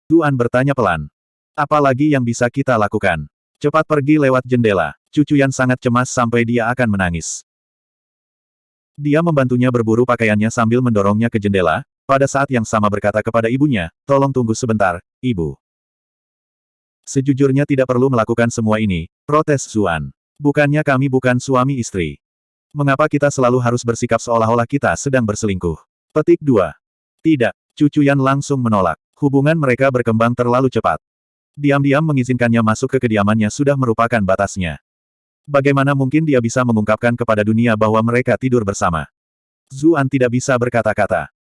Zuan bertanya pelan. Apa lagi yang bisa kita lakukan? Cepat pergi lewat jendela. Cucuyan sangat cemas sampai dia akan menangis. Dia membantunya berburu pakaiannya sambil mendorongnya ke jendela, pada saat yang sama berkata kepada ibunya, tolong tunggu sebentar, ibu. Sejujurnya tidak perlu melakukan semua ini, protes Zuan. Bukannya kami bukan suami istri. Mengapa kita selalu harus bersikap seolah-olah kita sedang berselingkuh? Petik 2. Tidak. Cucuyan langsung menolak. Hubungan mereka berkembang terlalu cepat. Diam-diam mengizinkannya masuk ke kediamannya sudah merupakan batasnya. Bagaimana mungkin dia bisa mengungkapkan kepada dunia bahwa mereka tidur bersama? Zuan tidak bisa berkata-kata.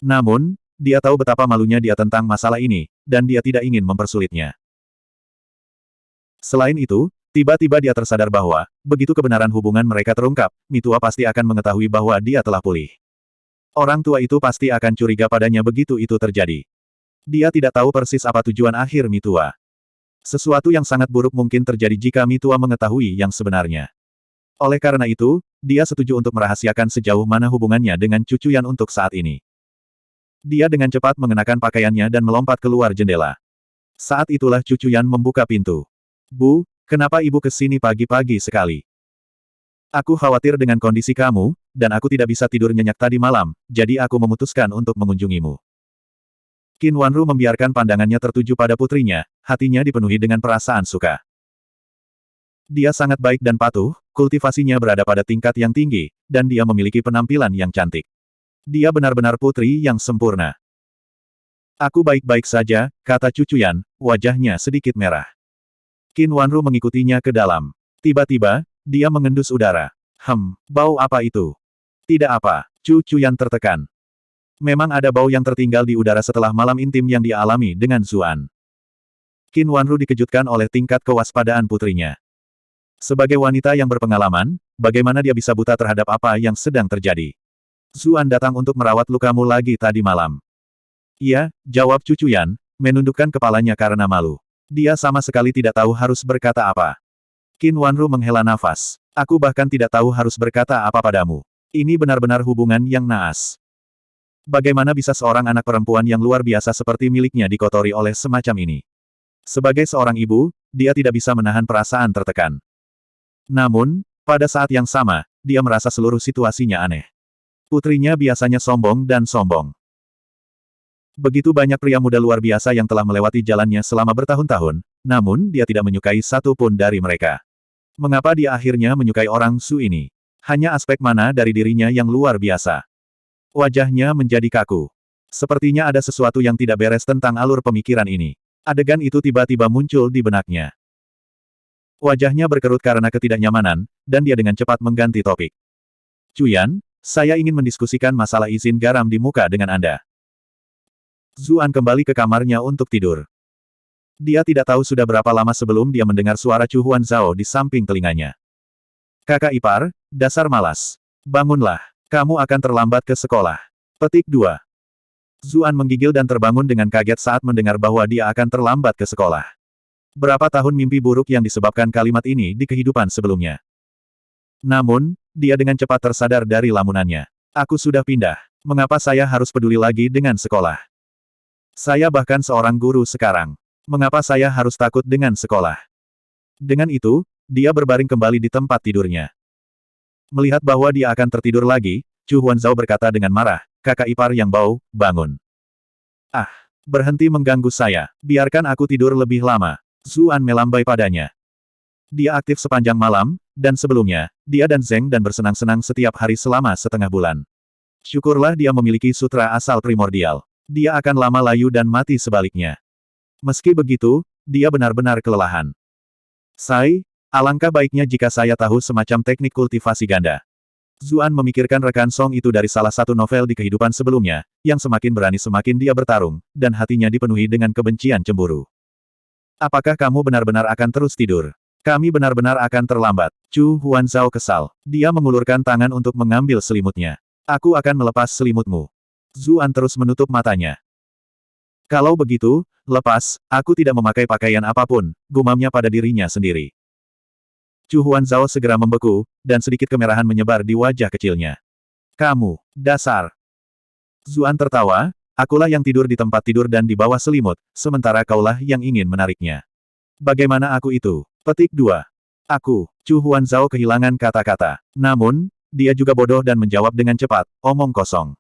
Namun, dia tahu betapa malunya dia tentang masalah ini, dan dia tidak ingin mempersulitnya. Selain itu, tiba-tiba dia tersadar bahwa, begitu kebenaran hubungan mereka terungkap, Mitua pasti akan mengetahui bahwa dia telah pulih. Orang tua itu pasti akan curiga padanya begitu itu terjadi. Dia tidak tahu persis apa tujuan akhir Mitua. Sesuatu yang sangat buruk mungkin terjadi jika Mitua mengetahui yang sebenarnya. Oleh karena itu, dia setuju untuk merahasiakan sejauh mana hubungannya dengan Cucuyan untuk saat ini. Dia dengan cepat mengenakan pakaiannya dan melompat keluar jendela. Saat itulah Cucuyan membuka pintu. Bu, kenapa ibu ke sini pagi-pagi sekali? Aku khawatir dengan kondisi kamu, dan aku tidak bisa tidur nyenyak tadi malam, jadi aku memutuskan untuk mengunjungimu. Qin Wanru membiarkan pandangannya tertuju pada putrinya, hatinya dipenuhi dengan perasaan suka. Dia sangat baik dan patuh, kultivasinya berada pada tingkat yang tinggi, dan dia memiliki penampilan yang cantik. Dia benar-benar putri yang sempurna. Aku baik-baik saja, kata Cucuyan, wajahnya sedikit merah. Qin Wanru mengikutinya ke dalam. Tiba-tiba, dia mengendus udara. Bau apa itu? Tidak apa, Cucuyan tertekan. Memang ada bau yang tertinggal di udara setelah malam intim yang dia alami dengan Zuan. Qin Wanru dikejutkan oleh tingkat kewaspadaan putrinya. Sebagai wanita yang berpengalaman, bagaimana dia bisa buta terhadap apa yang sedang terjadi? Zuan datang untuk merawat lukamu lagi tadi malam. Iya, jawab Cucuyan, menundukkan kepalanya karena malu. Dia sama sekali tidak tahu harus berkata apa. Qin Wanru menghela nafas. Aku bahkan tidak tahu harus berkata apa padamu. Ini benar-benar hubungan yang naas. Bagaimana bisa seorang anak perempuan yang luar biasa seperti miliknya dikotori oleh semacam ini? Sebagai seorang ibu, dia tidak bisa menahan perasaan tertekan. Namun, pada saat yang sama, dia merasa seluruh situasinya aneh. Putrinya biasanya sombong dan sombong. Begitu banyak pria muda luar biasa yang telah melewati jalannya selama bertahun-tahun, namun dia tidak menyukai satu pun dari mereka. Mengapa dia akhirnya menyukai orang Su ini? Hanya aspek mana dari dirinya yang luar biasa? Wajahnya menjadi kaku. Sepertinya ada sesuatu yang tidak beres tentang alur pemikiran ini. Adegan itu tiba-tiba muncul di benaknya. Wajahnya berkerut karena ketidaknyamanan, dan dia dengan cepat mengganti topik. Cuyan, saya ingin mendiskusikan masalah izin garam di muka dengan Anda. Zuan kembali ke kamarnya untuk tidur. Dia tidak tahu sudah berapa lama sebelum dia mendengar suara Chu Huanzhao di samping telinganya. Kakak ipar, dasar malas. Bangunlah. Kamu akan terlambat ke sekolah. Petik 2. Zuan menggigil dan terbangun dengan kaget saat mendengar bahwa dia akan terlambat ke sekolah. Berapa tahun mimpi buruk yang disebabkan kalimat ini di kehidupan sebelumnya. Namun, dia dengan cepat tersadar dari lamunannya. Aku sudah pindah. Mengapa saya harus peduli lagi dengan sekolah? Saya bahkan seorang guru sekarang. Mengapa saya harus takut dengan sekolah? Dengan itu, dia berbaring kembali di tempat tidurnya. Melihat bahwa dia akan tertidur lagi, Chu Huanzhao berkata dengan marah, kakak ipar yang bau, bangun. Ah, berhenti mengganggu saya, biarkan aku tidur lebih lama. Zuan melambai padanya. Dia aktif sepanjang malam, dan sebelumnya, dia dan Zeng dan bersenang-senang setiap hari selama setengah bulan. Syukurlah dia memiliki sutra asal primordial. Dia akan lama layu dan mati sebaliknya. Meski begitu, dia benar-benar kelelahan. Alangkah baiknya jika saya tahu semacam teknik kultivasi ganda. Zuan memikirkan rekan Song itu dari salah satu novel di kehidupan sebelumnya, yang semakin berani semakin dia bertarung, dan hatinya dipenuhi dengan kebencian cemburu. Apakah kamu benar-benar akan terus tidur? Kami benar-benar akan terlambat. Chu Huanzhao kesal. Dia mengulurkan tangan untuk mengambil selimutnya. Aku akan melepas selimutmu. Zuan terus menutup matanya. Kalau begitu, lepas, aku tidak memakai pakaian apapun, gumamnya pada dirinya sendiri. Chu Huanzhao segera membeku, dan sedikit kemerahan menyebar di wajah kecilnya. Kamu, dasar. Zuan tertawa, Akulah yang tidur di tempat tidur dan di bawah selimut, sementara kaulah yang ingin menariknya. Bagaimana aku itu? Petik 2. Aku, Chu Huanzhao kehilangan kata-kata. Namun, dia juga bodoh dan menjawab dengan cepat, omong kosong.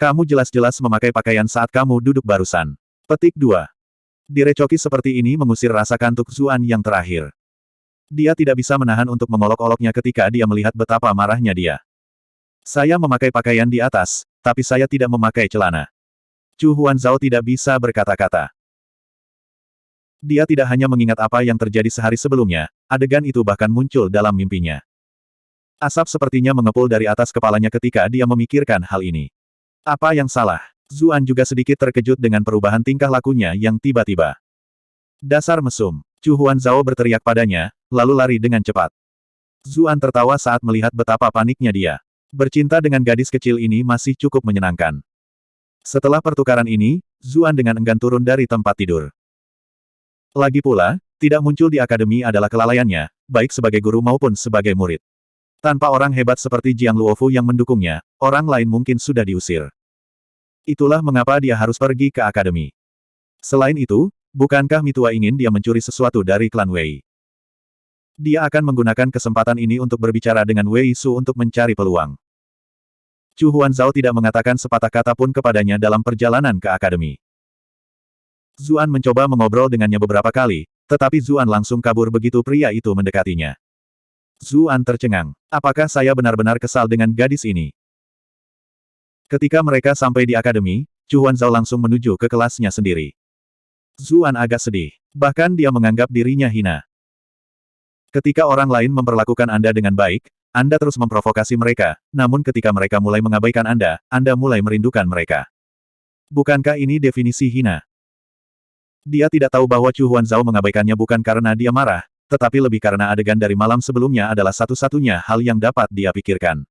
Kamu jelas-jelas memakai pakaian saat kamu duduk barusan. Petik 2. Direcoki seperti ini mengusir rasa kantuk Zuan yang terakhir. Dia tidak bisa menahan untuk mengolok-oloknya ketika dia melihat betapa marahnya dia. Saya memakai pakaian di atas, tapi saya tidak memakai celana. Chu Huanzhao tidak bisa berkata-kata. Dia tidak hanya mengingat apa yang terjadi sehari sebelumnya, adegan itu bahkan muncul dalam mimpinya. Asap sepertinya mengepul dari atas kepalanya ketika dia memikirkan hal ini. Apa yang salah? Zuan juga sedikit terkejut dengan perubahan tingkah lakunya yang tiba-tiba. Dasar mesum. Chu Huanzhao berteriak padanya, lalu lari dengan cepat. Zuan tertawa saat melihat betapa paniknya dia. Bercinta dengan gadis kecil ini masih cukup menyenangkan. Setelah pertukaran ini, Zuan dengan enggan turun dari tempat tidur. Lagi pula, tidak muncul di akademi adalah kelalaiannya, baik sebagai guru maupun sebagai murid. Tanpa orang hebat seperti Jiang Luofu yang mendukungnya, orang lain mungkin sudah diusir. Itulah mengapa dia harus pergi ke akademi. Selain itu, bukankah Mitua ingin dia mencuri sesuatu dari klan Wei? Dia akan menggunakan kesempatan ini untuk berbicara dengan Wei Su untuk mencari peluang. Chu Huanzhao tidak mengatakan sepatah kata pun kepadanya dalam perjalanan ke akademi. Zuan mencoba mengobrol dengannya beberapa kali, tetapi Zuan langsung kabur begitu pria itu mendekatinya. Zuan tercengang. Apakah saya benar-benar kesal dengan gadis ini? Ketika mereka sampai di akademi, Chu Huanzhao langsung menuju ke kelasnya sendiri. Zuan agak sedih. Bahkan dia menganggap dirinya hina. Ketika orang lain memperlakukan Anda dengan baik, Anda terus memprovokasi mereka, namun ketika mereka mulai mengabaikan Anda mulai merindukan mereka. Bukankah ini definisi hina? Dia tidak tahu bahwa Chu Huanzhao mengabaikannya bukan karena dia marah, tetapi lebih karena adegan dari malam sebelumnya adalah satu-satunya hal yang dapat dia pikirkan.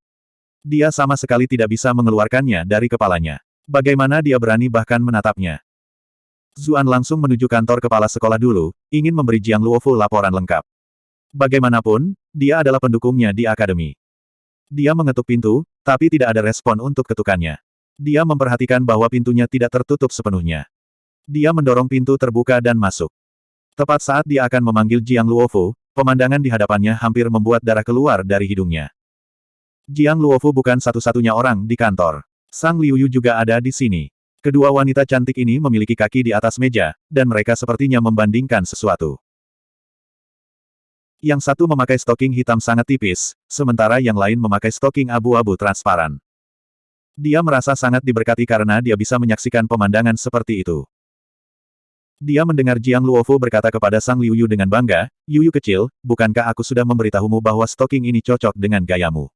Dia sama sekali tidak bisa mengeluarkannya dari kepalanya. Bagaimana dia berani bahkan menatapnya? Zuan langsung menuju kantor kepala sekolah dulu, ingin memberi Jiang Luofu laporan lengkap. Bagaimanapun, dia adalah pendukungnya di akademi. Dia mengetuk pintu, tapi tidak ada respon untuk ketukannya. Dia memperhatikan bahwa pintunya tidak tertutup sepenuhnya. Dia mendorong pintu terbuka dan masuk. Tepat saat dia akan memanggil Jiang Luofu, pemandangan di hadapannya hampir membuat darah keluar dari hidungnya. Jiang Luofu bukan satu-satunya orang di kantor. Sang Liuyu juga ada di sini. Kedua wanita cantik ini memiliki kaki di atas meja, dan mereka sepertinya membandingkan sesuatu. Yang satu memakai stoking hitam sangat tipis, sementara yang lain memakai stoking abu-abu transparan. Dia merasa sangat diberkati karena dia bisa menyaksikan pemandangan seperti itu. Dia mendengar Jiang Luofu berkata kepada Sang Liuyu dengan bangga, "Yuyu kecil, bukankah aku sudah memberitahumu bahwa stoking ini cocok dengan gayamu?"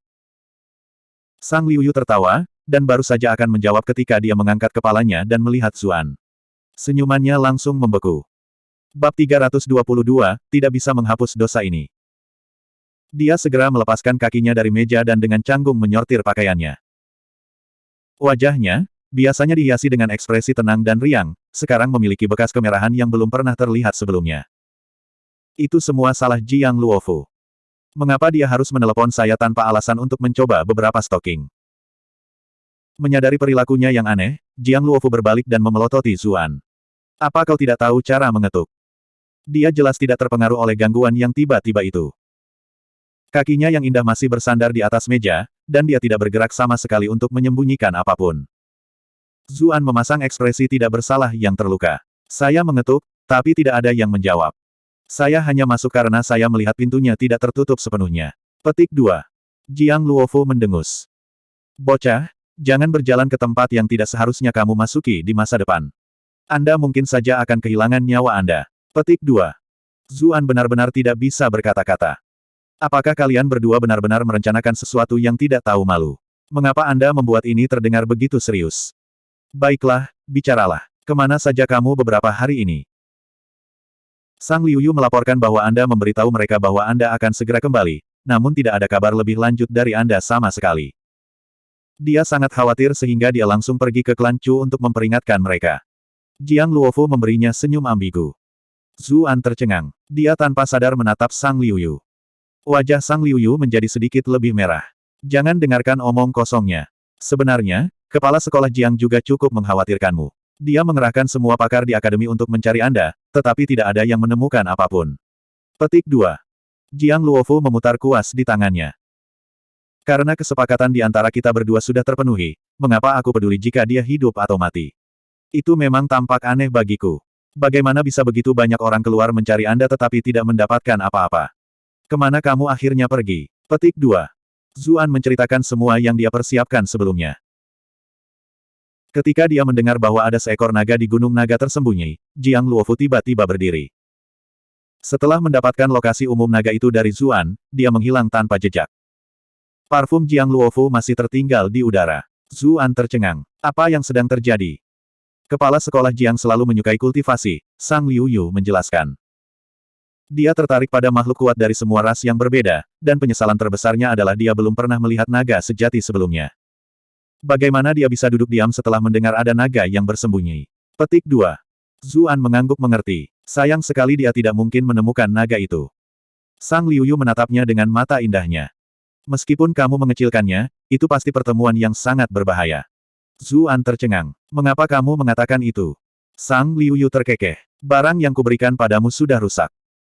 Sang Liuyu tertawa, dan baru saja akan menjawab ketika dia mengangkat kepalanya dan melihat Zuan. Senyumannya langsung membeku. Bab 322, tidak bisa menghapus dosa ini. Dia segera melepaskan kakinya dari meja dan dengan canggung menyortir pakaiannya. Wajahnya, biasanya dihiasi dengan ekspresi tenang dan riang, sekarang memiliki bekas kemerahan yang belum pernah terlihat sebelumnya. Itu semua salah Jiang Luofu. Mengapa dia harus menelepon saya tanpa alasan untuk mencoba beberapa stoking? Menyadari perilakunya yang aneh, Jiang Luofu berbalik dan memelototi Zuan. Apa kau tidak tahu cara mengetuk? Dia jelas tidak terpengaruh oleh gangguan yang tiba-tiba itu. Kakinya yang indah masih bersandar di atas meja, dan dia tidak bergerak sama sekali untuk menyembunyikan apapun. Zuan memasang ekspresi tidak bersalah yang terluka. Saya mengetuk, tapi tidak ada yang menjawab. Saya hanya masuk karena saya melihat pintunya tidak tertutup sepenuhnya. Petik 2. Jiang Luofu mendengus. Bocah, jangan berjalan ke tempat yang tidak seharusnya kamu masuki di masa depan. Anda mungkin saja akan kehilangan nyawa Anda. Petik 2. Zuan benar-benar tidak bisa berkata-kata. Apakah kalian berdua benar-benar merencanakan sesuatu yang tidak tahu malu? Mengapa Anda membuat ini terdengar begitu serius? Baiklah, bicaralah. Kemana saja kamu beberapa hari ini? Sang Liuyu melaporkan bahwa Anda memberitahu mereka bahwa Anda akan segera kembali, namun tidak ada kabar lebih lanjut dari Anda sama sekali. Dia sangat khawatir sehingga dia langsung pergi ke klan Chu untuk memperingatkan mereka. Jiang Luofu memberinya senyum ambigu. Zuan tercengang. Dia tanpa sadar menatap Sang Liuyu. Wajah Sang Liuyu menjadi sedikit lebih merah. Jangan dengarkan omong kosongnya. Sebenarnya, Kepala sekolah Jiang juga cukup mengkhawatirkanmu. Dia mengerahkan semua pakar di akademi untuk mencari Anda, tetapi tidak ada yang menemukan apapun. Petik 2. Jiang Luofu memutar kuas di tangannya. Karena kesepakatan di antara kita berdua sudah terpenuhi, mengapa aku peduli jika dia hidup atau mati? Itu memang tampak aneh bagiku. Bagaimana bisa begitu banyak orang keluar mencari Anda tetapi tidak mendapatkan apa-apa? Kemana kamu akhirnya pergi? Petik 2. Zuan menceritakan semua yang dia persiapkan sebelumnya. Ketika dia mendengar bahwa ada seekor naga di Gunung Naga tersembunyi, Jiang Luofu tiba-tiba berdiri. Setelah mendapatkan lokasi umum naga itu dari Zuan, dia menghilang tanpa jejak. Parfum Jiang Luofu masih tertinggal di udara. Zuan tercengang. Apa yang sedang terjadi? Kepala sekolah Jiang selalu menyukai kultivasi, Sang Liu Yu menjelaskan. Dia tertarik pada makhluk kuat dari semua ras yang berbeda, dan penyesalan terbesarnya adalah dia belum pernah melihat naga sejati sebelumnya. Bagaimana dia bisa duduk diam setelah mendengar ada naga yang bersembunyi? Petik 2. Zuan mengangguk mengerti. Sayang sekali dia tidak mungkin menemukan naga itu. Sang Liu Yu menatapnya dengan mata indahnya. Meskipun kamu mengecilkannya, itu pasti pertemuan yang sangat berbahaya. Zuan tercengang. Mengapa kamu mengatakan itu? Sang Liu Yu terkekeh. Barang yang kuberikan padamu sudah rusak.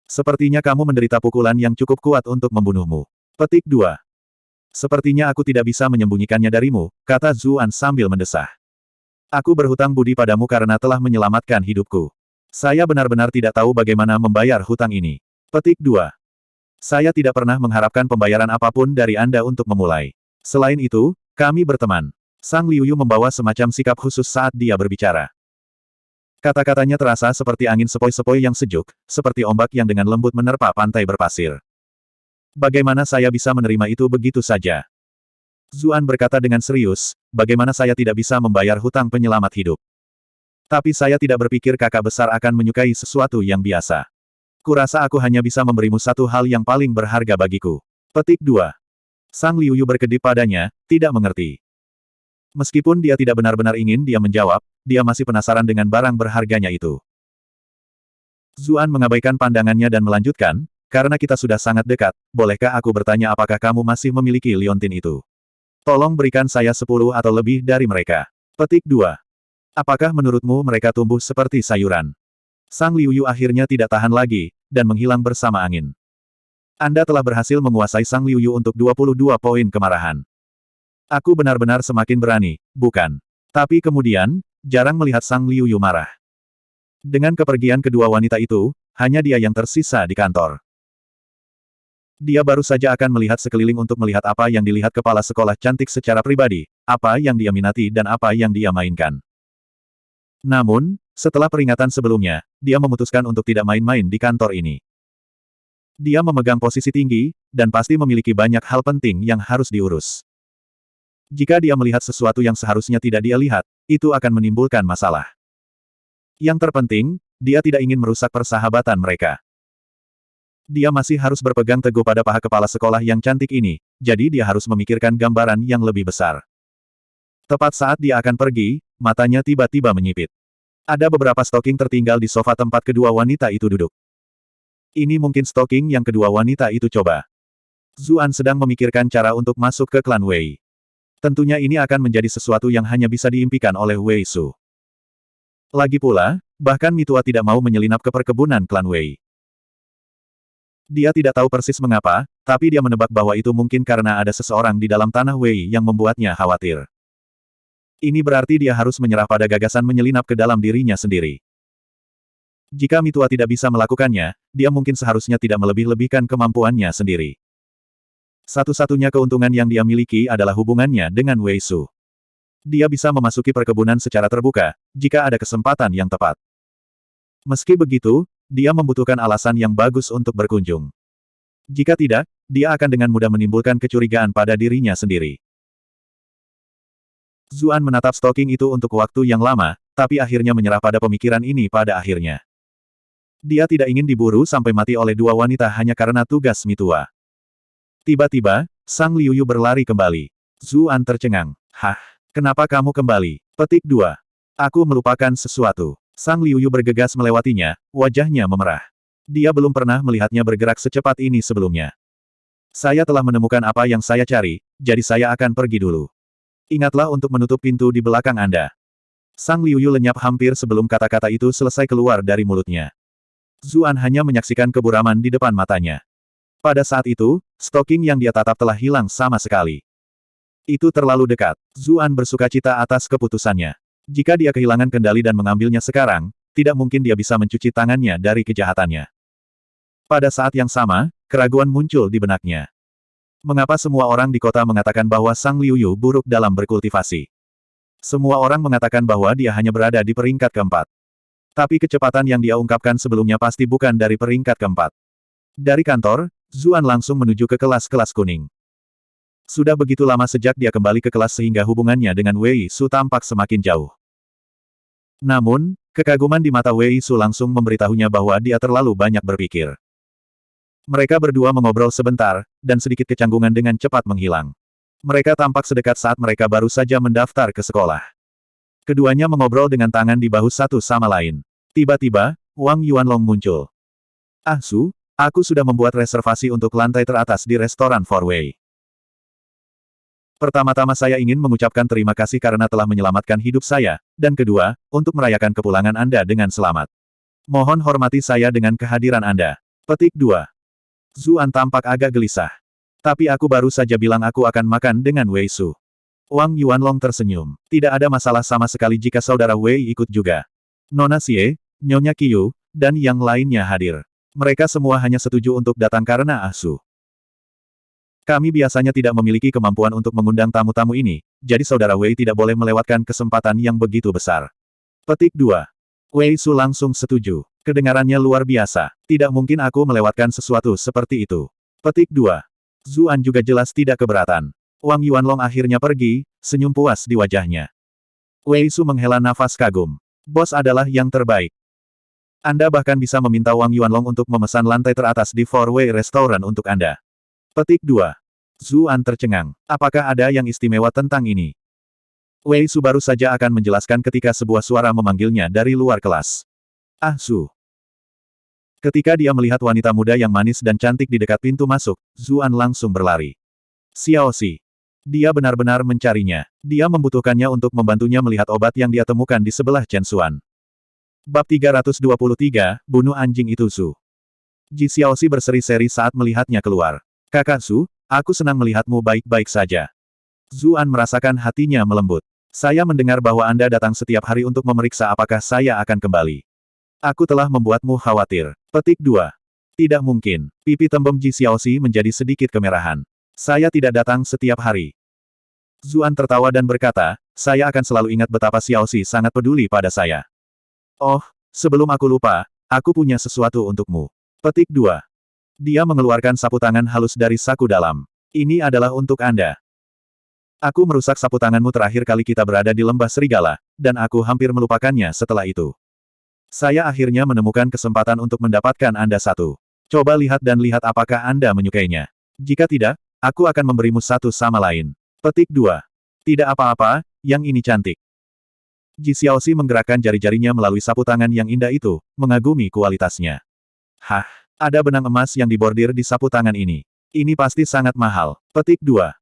Sepertinya kamu menderita pukulan yang cukup kuat untuk membunuhmu. Petik 2. Sepertinya aku tidak bisa menyembunyikannya darimu, kata Zuan sambil mendesah. Aku berhutang budi padamu karena telah menyelamatkan hidupku. Saya benar-benar tidak tahu bagaimana membayar hutang ini. Petik 2. Saya tidak pernah mengharapkan pembayaran apapun dari Anda untuk memulai. Selain itu, kami berteman. Sang Liu Yu membawa semacam sikap khusus saat dia berbicara. Kata-katanya terasa seperti angin sepoi-sepoi yang sejuk, seperti ombak yang dengan lembut menerpa pantai berpasir. Bagaimana saya bisa menerima itu begitu saja? Zuan berkata dengan serius, bagaimana saya tidak bisa membayar hutang penyelamat hidup? Tapi saya tidak berpikir kakak besar akan menyukai sesuatu yang biasa. Kurasa aku hanya bisa memberimu satu hal yang paling berharga bagiku. Petik 2. Sang Liu Yu berkedip padanya, tidak mengerti. Meskipun dia tidak benar-benar ingin dia menjawab, dia masih penasaran dengan barang berharganya itu. Zuan mengabaikan pandangannya dan melanjutkan, karena kita sudah sangat dekat, bolehkah aku bertanya apakah kamu masih memiliki liontin itu? Tolong berikan saya 10 atau lebih dari mereka. Petik 2. Apakah menurutmu mereka tumbuh seperti sayuran? Sang Liu Yu akhirnya tidak tahan lagi, dan menghilang bersama angin. Anda telah berhasil menguasai Sang Liu Yu untuk 22 poin kemarahan. Aku benar-benar semakin berani, bukan? Tapi kemudian, jarang melihat Sang Liu Yu marah. Dengan kepergian kedua wanita itu, hanya dia yang tersisa di kantor. Dia baru saja akan melihat sekeliling untuk melihat apa yang dilihat kepala sekolah cantik secara pribadi, apa yang dia minati dan apa yang dia mainkan. Namun, setelah peringatan sebelumnya, dia memutuskan untuk tidak main-main di kantor ini. Dia memegang posisi tinggi, dan pasti memiliki banyak hal penting yang harus diurus. Jika dia melihat sesuatu yang seharusnya tidak dia lihat, itu akan menimbulkan masalah. Yang terpenting, dia tidak ingin merusak persahabatan mereka. Dia masih harus berpegang teguh pada paha kepala sekolah yang cantik ini, jadi dia harus memikirkan gambaran yang lebih besar. Tepat saat dia akan pergi, matanya tiba-tiba menyipit. Ada beberapa stoking tertinggal di sofa tempat kedua wanita itu duduk. Ini mungkin stoking yang kedua wanita itu coba. Zuan sedang memikirkan cara untuk masuk ke klan Wei. Tentunya ini akan menjadi sesuatu yang hanya bisa diimpikan oleh Wei Su. Lagi pula, bahkan Mitua tidak mau menyelinap ke perkebunan klan Wei. Dia tidak tahu persis mengapa, tapi dia menebak bahwa itu mungkin karena ada seseorang di dalam tanah Wei yang membuatnya khawatir. Ini berarti dia harus menyerah pada gagasan menyelinap ke dalam dirinya sendiri. Jika Mitua tidak bisa melakukannya, dia mungkin seharusnya tidak melebih-lebihkan kemampuannya sendiri. Satu-satunya keuntungan yang dia miliki adalah hubungannya dengan Wei Su. Dia bisa memasuki perkebunan secara terbuka, jika ada kesempatan yang tepat. Meski begitu, dia membutuhkan alasan yang bagus untuk berkunjung. Jika tidak, dia akan dengan mudah menimbulkan kecurigaan pada dirinya sendiri. Zuan menatap stoking itu untuk waktu yang lama, tapi akhirnya menyerah pada pemikiran ini pada akhirnya. Dia tidak ingin diburu sampai mati oleh dua wanita hanya karena tugas Mitua. Tiba-tiba, Sang Liu Yu berlari kembali. Zuan tercengang. Hah? Kenapa kamu kembali? Petik 2. Aku melupakan sesuatu. Sang Liu Yu bergegas melewatinya, wajahnya memerah. Dia belum pernah melihatnya bergerak secepat ini sebelumnya. Saya telah menemukan apa yang saya cari, jadi saya akan pergi dulu. Ingatlah untuk menutup pintu di belakang Anda. Sang Liuyu lenyap hampir sebelum kata-kata itu selesai keluar dari mulutnya. Zuan hanya menyaksikan keburaman di depan matanya. Pada saat itu, stoking yang dia tatap telah hilang sama sekali. Itu terlalu dekat. Zuan bersukacita atas keputusannya. Jika dia kehilangan kendali dan mengambilnya sekarang, tidak mungkin dia bisa mencuci tangannya dari kejahatannya. Pada saat yang sama, keraguan muncul di benaknya. Mengapa semua orang di kota mengatakan bahwa Sang Liuyu buruk dalam berkultivasi? Semua orang mengatakan bahwa dia hanya berada di peringkat keempat. Tapi kecepatan yang dia ungkapkan sebelumnya pasti bukan dari peringkat keempat. Dari kantor, Zuan langsung menuju ke kelas-kelas kuning. Sudah begitu lama sejak dia kembali ke kelas sehingga hubungannya dengan Wei Su tampak semakin jauh. Namun, kekaguman di mata Wei Su langsung memberitahunya bahwa dia terlalu banyak berpikir. Mereka berdua mengobrol sebentar, dan sedikit kecanggungan dengan cepat menghilang. Mereka tampak sedekat saat mereka baru saja mendaftar ke sekolah. Keduanya mengobrol dengan tangan di bahu satu sama lain. Tiba-tiba, Wang Yuanlong muncul. "Ah Su, aku sudah membuat reservasi untuk lantai teratas di restoran Four Way. Pertama-tama saya ingin mengucapkan terima kasih karena telah menyelamatkan hidup saya, dan kedua, untuk merayakan kepulangan Anda dengan selamat. Mohon hormati saya dengan kehadiran Anda." Petik 2. Zuan tampak agak gelisah. "Tapi aku baru saja bilang aku akan makan dengan Wei Su." Wang Yuanlong tersenyum. "Tidak ada masalah sama sekali jika saudara Wei ikut juga. Nona Xie, Nyonya Qiu, dan yang lainnya hadir. Mereka semua hanya setuju untuk datang karena Ah Su. Kami biasanya tidak memiliki kemampuan untuk mengundang tamu-tamu ini, jadi saudara Wei tidak boleh melewatkan kesempatan yang begitu besar." Petik 2. Wei Su langsung setuju. Kedengarannya luar biasa. Tidak mungkin aku melewatkan sesuatu seperti itu. Petik 2. Zuan juga jelas tidak keberatan. Wang Yuanlong akhirnya pergi, senyum puas di wajahnya. Wei Su menghela nafas kagum. "Bos adalah yang terbaik. Anda bahkan bisa meminta Wang Yuanlong untuk memesan lantai teratas di Four Way Restaurant untuk Anda." Petik 2. Zuan tercengang. Apakah ada yang istimewa tentang ini? Wei Su baru saja akan menjelaskan ketika sebuah suara memanggilnya dari luar kelas. "Ah Su." Ketika dia melihat wanita muda yang manis dan cantik di dekat pintu masuk, Zuan langsung berlari. Xiao Xi. Dia benar-benar mencarinya. Dia membutuhkannya untuk membantunya melihat obat yang dia temukan di sebelah Chen Xuan. Bab 323, Bunuh Anjing Itu Su. Ji Xiaoxi berseri-seri saat melihatnya keluar. "Kakak Su, aku senang melihatmu baik-baik saja." Zuan merasakan hatinya melembut. "Saya mendengar bahwa Anda datang setiap hari untuk memeriksa apakah saya akan kembali. Aku telah membuatmu khawatir." Petik 2. Tidak mungkin. Pipi tembem Ji Xiaoxi menjadi sedikit kemerahan. "Saya tidak datang setiap hari." Zuan tertawa dan berkata, "Saya akan selalu ingat betapa Xiaoxi sangat peduli pada saya. Oh, sebelum aku lupa, aku punya sesuatu untukmu." Petik 2. Dia mengeluarkan sapu tangan halus dari saku dalam. "Ini adalah untuk Anda. Aku merusak sapu tanganmu terakhir kali kita berada di lembah serigala, dan aku hampir melupakannya setelah itu. Saya akhirnya menemukan kesempatan untuk mendapatkan Anda satu. Coba lihat dan lihat apakah Anda menyukainya. Jika tidak, aku akan memberimu satu sama lain." Petik 2. Tidak apa-apa, yang ini cantik. Ji Xiaoxi menggerakkan jari-jarinya melalui sapu tangan yang indah itu, mengagumi kualitasnya. "Hah, ada benang emas yang dibordir di sapu tangan ini. Ini pasti sangat mahal." Petik 2.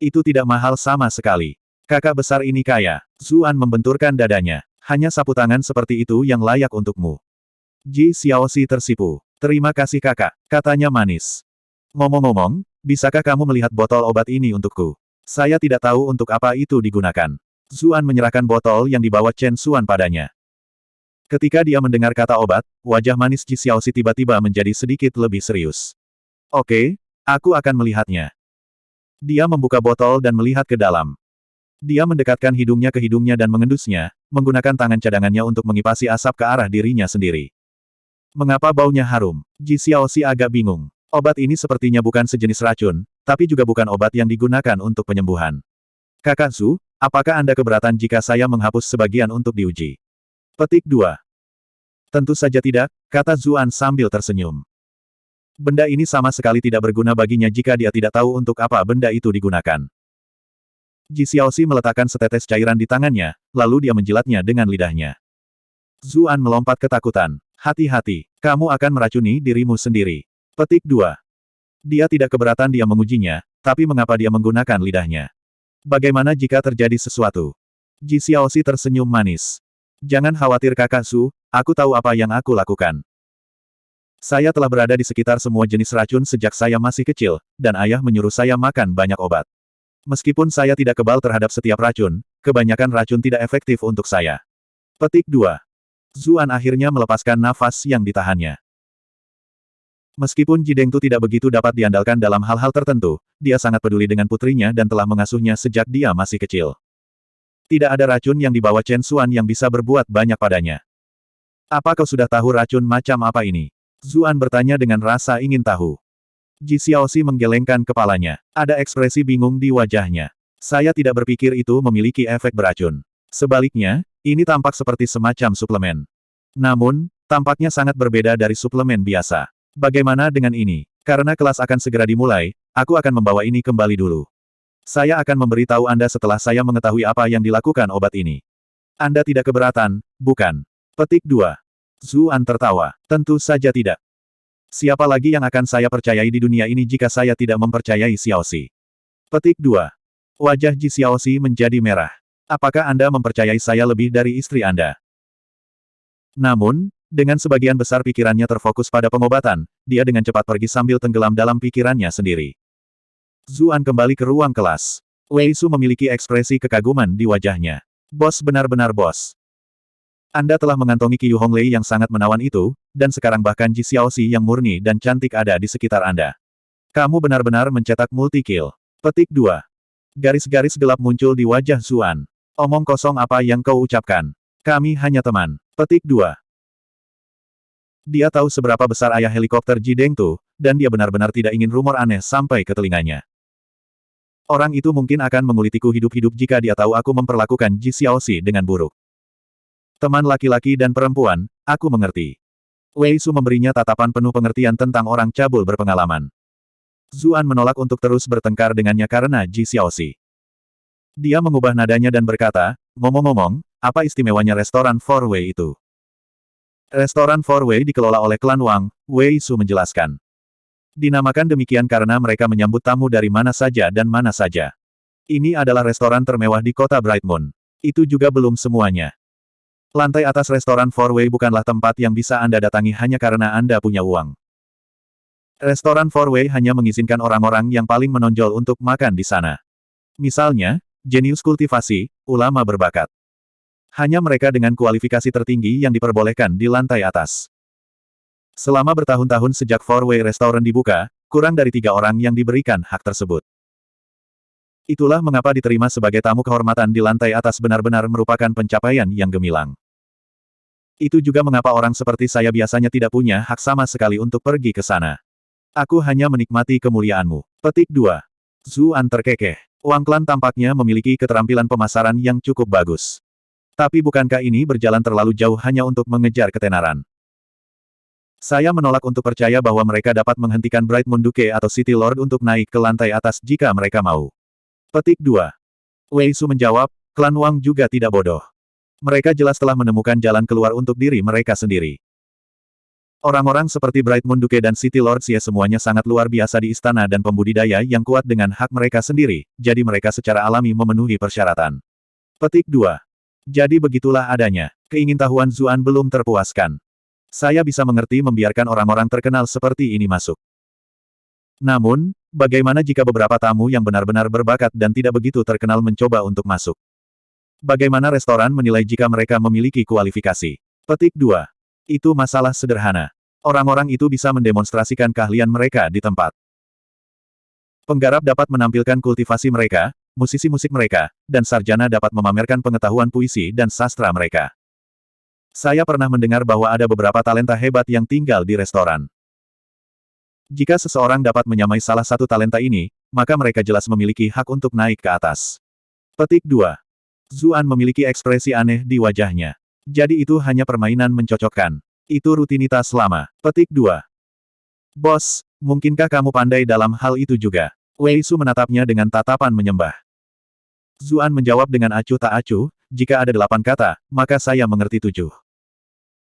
Itu tidak mahal sama sekali. Kakak besar ini kaya. Zuan membenturkan dadanya. "Hanya sapu tangan seperti itu yang layak untukmu." Ji Xiaoxi tersipu. "Terima kasih kakak," katanya manis. "Ngomong-ngomong, bisakah kamu melihat botol obat ini untukku? Saya tidak tahu untuk apa itu digunakan." Zuan menyerahkan botol yang dibawa Chen Xuan padanya. Ketika dia mendengar kata obat, wajah manis Ji Xiaoxi tiba-tiba menjadi sedikit lebih serius. "Oke, aku akan melihatnya." Dia membuka botol dan melihat ke dalam. Dia mendekatkan hidungnya ke hidungnya dan mengendusnya, menggunakan tangan cadangannya untuk mengipasi asap ke arah dirinya sendiri. Mengapa baunya harum? Ji Xiaoxi agak bingung. Obat ini sepertinya bukan sejenis racun, tapi juga bukan obat yang digunakan untuk penyembuhan. "Kakak Su, apakah Anda keberatan jika saya menghapus sebagian untuk diuji?" Petik 2. "Tentu saja tidak," kata Zuan sambil tersenyum. Benda ini sama sekali tidak berguna baginya jika dia tidak tahu untuk apa benda itu digunakan. Ji Xiaoxi meletakkan setetes cairan di tangannya, lalu dia menjilatnya dengan lidahnya. Zuan melompat ketakutan. "Hati-hati, kamu akan meracuni dirimu sendiri." Petik 2. Dia tidak keberatan dia mengujinya, tapi mengapa dia menggunakan lidahnya? Bagaimana jika terjadi sesuatu? Ji Xiaoxi tersenyum manis. Jangan khawatir kakak Su, aku tahu apa yang aku lakukan. Saya telah berada di sekitar semua jenis racun sejak saya masih kecil, dan ayah menyuruh saya makan banyak obat. Meskipun saya tidak kebal terhadap setiap racun, kebanyakan racun tidak efektif untuk saya. Petik 2. Zuan akhirnya melepaskan nafas yang ditahannya. Meskipun Ji Dengtu tidak begitu dapat diandalkan dalam hal-hal tertentu, dia sangat peduli dengan putrinya dan telah mengasuhnya sejak dia masih kecil. Tidak ada racun yang dibawa Chen Xuan yang bisa berbuat banyak padanya. Apa kau sudah tahu racun macam apa ini? Zuan bertanya dengan rasa ingin tahu. Ji Xiaoxi menggelengkan kepalanya. Ada ekspresi bingung di wajahnya. Saya tidak berpikir itu memiliki efek beracun. Sebaliknya, ini tampak seperti semacam suplemen. Namun, tampaknya sangat berbeda dari suplemen biasa. Bagaimana dengan ini? Karena kelas akan segera dimulai, aku akan membawa ini kembali dulu. Saya akan memberitahu Anda setelah saya mengetahui apa yang dilakukan obat ini. Anda tidak keberatan, bukan? Petik 2. Zuan tertawa. Tentu saja tidak. Siapa lagi yang akan saya percayai di dunia ini jika saya tidak mempercayai Xiaoxi? Petik 2. Wajah Ji Xiaoxi menjadi merah. Apakah Anda mempercayai saya lebih dari istri Anda? Namun, dengan sebagian besar pikirannya terfokus pada pengobatan, dia dengan cepat pergi sambil tenggelam dalam pikirannya sendiri. Zuan kembali ke ruang kelas. Wei Su memiliki ekspresi kekaguman di wajahnya. Bos benar-benar bos. Anda telah mengantongi Qiu Honglei yang sangat menawan itu, dan sekarang bahkan Ji Xiaoxi yang murni dan cantik ada di sekitar Anda. Kamu benar-benar mencetak multi-kill. Petik 2. Garis-garis gelap muncul di wajah Zuan. Omong kosong apa yang kau ucapkan. Kami hanya teman. Petik 2. Dia tahu seberapa besar ayah helikopter Ji Dengtu, dan dia benar-benar tidak ingin rumor aneh sampai ke telinganya. Orang itu mungkin akan mengulitiku hidup-hidup jika dia tahu aku memperlakukan Ji Xiaoxi dengan buruk. Teman laki-laki dan perempuan, aku mengerti. Wei Su memberinya tatapan penuh pengertian tentang orang cabul berpengalaman. Zuan menolak untuk terus bertengkar dengannya karena Ji Xiaoxi. Dia mengubah nadanya dan berkata, ngomong-ngomong, apa istimewanya restoran Four Way itu? Restoran Four Way dikelola oleh klan Wang, Wei Su menjelaskan. Dinamakan demikian karena mereka menyambut tamu dari mana saja dan mana saja. Ini adalah restoran termewah di kota Bright Moon. Itu juga belum semuanya. Lantai atas restoran Four Way bukanlah tempat yang bisa Anda datangi hanya karena Anda punya uang. Restoran Four Way hanya mengizinkan orang-orang yang paling menonjol untuk makan di sana. Misalnya, jenius kultivasi, ulama berbakat. Hanya mereka dengan kualifikasi tertinggi yang diperbolehkan di lantai atas. Selama bertahun-tahun sejak Four Way Restaurant dibuka, kurang dari 3 orang yang diberikan hak tersebut. Itulah mengapa diterima sebagai tamu kehormatan di lantai atas benar-benar merupakan pencapaian yang gemilang. Itu juga mengapa orang seperti saya biasanya tidak punya hak sama sekali untuk pergi ke sana. Aku hanya menikmati kemuliaanmu. Petik 2. Zuan terkekeh. Wang Klan tampaknya memiliki keterampilan pemasaran yang cukup bagus. Tapi bukankah ini berjalan terlalu jauh hanya untuk mengejar ketenaran? Saya menolak untuk percaya bahwa mereka dapat menghentikan Bright Moon Duke atau City Lord untuk naik ke lantai atas jika mereka mau. Petik 2. Wei Su menjawab, klan Wang juga tidak bodoh. Mereka jelas telah menemukan jalan keluar untuk diri mereka sendiri. Orang-orang seperti Bright Moon Duke dan City Lord Xie semuanya sangat luar biasa di istana dan pembudidaya yang kuat dengan hak mereka sendiri, jadi mereka secara alami memenuhi persyaratan. Petik 2. Jadi begitulah adanya. Keingintahuan Zuan belum terpuaskan. Saya bisa mengerti membiarkan orang-orang terkenal seperti ini masuk. Namun, bagaimana jika beberapa tamu yang benar-benar berbakat dan tidak begitu terkenal mencoba untuk masuk? Bagaimana restoran menilai jika mereka memiliki kualifikasi? Petik 2. Itu masalah sederhana. Orang-orang itu bisa mendemonstrasikan keahlian mereka di tempat. Penggarap dapat menampilkan kultivasi mereka, musisi-musik mereka, dan sarjana dapat memamerkan pengetahuan puisi dan sastra mereka. Saya pernah mendengar bahwa ada beberapa talenta hebat yang tinggal di restoran. Jika seseorang dapat menyamai salah satu talenta ini, maka mereka jelas memiliki hak untuk naik ke atas. Petik 2. Zuan memiliki ekspresi aneh di wajahnya. Jadi itu hanya permainan mencocokkan. Itu rutinitas lama. Petik 2. Bos, mungkinkah kamu pandai dalam hal itu juga? Wei Su menatapnya dengan tatapan menyembah. Zuan menjawab dengan acuh tak acuh, jika ada 8 kata, maka saya mengerti 7.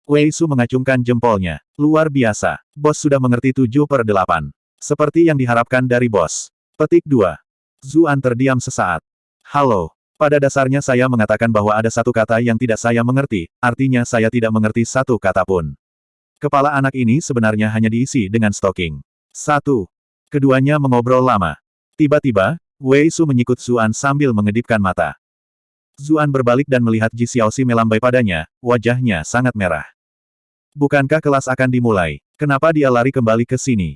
Wei Su mengacungkan jempolnya. Luar biasa. Bos sudah mengerti 7/8. Seperti yang diharapkan dari bos. Petik 2. Zuan terdiam sesaat. Halo. Pada dasarnya saya mengatakan bahwa ada satu kata yang tidak saya mengerti, artinya saya tidak mengerti satu kata pun. Kepala anak ini sebenarnya hanya diisi dengan stocking. 1. Keduanya mengobrol lama. Tiba-tiba, Wei Su menyikut Zuan sambil mengedipkan mata. Zuan berbalik dan melihat Ji Xiaoxi melambai padanya, wajahnya sangat merah. Bukankah kelas akan dimulai? Kenapa dia lari kembali ke sini?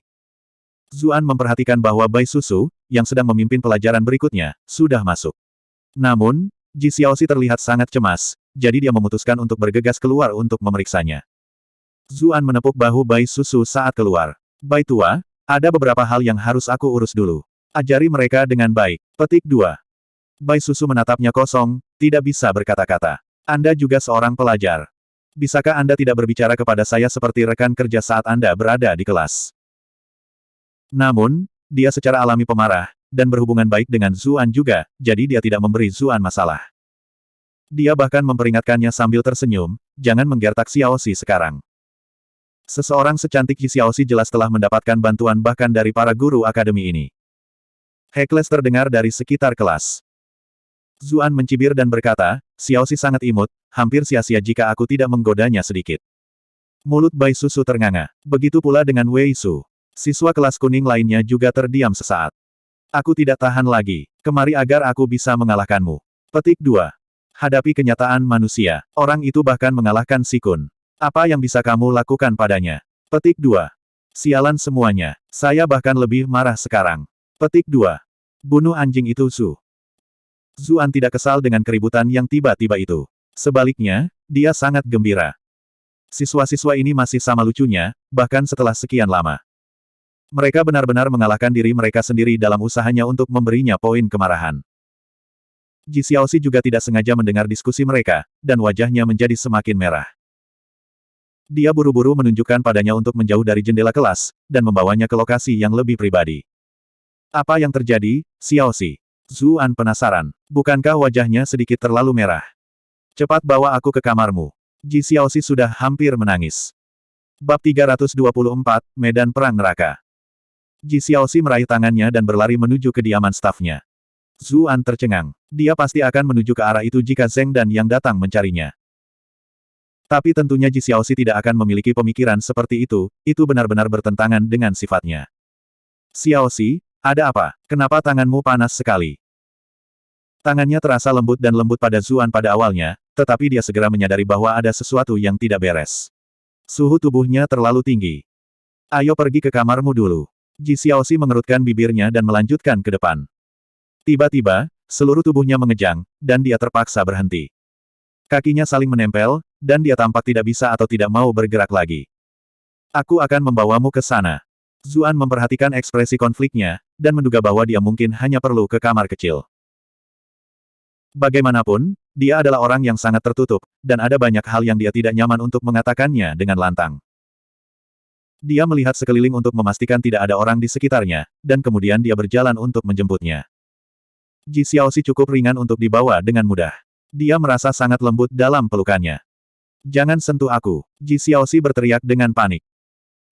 Zuan memperhatikan bahwa Bai Susu, yang sedang memimpin pelajaran berikutnya, sudah masuk. Namun, Ji Xiaoxi terlihat sangat cemas, jadi dia memutuskan untuk bergegas keluar untuk memeriksanya. Zuan menepuk bahu Bai Susu saat keluar. Bai tua, ada beberapa hal yang harus aku urus dulu. Ajari mereka dengan baik. Petik 2. Bai Susu menatapnya kosong, tidak bisa berkata-kata. Anda juga seorang pelajar. Bisakah Anda tidak berbicara kepada saya seperti rekan kerja saat Anda berada di kelas? Namun, dia secara alami pemarah, dan berhubungan baik dengan Zuan juga, jadi dia tidak memberi Zuan masalah. Dia bahkan memperingatkannya sambil tersenyum, jangan menggertak Xiaoxi sekarang. Seseorang secantik Ji Xiaoxi jelas telah mendapatkan bantuan bahkan dari para guru akademi ini. Hekles terdengar dari sekitar kelas. Zuan mencibir dan berkata, Xiaoxi sangat imut, hampir sia-sia jika aku tidak menggodanya sedikit. Mulut Bai Susu ternganga. Begitu pula dengan Wei Su. Siswa kelas kuning lainnya juga terdiam sesaat. Aku tidak tahan lagi. Kemari agar aku bisa mengalahkanmu. Petik 2. Hadapi kenyataan manusia. Orang itu bahkan mengalahkan Si Kun. Apa yang bisa kamu lakukan padanya? Petik 2. Sialan semuanya. Saya bahkan lebih marah sekarang. Petik 2. Bunuh anjing itu Su. Zuan tidak kesal dengan keributan yang tiba-tiba itu. Sebaliknya, dia sangat gembira. Siswa-siswa ini masih sama lucunya, bahkan setelah sekian lama. Mereka benar-benar mengalahkan diri mereka sendiri dalam usahanya untuk memberinya poin kemarahan. Ji Xiaoxi juga tidak sengaja mendengar diskusi mereka, dan wajahnya menjadi semakin merah. Dia buru-buru menunjukkan padanya untuk menjauh dari jendela kelas, dan membawanya ke lokasi yang lebih pribadi. Apa yang terjadi, Xiaoxi? Zuan penasaran. Bukankah wajahnya sedikit terlalu merah? Cepat bawa aku ke kamarmu. Ji Xiaoxi sudah hampir menangis. Bab 324, Medan Perang Neraka. Ji Xiaoxi meraih tangannya dan berlari menuju kediaman stafnya. Zuan tercengang. Dia pasti akan menuju ke arah itu jika Zheng dan yang datang mencarinya. Tapi tentunya Ji Xiaoxi tidak akan memiliki pemikiran seperti itu benar-benar bertentangan dengan sifatnya. Xiaoxi, ada apa? Kenapa tanganmu panas sekali? Tangannya terasa lembut dan lembut pada Zuan pada awalnya, tetapi dia segera menyadari bahwa ada sesuatu yang tidak beres. Suhu tubuhnya terlalu tinggi. Ayo pergi ke kamarmu dulu. Ji Xiaoxi mengerutkan bibirnya dan melanjutkan ke depan. Tiba-tiba, seluruh tubuhnya mengejang, dan dia terpaksa berhenti. Kakinya saling menempel, dan dia tampak tidak bisa atau tidak mau bergerak lagi. Aku akan membawamu ke sana. Zuan memperhatikan ekspresi konfliknya, dan menduga bahwa dia mungkin hanya perlu ke kamar kecil. Bagaimanapun, dia adalah orang yang sangat tertutup, dan ada banyak hal yang dia tidak nyaman untuk mengatakannya dengan lantang. Dia melihat sekeliling untuk memastikan tidak ada orang di sekitarnya, dan kemudian dia berjalan untuk menjemputnya. Ji Xiaoxi cukup ringan untuk dibawa dengan mudah. Dia merasa sangat lembut dalam pelukannya. Jangan sentuh aku, Ji Xiaoxi berteriak dengan panik.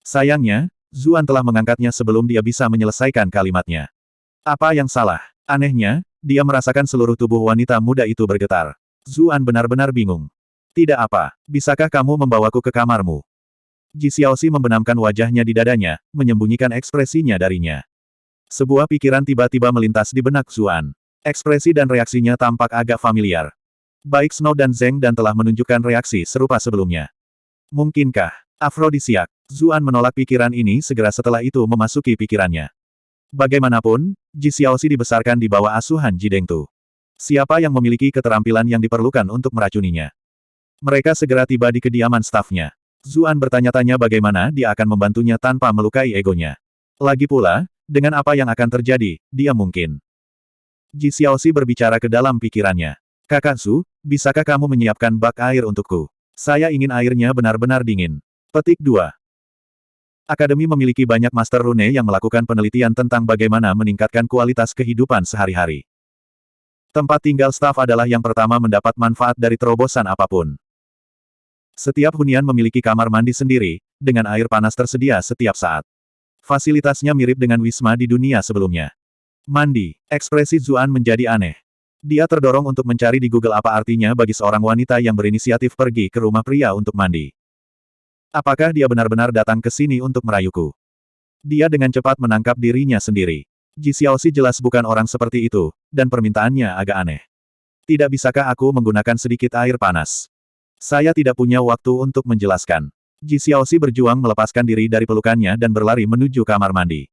Sayangnya, Zuan telah mengangkatnya sebelum dia bisa menyelesaikan kalimatnya. Apa yang salah? Anehnya, dia merasakan seluruh tubuh wanita muda itu bergetar. Zuan benar-benar bingung. Tidak apa, bisakah kamu membawaku ke kamarmu? Ji Xiaoxi membenamkan wajahnya di dadanya, menyembunyikan ekspresinya darinya. Sebuah pikiran tiba-tiba melintas di benak Zuan. Ekspresi dan reaksinya tampak agak familiar. Baik Snow dan Zheng dan telah menunjukkan reaksi serupa sebelumnya. Mungkinkah afrodisiak? Zuan menolak pikiran ini segera setelah itu memasuki pikirannya. Bagaimanapun, Ji Xiaoxi dibesarkan di bawah asuhan Ji Dengtu. Siapa yang memiliki keterampilan yang diperlukan untuk meracuninya? Mereka segera tiba di kediaman stafnya. Zuan bertanya-tanya bagaimana dia akan membantunya tanpa melukai egonya. Lagi pula, dengan apa yang akan terjadi, dia mungkin. Ji Xiaoxi berbicara ke dalam pikirannya. Kakak Su, bisakah kamu menyiapkan bak air untukku? Saya ingin airnya benar-benar dingin. Petik 2. Akademi memiliki banyak master rune yang melakukan penelitian tentang bagaimana meningkatkan kualitas kehidupan sehari-hari. Tempat tinggal staf adalah yang pertama mendapat manfaat dari terobosan apapun. Setiap hunian memiliki kamar mandi sendiri, dengan air panas tersedia setiap saat. Fasilitasnya mirip dengan wisma di dunia sebelumnya. Mandi, ekspresi Zuan menjadi aneh. Dia terdorong untuk mencari di Google apa artinya bagi seorang wanita yang berinisiatif pergi ke rumah pria untuk mandi. Apakah dia benar-benar datang ke sini untuk merayuku? Dia dengan cepat menangkap dirinya sendiri. Ji Xiaoxi jelas bukan orang seperti itu, dan permintaannya agak aneh. Tidak bisakah aku menggunakan sedikit air panas? Saya tidak punya waktu untuk menjelaskan. Ji Xiaoxi berjuang melepaskan diri dari pelukannya dan berlari menuju kamar mandi.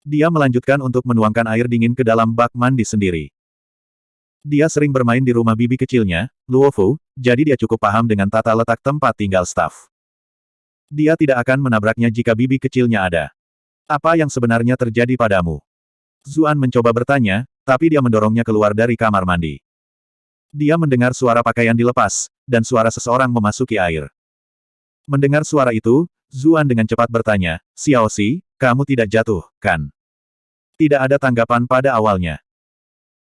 Dia melanjutkan untuk menuangkan air dingin ke dalam bak mandi sendiri. Dia sering bermain di rumah bibi kecilnya, Luofu, jadi dia cukup paham dengan tata letak tempat tinggal staf. Dia tidak akan menabraknya jika bibi kecilnya ada. Apa yang sebenarnya terjadi padamu? Zuan mencoba bertanya, tapi dia mendorongnya keluar dari kamar mandi. Dia mendengar suara pakaian dilepas, dan suara seseorang memasuki air. Mendengar suara itu, Zuan dengan cepat bertanya, Xiaoxi, kamu tidak jatuh, kan? Tidak ada tanggapan pada awalnya.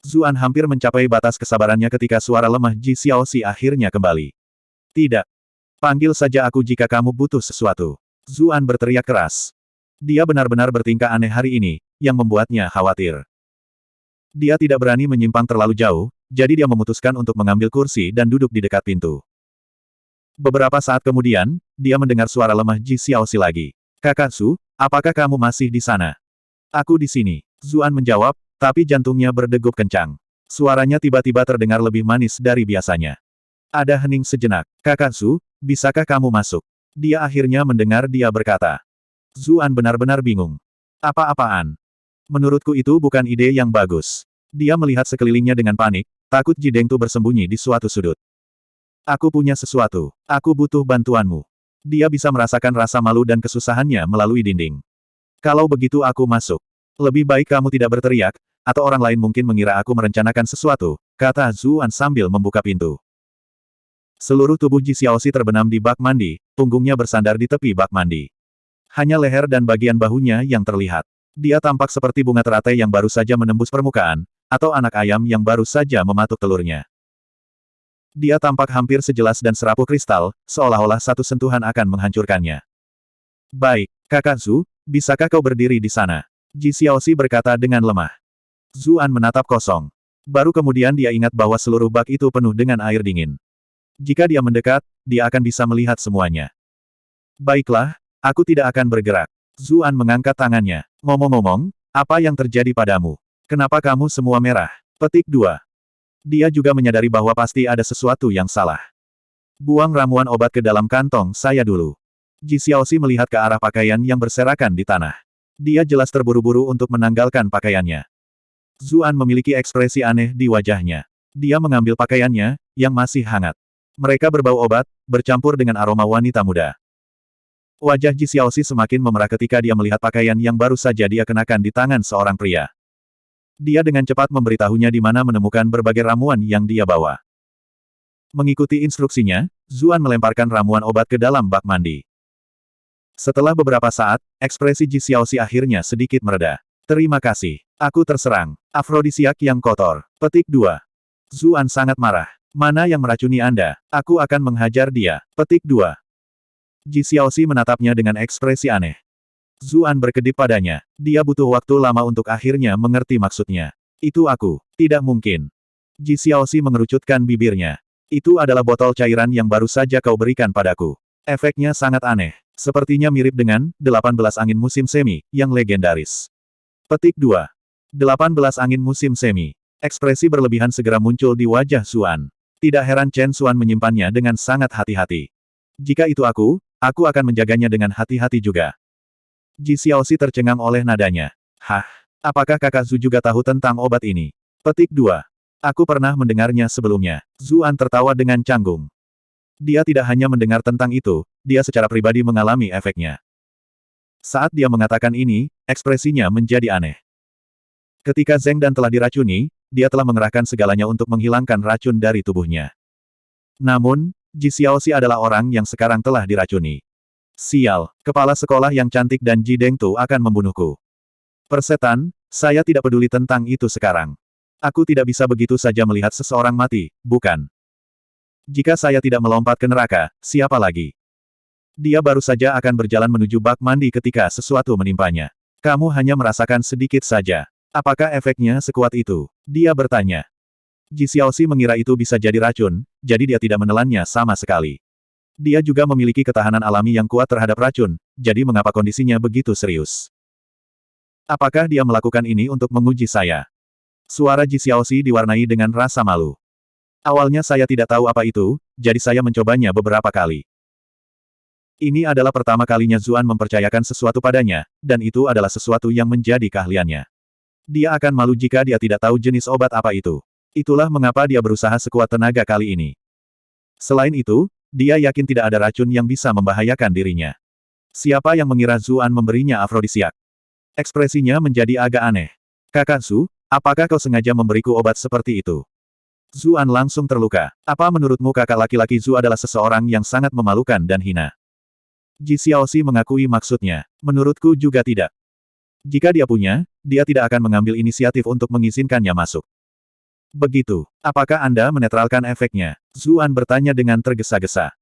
Zuan hampir mencapai batas kesabarannya ketika suara lemah Ji Xiaoxi akhirnya kembali. Tidak. Panggil saja aku jika kamu butuh sesuatu. Zuan berteriak keras. Dia benar-benar bertingkah aneh hari ini, yang membuatnya khawatir. Dia tidak berani menyimpang terlalu jauh, jadi dia memutuskan untuk mengambil kursi dan duduk di dekat pintu. Beberapa saat kemudian, dia mendengar suara lemah Ji Xiaoxi lagi. Kakak Su, apakah kamu masih di sana? Aku di sini. Zuan menjawab, tapi jantungnya berdegup kencang. Suaranya tiba-tiba terdengar lebih manis dari biasanya. Ada hening sejenak. Kakak Su, bisakah kamu masuk? Dia akhirnya mendengar dia berkata. Zuan benar-benar bingung. Apa-apaan? Menurutku itu bukan ide yang bagus. Dia melihat sekelilingnya dengan panik, takut Ji Dengtu bersembunyi di suatu sudut. Aku punya sesuatu. Aku butuh bantuanmu. Dia bisa merasakan rasa malu dan kesusahannya melalui dinding. Kalau begitu aku masuk. Lebih baik kamu tidak berteriak, atau orang lain mungkin mengira aku merencanakan sesuatu, kata Zuan sambil membuka pintu. Seluruh tubuh Ji Xiaoxi terbenam di bak mandi, punggungnya bersandar di tepi bak mandi. Hanya leher dan bagian bahunya yang terlihat. Dia tampak seperti bunga teratai yang baru saja menembus permukaan, atau anak ayam yang baru saja mematuk telurnya. Dia tampak hampir sejelas dan serapuh kristal, seolah-olah satu sentuhan akan menghancurkannya. Baik, Kakak Zu, bisakah kau berdiri di sana? Ji Xiaoxi berkata dengan lemah. Zuan menatap kosong. Baru kemudian dia ingat bahwa seluruh bak itu penuh dengan air dingin. Jika dia mendekat, dia akan bisa melihat semuanya. Baiklah, aku tidak akan bergerak. Zuan mengangkat tangannya. Ngomong-ngomong, apa yang terjadi padamu? Kenapa kamu semua merah? Petik 2. Dia juga menyadari bahwa pasti ada sesuatu yang salah. Buang ramuan obat ke dalam kantong saya dulu. Ji Xiaoxi melihat ke arah pakaian yang berserakan di tanah. Dia jelas terburu-buru untuk menanggalkan pakaiannya. Zuan memiliki ekspresi aneh di wajahnya. Dia mengambil pakaiannya, yang masih hangat. Mereka berbau obat, bercampur dengan aroma wanita muda. Wajah Ji Xiaoxi semakin memerah ketika dia melihat pakaian yang baru saja dia kenakan di tangan seorang pria. Dia dengan cepat memberitahunya di mana menemukan berbagai ramuan yang dia bawa. Mengikuti instruksinya, Zuan melemparkan ramuan obat ke dalam bak mandi. Setelah beberapa saat, ekspresi Ji Xiaoxi akhirnya sedikit mereda. Terima kasih. Aku terserang. Afrodisiak yang kotor. Petik 2. Zuan sangat marah. Mana yang meracuni Anda? Aku akan menghajar dia. Petik 2. Ji Xiaoxi menatapnya dengan ekspresi aneh. Zuan berkedip padanya. Dia butuh waktu lama untuk akhirnya mengerti maksudnya. Itu aku. Tidak mungkin. Ji Xiaoxi mengerucutkan bibirnya. Itu adalah botol cairan yang baru saja kau berikan padaku. Efeknya sangat aneh. Sepertinya mirip dengan 18 angin musim semi, yang legendaris. Petik 2. 18 angin musim semi. Ekspresi berlebihan segera muncul di wajah Zuan. Tidak heran Chen Xuan menyimpannya dengan sangat hati-hati. Jika itu aku akan menjaganya dengan hati-hati juga. Ji Xiaoxi tercengang oleh nadanya. Hah? Apakah kakak Zu juga tahu tentang obat ini? Petik 2. Aku pernah mendengarnya sebelumnya. Zuan tertawa dengan canggung. Dia tidak hanya mendengar tentang itu, dia secara pribadi mengalami efeknya. Saat dia mengatakan ini, ekspresinya menjadi aneh. Ketika Zheng Dan telah diracuni, dia telah mengerahkan segalanya untuk menghilangkan racun dari tubuhnya. Namun, Ji Xiaoxi adalah orang yang sekarang telah diracuni. Sial, kepala sekolah yang cantik dan Ji Dengtu akan membunuhku. Persetan, saya tidak peduli tentang itu sekarang. Aku tidak bisa begitu saja melihat seseorang mati, bukan? Jika saya tidak melompat ke neraka, siapa lagi? Dia baru saja akan berjalan menuju bak mandi ketika sesuatu menimpanya. Kamu hanya merasakan sedikit saja. Apakah efeknya sekuat itu? Dia bertanya. Ji Xiaoxi mengira itu bisa jadi racun, jadi dia tidak menelannya sama sekali. Dia juga memiliki ketahanan alami yang kuat terhadap racun, jadi mengapa kondisinya begitu serius? Apakah dia melakukan ini untuk menguji saya? Suara Ji Xiaoxi diwarnai dengan rasa malu. Awalnya saya tidak tahu apa itu, jadi saya mencobanya beberapa kali. Ini adalah pertama kalinya Zuan mempercayakan sesuatu padanya, dan itu adalah sesuatu yang menjadi keahliannya. Dia akan malu jika dia tidak tahu jenis obat apa itu. Itulah mengapa dia berusaha sekuat tenaga kali ini. Selain itu, dia yakin tidak ada racun yang bisa membahayakan dirinya. Siapa yang mengira Zuan memberinya afrodisiak? Ekspresinya menjadi agak aneh. Kakak Su, apakah kau sengaja memberiku obat seperti itu? Zuan langsung terluka. Apa menurutmu kakak laki-laki Zu adalah seseorang yang sangat memalukan dan hina? Ji Xiaoxi mengakui maksudnya. Menurutku juga tidak. Jika dia punya, dia tidak akan mengambil inisiatif untuk mengizinkannya masuk. Begitu. Apakah Anda menetralkan efeknya? Zuan bertanya dengan tergesa-gesa.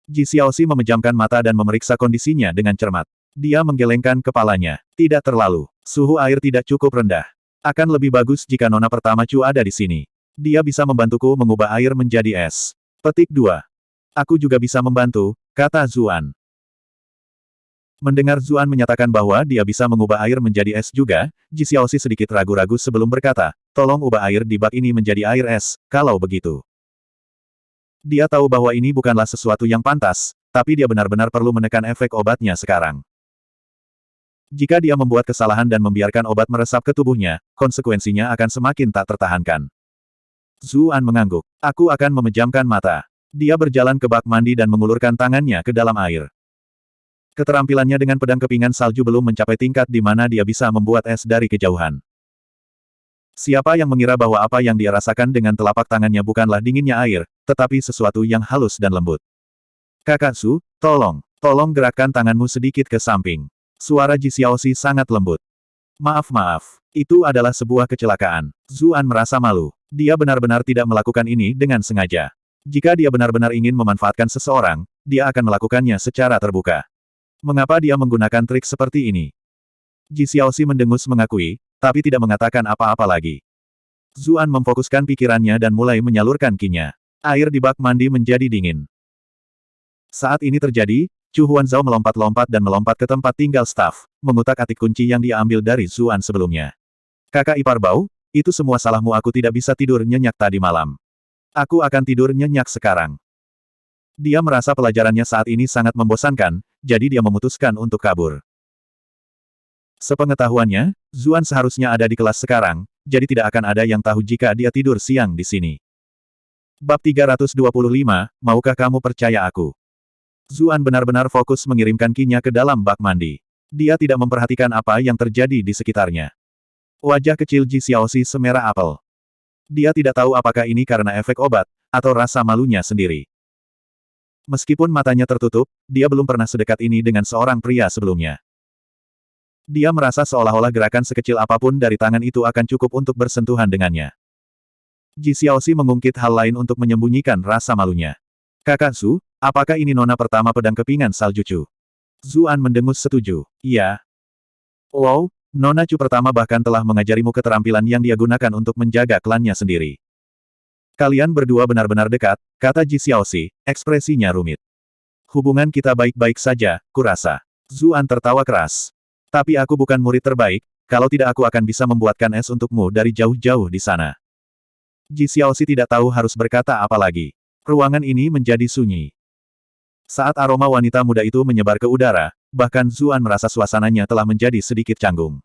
Ji Xiaoxi memejamkan mata dan memeriksa kondisinya dengan cermat. Dia menggelengkan kepalanya. Tidak terlalu. Suhu air tidak cukup rendah. Akan lebih bagus jika nona pertama Chu ada di sini. Dia bisa membantuku mengubah air menjadi es. Petik 2. Aku juga bisa membantu, kata Zuan. Mendengar Zuan menyatakan bahwa dia bisa mengubah air menjadi es juga, Ji Xiaoxi sedikit ragu-ragu sebelum berkata, tolong ubah air di bak ini menjadi air es, kalau begitu. Dia tahu bahwa ini bukanlah sesuatu yang pantas, tapi dia benar-benar perlu menekan efek obatnya sekarang. Jika dia membuat kesalahan dan membiarkan obat meresap ke tubuhnya, konsekuensinya akan semakin tak tertahankan. Zuan mengangguk. Aku akan memejamkan mata. Dia berjalan ke bak mandi dan mengulurkan tangannya ke dalam air. Keterampilannya dengan pedang kepingan salju belum mencapai tingkat di mana dia bisa membuat es dari kejauhan. Siapa yang mengira bahwa apa yang dia rasakan dengan telapak tangannya bukanlah dinginnya air, tetapi sesuatu yang halus dan lembut. Kakak Su, tolong gerakkan tanganmu sedikit ke samping. Suara Ji Xiaoxi sangat lembut. Maaf, itu adalah sebuah kecelakaan. Zuan merasa malu. Dia benar-benar tidak melakukan ini dengan sengaja. Jika dia benar-benar ingin memanfaatkan seseorang, dia akan melakukannya secara terbuka. Mengapa dia menggunakan trik seperti ini? Ji Xiaoxi mendengus mengakui, tapi tidak mengatakan apa-apa lagi. Zuan memfokuskan pikirannya dan mulai menyalurkan qi-nya. Air di bak mandi menjadi dingin. Saat ini terjadi, Chu Huanzhao melompat-lompat dan melompat ke tempat tinggal staf, mengutak-atik kunci yang dia ambil dari Zuan sebelumnya. Kakak ipar Bau, itu semua salahmu, aku tidak bisa tidur nyenyak tadi malam. Aku akan tidur nyenyak sekarang. Dia merasa pelajarannya saat ini sangat membosankan, jadi dia memutuskan untuk kabur. Sepengetahuannya, Zuan seharusnya ada di kelas sekarang, jadi tidak akan ada yang tahu jika dia tidur siang di sini. Bab 325, maukah kamu percaya aku? Zuan benar-benar fokus mengirimkan qi-nya ke dalam bak mandi. Dia tidak memperhatikan apa yang terjadi di sekitarnya. Wajah kecil Ji Xiaoxi semerah apel. Dia tidak tahu apakah ini karena efek obat, atau rasa malunya sendiri. Meskipun matanya tertutup, dia belum pernah sedekat ini dengan seorang pria sebelumnya. Dia merasa seolah-olah gerakan sekecil apapun dari tangan itu akan cukup untuk bersentuhan dengannya. Ji Xiaoxi mengungkit hal lain untuk menyembunyikan rasa malunya. Kakak Su, apakah ini nona pertama pedang kepingan salju Chu? Zuan mendengus setuju. Iya. Wow, nona Chu pertama bahkan telah mengajarimu keterampilan yang dia gunakan untuk menjaga klannya sendiri. Kalian berdua benar-benar dekat, kata Ji Xiaoxi, ekspresinya rumit. Hubungan kita baik-baik saja, kurasa. Zuan tertawa keras. Tapi aku bukan murid terbaik, kalau tidak aku akan bisa membuatkan es untukmu dari jauh-jauh di sana. Ji Xiaoxi tidak tahu harus berkata apa lagi. Ruangan ini menjadi sunyi. Saat aroma wanita muda itu menyebar ke udara, bahkan Zuan merasa suasananya telah menjadi sedikit canggung.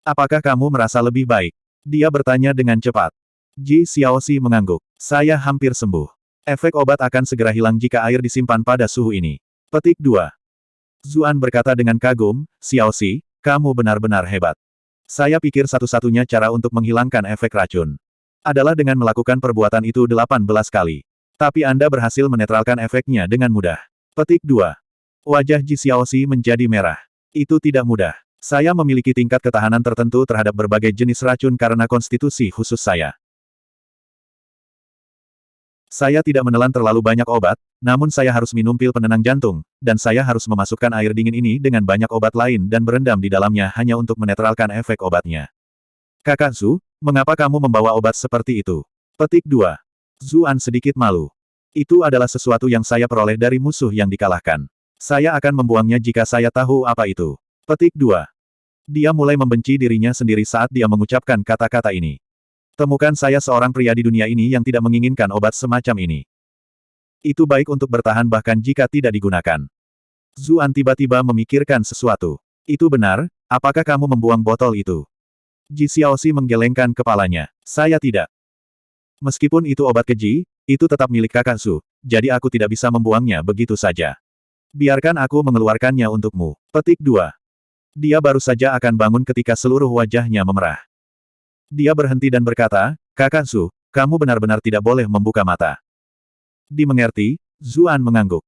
Apakah kamu merasa lebih baik? Dia bertanya dengan cepat. Ji Xiaoxi mengangguk. Saya hampir sembuh. Efek obat akan segera hilang jika air disimpan pada suhu ini. Petik 2. Zuan berkata dengan kagum, Xiaoxi, kamu benar-benar hebat. Saya pikir satu-satunya cara untuk menghilangkan efek racun adalah dengan melakukan perbuatan itu 18 kali. Tapi Anda berhasil menetralkan efeknya dengan mudah. Petik 2. Wajah Ji Xiaoxi menjadi merah. Itu tidak mudah. Saya memiliki tingkat ketahanan tertentu terhadap berbagai jenis racun karena konstitusi khusus saya. Saya tidak menelan terlalu banyak obat, namun saya harus minum pil penenang jantung, dan saya harus memasukkan air dingin ini dengan banyak obat lain dan berendam di dalamnya hanya untuk menetralkan efek obatnya. Kakak Su, mengapa kamu membawa obat seperti itu? Petik 2. Zuan sedikit malu. Itu adalah sesuatu yang saya peroleh dari musuh yang dikalahkan. Saya akan membuangnya jika saya tahu apa itu. Petik 2. Dia mulai membenci dirinya sendiri saat dia mengucapkan kata-kata ini. Temukan saya seorang pria di dunia ini yang tidak menginginkan obat semacam ini. Itu baik untuk bertahan bahkan jika tidak digunakan. Zuan tiba-tiba memikirkan sesuatu. Itu benar, apakah kamu membuang botol itu? Ji Xiaoxi menggelengkan kepalanya. Saya tidak. Meskipun itu obat keji, itu tetap milik kakak Su, jadi aku tidak bisa membuangnya begitu saja. Biarkan aku mengeluarkannya untukmu. Petik 2. Dia baru saja akan bangun ketika seluruh wajahnya memerah. Dia berhenti dan berkata, Kakak Su, kamu benar-benar tidak boleh membuka mata. Dimengerti, Zuan mengangguk.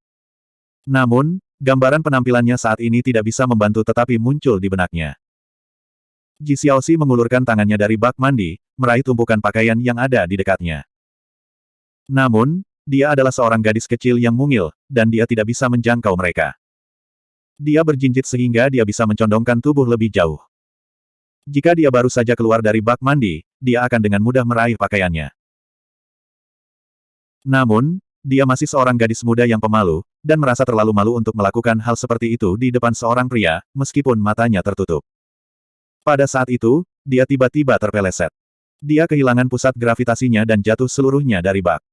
Namun, gambaran penampilannya saat ini tidak bisa membantu tetapi muncul di benaknya. Ji Xiaoxi mengulurkan tangannya dari bak mandi, meraih tumpukan pakaian yang ada di dekatnya. Namun, dia adalah seorang gadis kecil yang mungil, dan dia tidak bisa menjangkau mereka. Dia berjinjit sehingga dia bisa mencondongkan tubuh lebih jauh. Jika dia baru saja keluar dari bak mandi, dia akan dengan mudah meraih pakaiannya. Namun, dia masih seorang gadis muda yang pemalu, dan merasa terlalu malu untuk melakukan hal seperti itu di depan seorang pria, meskipun matanya tertutup. Pada saat itu, dia tiba-tiba terpeleset. Dia kehilangan pusat gravitasinya dan jatuh seluruhnya dari bak.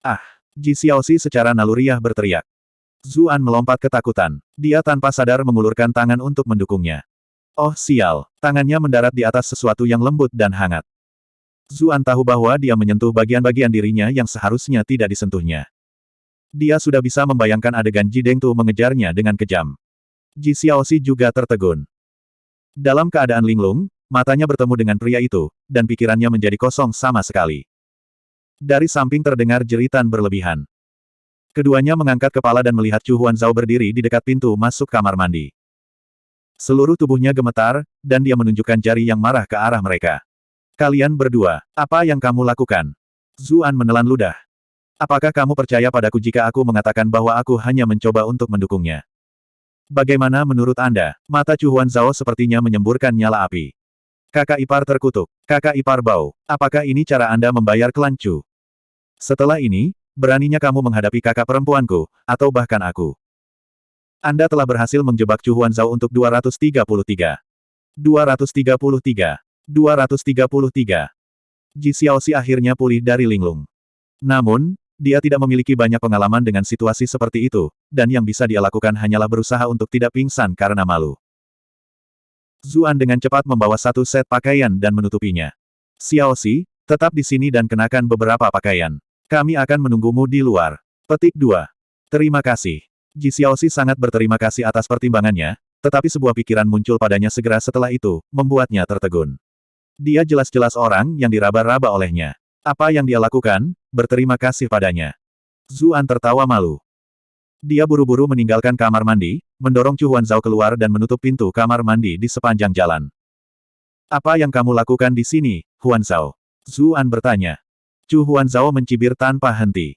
Ah! Ji Xiaoxi secara naluriah berteriak. Zuan melompat ketakutan. Dia tanpa sadar mengulurkan tangan untuk mendukungnya. Oh sial! Tangannya mendarat di atas sesuatu yang lembut dan hangat. Zuan tahu bahwa dia menyentuh bagian-bagian dirinya yang seharusnya tidak disentuhnya. Dia sudah bisa membayangkan adegan Ji Dengtu mengejarnya dengan kejam. Ji Xiaoxi juga tertegun. Dalam keadaan linglung, matanya bertemu dengan pria itu, dan pikirannya menjadi kosong sama sekali. Dari samping terdengar jeritan berlebihan. Keduanya mengangkat kepala dan melihat Chu Huanzhao berdiri di dekat pintu masuk kamar mandi. Seluruh tubuhnya gemetar, dan dia menunjukkan jari yang marah ke arah mereka. Kalian berdua, apa yang kamu lakukan? Zuan menelan ludah. Apakah kamu percaya padaku jika aku mengatakan bahwa aku hanya mencoba untuk mendukungnya? Bagaimana menurut Anda? Mata Chu Huanzhao sepertinya menyemburkan nyala api. Kakak ipar terkutuk. Kakak ipar Bao. Apakah ini cara Anda membayar klan Chu? Setelah ini, beraninya kamu menghadapi kakak perempuanku, atau bahkan aku. Anda telah berhasil menjebak Chu Huanzhao untuk 233. 233. 233. Ji Xiaoxi akhirnya pulih dari linglung. Namun, dia tidak memiliki banyak pengalaman dengan situasi seperti itu, dan yang bisa dia lakukan hanyalah berusaha untuk tidak pingsan karena malu. Zuan dengan cepat membawa satu set pakaian dan menutupinya. Xiaoxi, tetap di sini dan kenakan beberapa pakaian. Kami akan menunggumu di luar. Petik 2. Terima kasih. Ji Xiaoxi sangat berterima kasih atas pertimbangannya, tetapi sebuah pikiran muncul padanya segera setelah itu, membuatnya tertegun. Dia jelas-jelas orang yang diraba-raba olehnya. Apa yang dia lakukan? Berterima kasih padanya. Zuan tertawa malu. Dia buru-buru meninggalkan kamar mandi, mendorong Chu Huanzhao keluar dan menutup pintu kamar mandi di sepanjang jalan. Apa yang kamu lakukan di sini, Huanzhao? Zuan bertanya. Chu Huanzhao mencibir tanpa henti.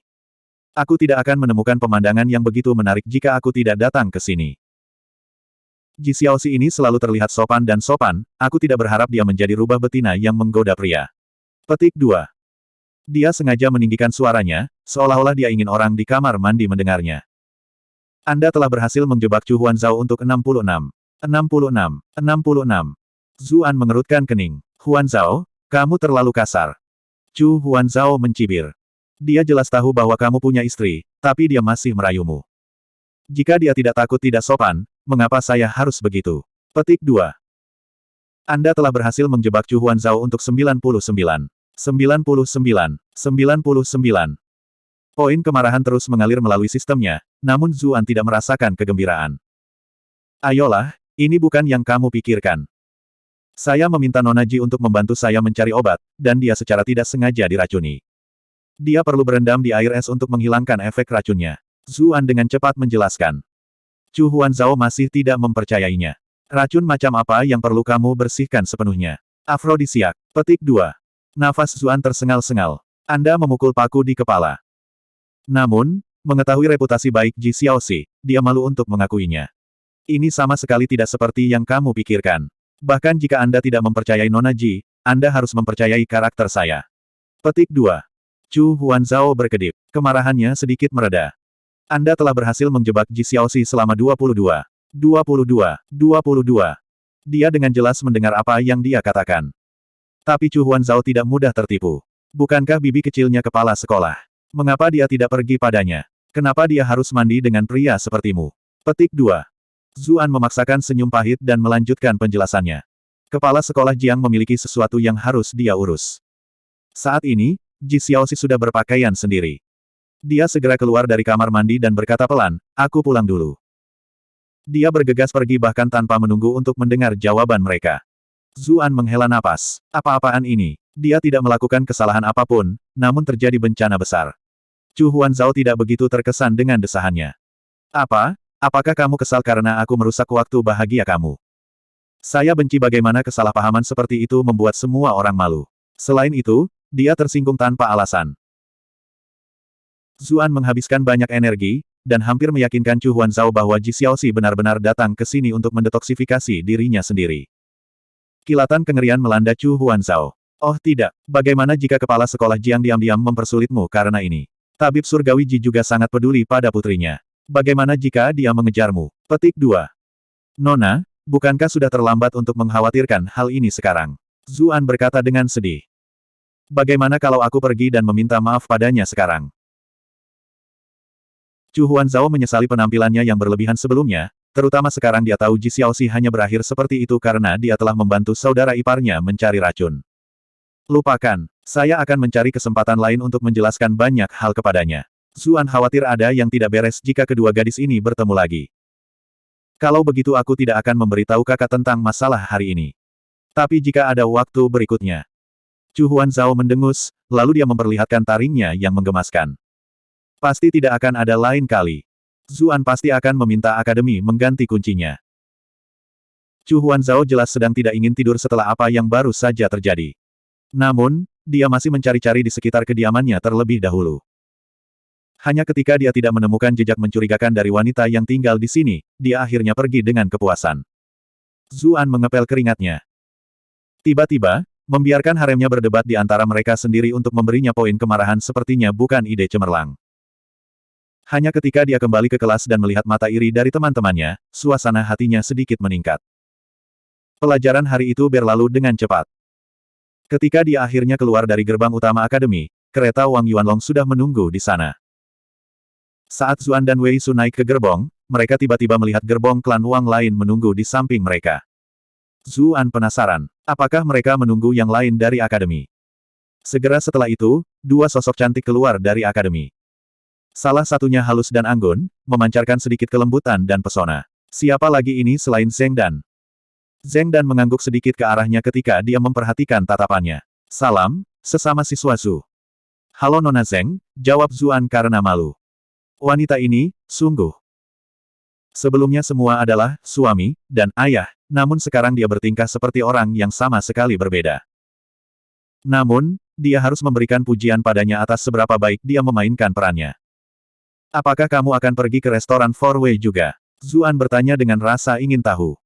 Aku tidak akan menemukan pemandangan yang begitu menarik jika aku tidak datang ke sini. Ji Xiaoxi ini selalu terlihat sopan dan sopan, aku tidak berharap dia menjadi rubah betina yang menggoda pria. Petik 2. Dia sengaja meninggikan suaranya, seolah-olah dia ingin orang di kamar mandi mendengarnya. Anda telah berhasil menjebak Chu Huanzhao untuk 66. 66. 66. Zuan mengerutkan kening. Huanzhao, kamu terlalu kasar. Chu Huanzhao mencibir. Dia jelas tahu bahwa kamu punya istri, tapi dia masih merayumu. Jika dia tidak takut tidak sopan, mengapa saya harus begitu? Petik 2. Anda telah berhasil menjebak Chu Huanzhao untuk 99. 99. 99. Poin kemarahan terus mengalir melalui sistemnya, namun Zuan tidak merasakan kegembiraan. Ayolah, ini bukan yang kamu pikirkan. Saya meminta Nona Ji untuk membantu saya mencari obat, dan dia secara tidak sengaja diracuni. Dia perlu berendam di air es untuk menghilangkan efek racunnya. Zuan dengan cepat menjelaskan. Chu Huanzhao masih tidak mempercayainya. Racun macam apa yang perlu kamu bersihkan sepenuhnya? Afrodisiak. Petik 2. Nafas Zuan tersengal-sengal. Anda memukul paku di kepala. Namun, mengetahui reputasi baik Ji Xiaoxi, dia malu untuk mengakuinya. Ini sama sekali tidak seperti yang kamu pikirkan. Bahkan jika Anda tidak mempercayai Nona Ji, Anda harus mempercayai karakter saya. Petik 2. Chu Huanzhao berkedip. Kemarahannya sedikit mereda. Anda telah berhasil menjebak Ji Xiaoxi selama 22. 22. Dia dengan jelas mendengar apa yang dia katakan. Tapi Chu Huanzhao tidak mudah tertipu. Bukankah bibi kecilnya kepala sekolah? Mengapa dia tidak pergi padanya? Kenapa dia harus mandi dengan pria sepertimu? Petik 2. Zuan memaksakan senyum pahit dan melanjutkan penjelasannya. Kepala sekolah Jiang memiliki sesuatu yang harus dia urus. Saat ini, Ji Xiaoxi sudah berpakaian sendiri. Dia segera keluar dari kamar mandi dan berkata pelan, aku pulang dulu. Dia bergegas pergi bahkan tanpa menunggu untuk mendengar jawaban mereka. Zuan menghela napas. Apa-apaan ini? Dia tidak melakukan kesalahan apapun, namun terjadi bencana besar. Chu Huanzhao tidak begitu terkesan dengan desahannya. Apa? Apakah kamu kesal karena aku merusak waktu bahagia kamu? Saya benci bagaimana kesalahpahaman seperti itu membuat semua orang malu. Selain itu, dia tersinggung tanpa alasan. Zuan menghabiskan banyak energi, dan hampir meyakinkan Chu Huanzhao bahwa Ji Xiaoxi benar-benar datang ke sini untuk mendetoksifikasi dirinya sendiri. Kilatan kengerian melanda Chu Huanzhao. Oh tidak, bagaimana jika kepala sekolah Jiang diam-diam mempersulitmu karena ini? Tabib surgawi Ji juga sangat peduli pada putrinya. Bagaimana jika dia mengejarmu? Petik 2. Nona, bukankah sudah terlambat untuk mengkhawatirkan hal ini sekarang? Zuan berkata dengan sedih. Bagaimana kalau aku pergi dan meminta maaf padanya sekarang? Chu Huanzhao menyesali penampilannya yang berlebihan sebelumnya, terutama sekarang dia tahu Ji Xiaoxi hanya berakhir seperti itu karena dia telah membantu saudara iparnya mencari racun. Lupakan, saya akan mencari kesempatan lain untuk menjelaskan banyak hal kepadanya. Zuan khawatir ada yang tidak beres jika kedua gadis ini bertemu lagi. Kalau begitu aku tidak akan memberitahu kakak tentang masalah hari ini. Tapi jika ada waktu berikutnya. Chu Huanzhao mendengus, lalu dia memperlihatkan taringnya yang menggemaskan. Pasti tidak akan ada lain kali. Zuan pasti akan meminta akademi mengganti kuncinya. Chu Huanzhao jelas sedang tidak ingin tidur setelah apa yang baru saja terjadi. Namun, dia masih mencari-cari di sekitar kediamannya terlebih dahulu. Hanya ketika dia tidak menemukan jejak mencurigakan dari wanita yang tinggal di sini, dia akhirnya pergi dengan kepuasan. Zuan mengepel keringatnya. Tiba-tiba, membiarkan haremnya berdebat di antara mereka sendiri untuk memberinya poin kemarahan sepertinya bukan ide cemerlang. Hanya ketika dia kembali ke kelas dan melihat mata iri dari teman-temannya, suasana hatinya sedikit meningkat. Pelajaran hari itu berlalu dengan cepat. Ketika dia akhirnya keluar dari gerbang utama akademi, kereta Wang Yuanlong sudah menunggu di sana. Saat Zuan dan Wei Su naik ke gerbong, mereka tiba-tiba melihat gerbong klan Wang lain menunggu di samping mereka. Zuan penasaran, apakah mereka menunggu yang lain dari akademi? Segera setelah itu, dua sosok cantik keluar dari akademi. Salah satunya halus dan anggun, memancarkan sedikit kelembutan dan pesona. Siapa lagi ini selain Zheng Dan? Zheng Dan mengangguk sedikit ke arahnya ketika dia memperhatikan tatapannya. Salam, sesama siswa Zu. Halo Nona Zheng, jawab Zuan karena malu. Wanita ini, sungguh. Sebelumnya semua adalah suami dan ayah, namun sekarang dia bertingkah seperti orang yang sama sekali berbeda. Namun, dia harus memberikan pujian padanya atas seberapa baik dia memainkan perannya. Apakah kamu akan pergi ke restoran Four Way juga? Zuan bertanya dengan rasa ingin tahu.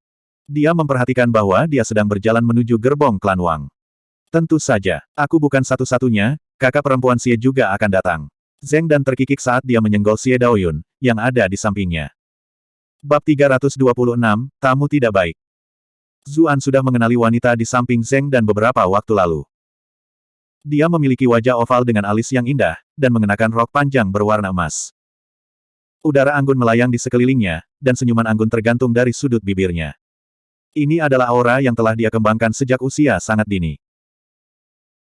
Dia memperhatikan bahwa dia sedang berjalan menuju gerbong klan Wang. Tentu saja, aku bukan satu-satunya, kakak perempuan Xie juga akan datang. Zheng Dan terkikik saat dia menyenggol Xie Daoyun, yang ada di sampingnya. Bab 326, Tamu Tidak Baik. Zuan sudah mengenali wanita di samping Zheng Dan beberapa waktu lalu. Dia memiliki wajah oval dengan alis yang indah, dan mengenakan rok panjang berwarna emas. Udara anggun melayang di sekelilingnya, dan senyuman anggun tergantung dari sudut bibirnya. Ini adalah aura yang telah dia kembangkan sejak usia sangat dini.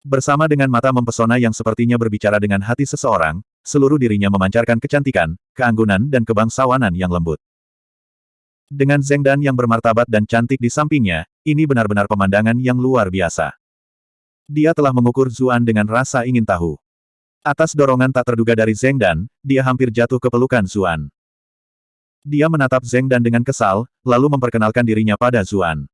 Bersama dengan mata mempesona yang sepertinya berbicara dengan hati seseorang, seluruh dirinya memancarkan kecantikan, keanggunan dan kebangsawanan yang lembut. Dengan Zheng Dan yang bermartabat dan cantik di sampingnya, ini benar-benar pemandangan yang luar biasa. Dia telah mengukur Zuan dengan rasa ingin tahu. Atas dorongan tak terduga dari Zheng Dan, dia hampir jatuh ke pelukan Zuan. Dia menatap Zheng Dan dengan kesal, lalu memperkenalkan dirinya pada Zuan.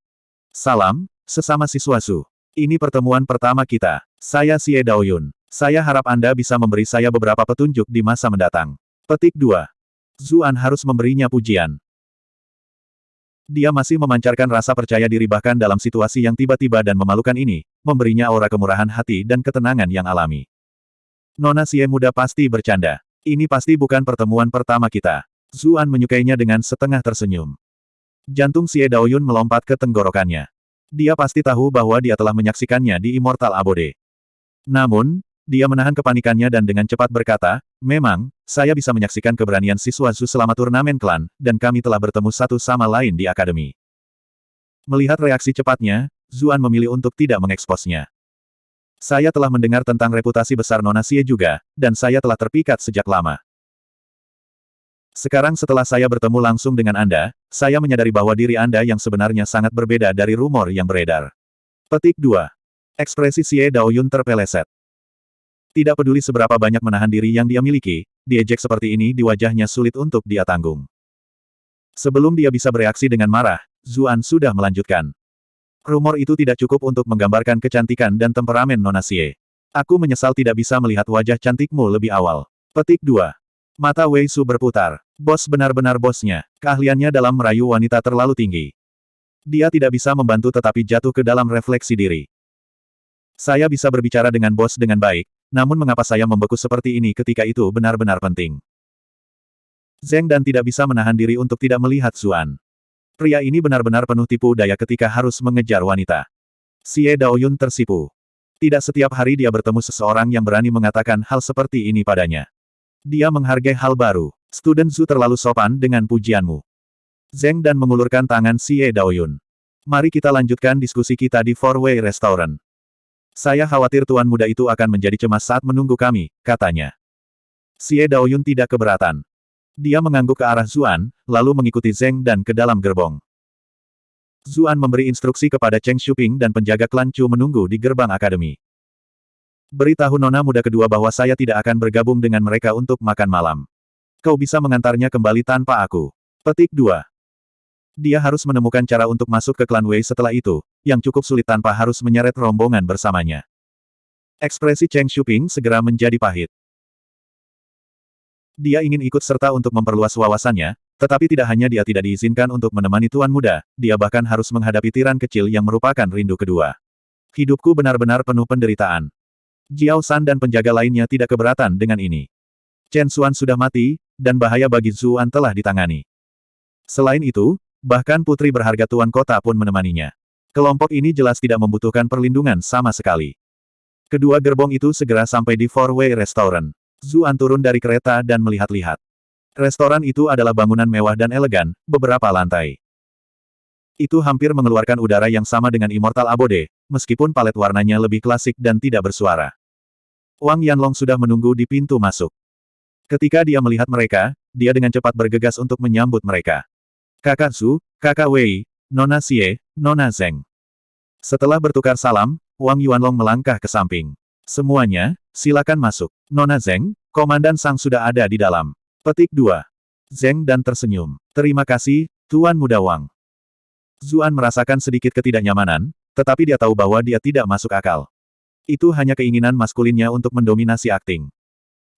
Salam, sesama siswa Zu. Ini pertemuan pertama kita. Saya Xie Daoyun. Saya harap Anda bisa memberi saya beberapa petunjuk di masa mendatang. Petik 2. Zuan harus memberinya pujian. Dia masih memancarkan rasa percaya diri bahkan dalam situasi yang tiba-tiba dan memalukan ini, memberinya aura kemurahan hati dan ketenangan yang alami. Nona Xie muda pasti bercanda. Ini pasti bukan pertemuan pertama kita. Zuan menyukainya dengan setengah tersenyum. Jantung Xie Daoyun melompat ke tenggorokannya. Dia pasti tahu bahwa dia telah menyaksikannya di Immortal Abode. Namun, dia menahan kepanikannya dan dengan cepat berkata, memang, saya bisa menyaksikan keberanian siswa Zu selama turnamen klan, dan kami telah bertemu satu sama lain di akademi. Melihat reaksi cepatnya, Zuan memilih untuk tidak mengeksposnya. Saya telah mendengar tentang reputasi besar Nona Xie juga, dan saya telah terpikat sejak lama. Sekarang setelah saya bertemu langsung dengan Anda, saya menyadari bahwa diri Anda yang sebenarnya sangat berbeda dari rumor yang beredar. Petik 2. Ekspresi Xie Daoyun terpeleset. Tidak peduli seberapa banyak menahan diri yang dia miliki, diejek seperti ini di wajahnya sulit untuk dia tanggung. Sebelum dia bisa bereaksi dengan marah, Zuan sudah melanjutkan. Rumor itu tidak cukup untuk menggambarkan kecantikan dan temperamen Nona Xie. Aku menyesal tidak bisa melihat wajah cantikmu lebih awal. Petik 2. Mata Wei Su berputar. Bos benar-benar bosnya. Keahliannya dalam merayu wanita terlalu tinggi. Dia tidak bisa membantu tetapi jatuh ke dalam refleksi diri. Saya bisa berbicara dengan bos dengan baik, namun mengapa saya membeku seperti ini ketika itu benar-benar penting. Zheng Dan tidak bisa menahan diri untuk tidak melihat Zuan. Pria ini benar-benar penuh tipu daya ketika harus mengejar wanita. Xie Daoyun tersipu. Tidak setiap hari dia bertemu seseorang yang berani mengatakan hal seperti ini padanya. Dia menghargai hal baru. Student Zu terlalu sopan dengan pujianmu. Zheng Dan mengulurkan tangan Xie Daoyun. Mari kita lanjutkan diskusi kita di Four Way Restaurant. Saya khawatir tuan muda itu akan menjadi cemas saat menunggu kami, katanya. Xie Daoyun tidak keberatan. Dia mengangguk ke arah Zuan, lalu mengikuti Zheng Dan ke dalam gerbong. Zuan memberi instruksi kepada Cheng Shuping dan penjaga klan Chu menunggu di gerbang akademi. Beritahu nona muda kedua bahwa saya tidak akan bergabung dengan mereka untuk makan malam. Kau bisa mengantarnya kembali tanpa aku. Petik 2. Dia harus menemukan cara untuk masuk ke klan Wei setelah itu, yang cukup sulit tanpa harus menyeret rombongan bersamanya. Ekspresi Cheng Shuping segera menjadi pahit. Dia ingin ikut serta untuk memperluas wawasannya, tetapi tidak hanya dia tidak diizinkan untuk menemani tuan muda, dia bahkan harus menghadapi tiran kecil yang merupakan rindu kedua. Hidupku benar-benar penuh penderitaan. Jiao San dan penjaga lainnya tidak keberatan dengan ini. Chen Xuan sudah mati, dan bahaya bagi Zuan telah ditangani. Selain itu, bahkan putri berharga tuan kota pun menemaninya. Kelompok ini jelas tidak membutuhkan perlindungan sama sekali. Kedua gerbong itu segera sampai di Four Way Restaurant. Zuan turun dari kereta dan melihat-lihat. Restoran itu adalah bangunan mewah dan elegan, beberapa lantai. Itu hampir mengeluarkan udara yang sama dengan Immortal Abode, meskipun palet warnanya lebih klasik dan tidak bersuara. Wang Yanlong sudah menunggu di pintu masuk. Ketika dia melihat mereka, dia dengan cepat bergegas untuk menyambut mereka. Kakak Zu, Kakak Wei, Nona Xie, Nona Zheng. Setelah bertukar salam, Wang Yuanlong melangkah ke samping. Semuanya, silakan masuk. Nona Zheng, Komandan Sang sudah ada di dalam. Petik 2. Zheng Dan tersenyum. Terima kasih, Tuan Muda Wang. Zuan merasakan sedikit ketidaknyamanan, tetapi dia tahu bahwa dia tidak masuk akal. Itu hanya keinginan maskulinnya untuk mendominasi akting.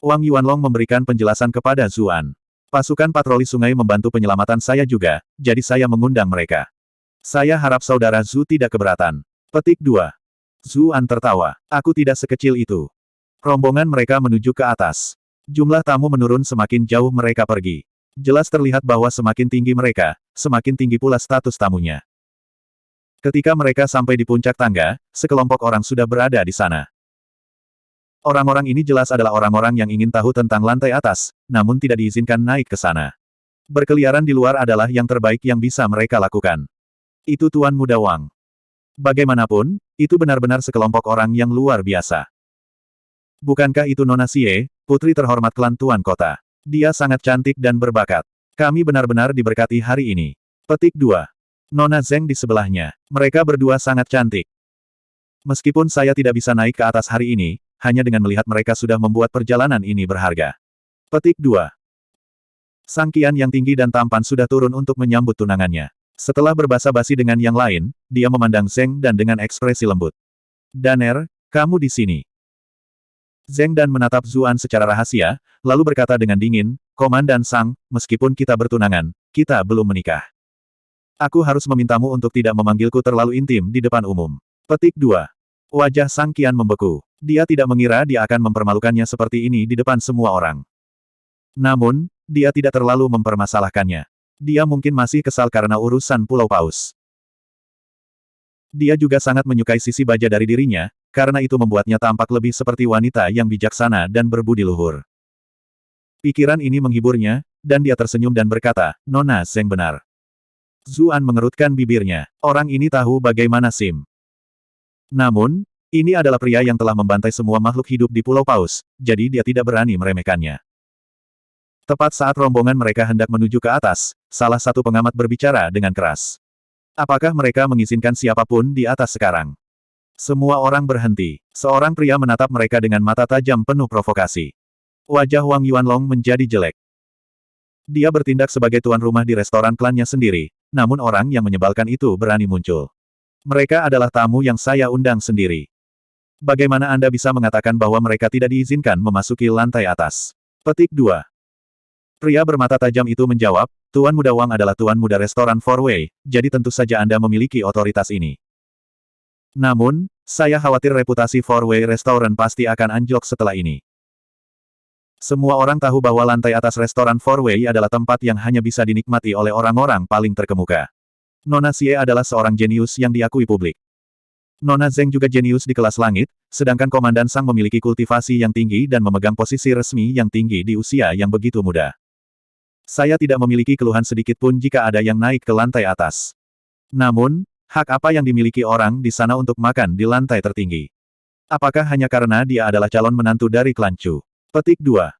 Wang Yuanlong memberikan penjelasan kepada Zuan. Pasukan patroli sungai membantu penyelamatan saya juga, jadi saya mengundang mereka. Saya harap saudara Zu tidak keberatan. Petik 2. Zuan tertawa. Aku tidak sekecil itu. Rombongan mereka menuju ke atas. Jumlah tamu menurun semakin jauh mereka pergi. Jelas terlihat bahwa semakin tinggi mereka, semakin tinggi pula status tamunya. Ketika mereka sampai di puncak tangga, sekelompok orang sudah berada di sana. Orang-orang ini jelas adalah orang-orang yang ingin tahu tentang lantai atas, namun tidak diizinkan naik ke sana. Berkeliaran di luar adalah yang terbaik yang bisa mereka lakukan. Itu Tuan Muda Wang. Bagaimanapun, itu benar-benar sekelompok orang yang luar biasa. Bukankah itu Nona Xie, putri terhormat klan Tuan Kota? Dia sangat cantik dan berbakat. Kami benar-benar diberkati hari ini. Petik 2. Nona Zheng di sebelahnya. Mereka berdua sangat cantik. Meskipun saya tidak bisa naik ke atas hari ini, hanya dengan melihat mereka sudah membuat perjalanan ini berharga. Petik 2. Sang Qian yang tinggi dan tampan sudah turun untuk menyambut tunangannya. Setelah berbasa-basi dengan yang lain, dia memandang Zheng Dan dengan ekspresi lembut. Daner, kamu di sini. Zheng Dan menatap Zuan secara rahasia, lalu berkata dengan dingin, Komandan Sang, meskipun kita bertunangan, kita belum menikah. Aku harus memintamu untuk tidak memanggilku terlalu intim di depan umum. Petik 2. Wajah Sang Qian membeku. Dia tidak mengira dia akan mempermalukannya seperti ini di depan semua orang. Namun, dia tidak terlalu mempermasalahkannya. Dia mungkin masih kesal karena urusan Pulau Paus. Dia juga sangat menyukai sisi baja dari dirinya, karena itu membuatnya tampak lebih seperti wanita yang bijaksana dan berbudi luhur. Pikiran ini menghiburnya, dan dia tersenyum dan berkata, Nona Zeng benar. Zuan mengerutkan bibirnya. Orang ini tahu bagaimana Sim. Namun, ini adalah pria yang telah membantai semua makhluk hidup di Pulau Paus, jadi dia tidak berani meremehkannya. Tepat saat rombongan mereka hendak menuju ke atas, salah satu pengamat berbicara dengan keras. Apakah mereka mengizinkan siapapun di atas sekarang? Semua orang berhenti. Seorang pria menatap mereka dengan mata tajam penuh provokasi. Wajah Wang Yuanlong menjadi jelek. Dia bertindak sebagai tuan rumah di restoran klannya sendiri, namun orang yang menyebalkan itu berani muncul. Mereka adalah tamu yang saya undang sendiri. Bagaimana Anda bisa mengatakan bahwa mereka tidak diizinkan memasuki lantai atas? Petik 2. Pria bermata tajam itu menjawab, Tuan Muda Wang adalah Tuan Muda Restoran Four Way, jadi tentu saja Anda memiliki otoritas ini. Namun, saya khawatir reputasi Four Way Restaurant pasti akan anjlok setelah ini. Semua orang tahu bahwa lantai atas restoran Four Way adalah tempat yang hanya bisa dinikmati oleh orang-orang paling terkemuka. Nona Xie adalah seorang jenius yang diakui publik. Nona Zeng juga jenius di kelas langit, sedangkan Komandan Sang memiliki kultivasi yang tinggi dan memegang posisi resmi yang tinggi di usia yang begitu muda. Saya tidak memiliki keluhan sedikit pun jika ada yang naik ke lantai atas. Namun, hak apa yang dimiliki orang di sana untuk makan di lantai tertinggi? Apakah hanya karena dia adalah calon menantu dari klan Chu? Petik 2.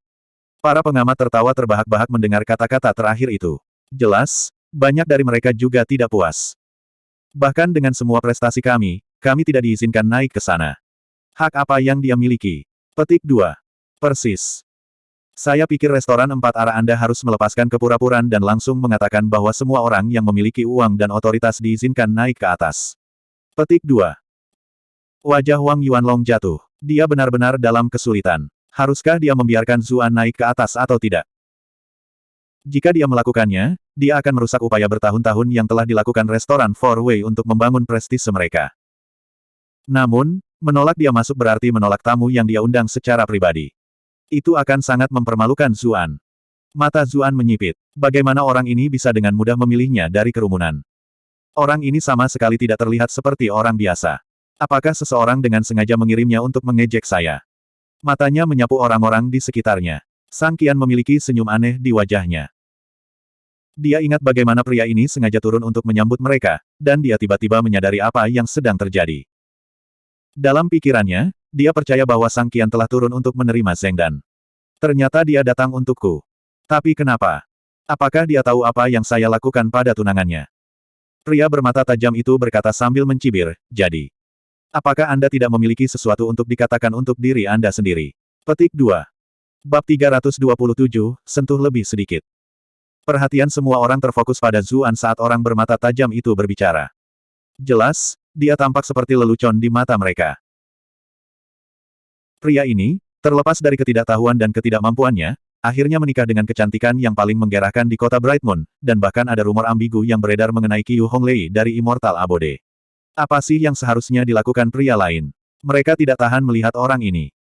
Para pengamat tertawa terbahak-bahak mendengar kata-kata terakhir itu. Jelas, banyak dari mereka juga tidak puas. Bahkan dengan semua prestasi kami tidak diizinkan naik ke sana. Hak apa yang dia miliki? Petik 2. Persis. Saya pikir restoran 4 arah Anda harus melepaskan kepura-puraan dan langsung mengatakan bahwa semua orang yang memiliki uang dan otoritas diizinkan naik ke atas. Petik 2. Wajah Wang Yuanlong jatuh. Dia benar-benar dalam kesulitan. Haruskah dia membiarkan Zuan naik ke atas atau tidak? Jika dia melakukannya, dia akan merusak upaya bertahun-tahun yang telah dilakukan restoran Four Way untuk membangun prestise mereka. Namun, menolak dia masuk berarti menolak tamu yang dia undang secara pribadi. Itu akan sangat mempermalukan Zuan. Mata Zuan menyipit. Bagaimana orang ini bisa dengan mudah memilihnya dari kerumunan? Orang ini sama sekali tidak terlihat seperti orang biasa. Apakah seseorang dengan sengaja mengirimnya untuk mengejek saya? Matanya menyapu orang-orang di sekitarnya. Sang Qian memiliki senyum aneh di wajahnya. Dia ingat bagaimana pria ini sengaja turun untuk menyambut mereka, dan dia tiba-tiba menyadari apa yang sedang terjadi. Dalam pikirannya, dia percaya bahwa Sang Qian telah turun untuk menerima Zeng Dan. Ternyata dia datang untukku. Tapi kenapa? Apakah dia tahu apa yang saya lakukan pada tunangannya? Pria bermata tajam itu berkata sambil mencibir, jadi. Apakah Anda tidak memiliki sesuatu untuk dikatakan untuk diri Anda sendiri? Petik 2. Bab 327, sentuh lebih sedikit. Perhatian semua orang terfokus pada Zuan saat orang bermata tajam itu berbicara. Jelas, dia tampak seperti lelucon di mata mereka. Pria ini, terlepas dari ketidaktahuan dan ketidakmampuannya, akhirnya menikah dengan kecantikan yang paling menggerahkan di kota Brightmoon, dan bahkan ada rumor ambigu yang beredar mengenai Qiu Honglei dari Immortal Abode. Apa sih yang seharusnya dilakukan pria lain? Mereka tidak tahan melihat orang ini.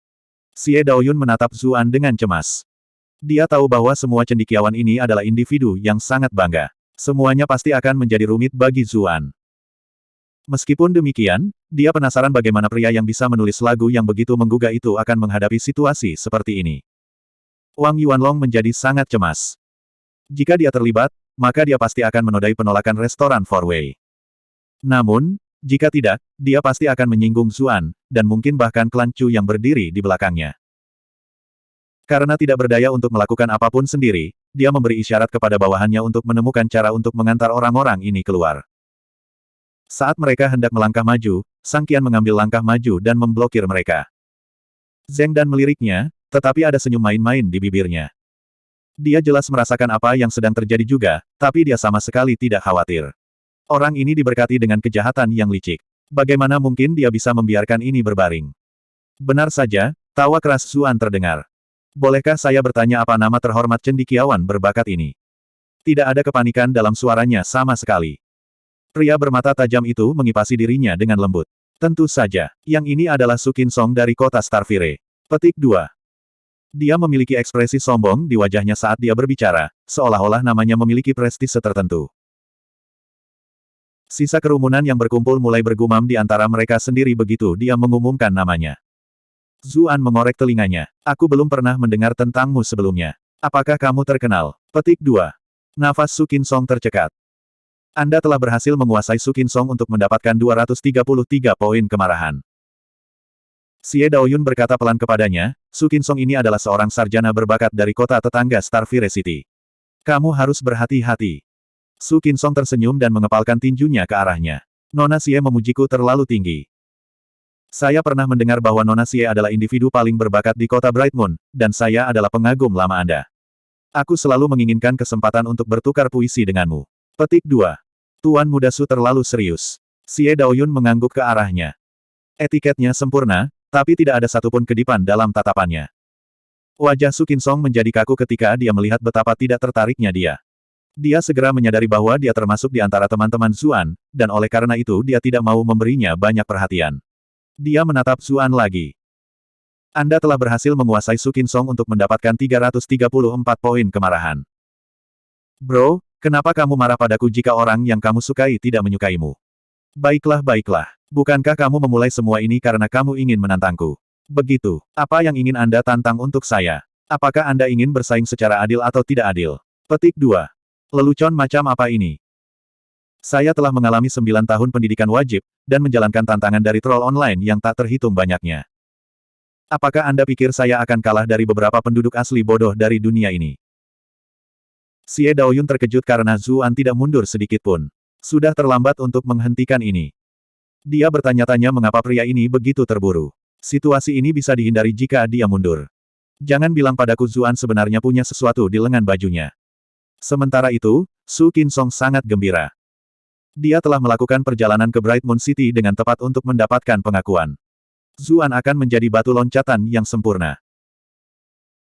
Xie Daoyun menatap Zuan dengan cemas. Dia tahu bahwa semua cendekiawan ini adalah individu yang sangat bangga. Semuanya pasti akan menjadi rumit bagi Zuan. Meskipun demikian, dia penasaran bagaimana pria yang bisa menulis lagu yang begitu menggugah itu akan menghadapi situasi seperti ini. Wang Yuanlong menjadi sangat cemas. Jika dia terlibat, maka dia pasti akan menodai penolakan restoran Four Way. Namun, jika tidak, dia pasti akan menyinggung Zuan, dan mungkin bahkan klan Chu yang berdiri di belakangnya. Karena tidak berdaya untuk melakukan apapun sendiri, dia memberi isyarat kepada bawahannya untuk menemukan cara untuk mengantar orang-orang ini keluar. Saat mereka hendak melangkah maju, Sang Qian mengambil langkah maju dan memblokir mereka. Zeng Dan meliriknya, tetapi ada senyum main-main di bibirnya. Dia jelas merasakan apa yang sedang terjadi juga, tapi dia sama sekali tidak khawatir. Orang ini diberkati dengan kejahatan yang licik. Bagaimana mungkin dia bisa membiarkan ini berbaring? Benar saja, tawa keras Zuan terdengar. Bolehkah saya bertanya apa nama terhormat cendekiawan berbakat ini? Tidak ada kepanikan dalam suaranya sama sekali. Pria bermata tajam itu mengipasi dirinya dengan lembut. Tentu saja, yang ini adalah Su Qinsong dari kota Starfire. Petik 2. Dia memiliki ekspresi sombong di wajahnya saat dia berbicara, seolah-olah namanya memiliki prestise tertentu. Sisa kerumunan yang berkumpul mulai bergumam di antara mereka sendiri begitu dia mengumumkan namanya. Zuan mengorek telinganya. Aku belum pernah mendengar tentangmu sebelumnya. Apakah kamu terkenal? Petik 2. Nafas Su Qinsong tercekat. Anda telah berhasil menguasai Su Qinsong untuk mendapatkan 233 poin kemarahan. Xie Daoyun berkata pelan kepadanya, Su Qinsong ini adalah seorang sarjana berbakat dari kota tetangga Starfire City. Kamu harus berhati-hati. Su Qinsong tersenyum dan mengepalkan tinjunya ke arahnya. Nona Xie memujiku terlalu tinggi. Saya pernah mendengar bahwa Nona Xie adalah individu paling berbakat di kota Bright Moon, dan saya adalah pengagum lama Anda. Aku selalu menginginkan kesempatan untuk bertukar puisi denganmu. Petik 2. Tuan Muda Su terlalu serius. Xie Daoyun mengangguk ke arahnya. Etiketnya sempurna, tapi tidak ada satupun kedipan dalam tatapannya. Wajah Su Qinsong menjadi kaku ketika dia melihat betapa tidak tertariknya dia. Dia segera menyadari bahwa dia termasuk di antara teman-teman Zuan, dan oleh karena itu dia tidak mau memberinya banyak perhatian. Dia menatap Zuan lagi. Anda telah berhasil menguasai Su Qinsong untuk mendapatkan 334 poin kemarahan. Bro, kenapa kamu marah padaku jika orang yang kamu sukai tidak menyukaimu? Baiklah, baiklah. Bukankah kamu memulai semua ini karena kamu ingin menantangku? Begitu. Apa yang ingin Anda tantang untuk saya? Apakah Anda ingin bersaing secara adil atau tidak adil? Petik 2. Lelucon macam apa ini? Saya telah mengalami 9 tahun pendidikan wajib, dan menjalankan tantangan dari troll online yang tak terhitung banyaknya. Apakah Anda pikir saya akan kalah dari beberapa penduduk asli bodoh dari dunia ini? Xie Daoyun terkejut karena Zuan tidak mundur sedikit pun. Sudah terlambat untuk menghentikan ini. Dia bertanya-tanya mengapa pria ini begitu terburu. Situasi ini bisa dihindari jika dia mundur. Jangan bilang padaku Zuan sebenarnya punya sesuatu di lengan bajunya. Sementara itu, Su Qinsong sangat gembira. Dia telah melakukan perjalanan ke Bright Moon City dengan tepat untuk mendapatkan pengakuan. Zuan akan menjadi batu loncatan yang sempurna.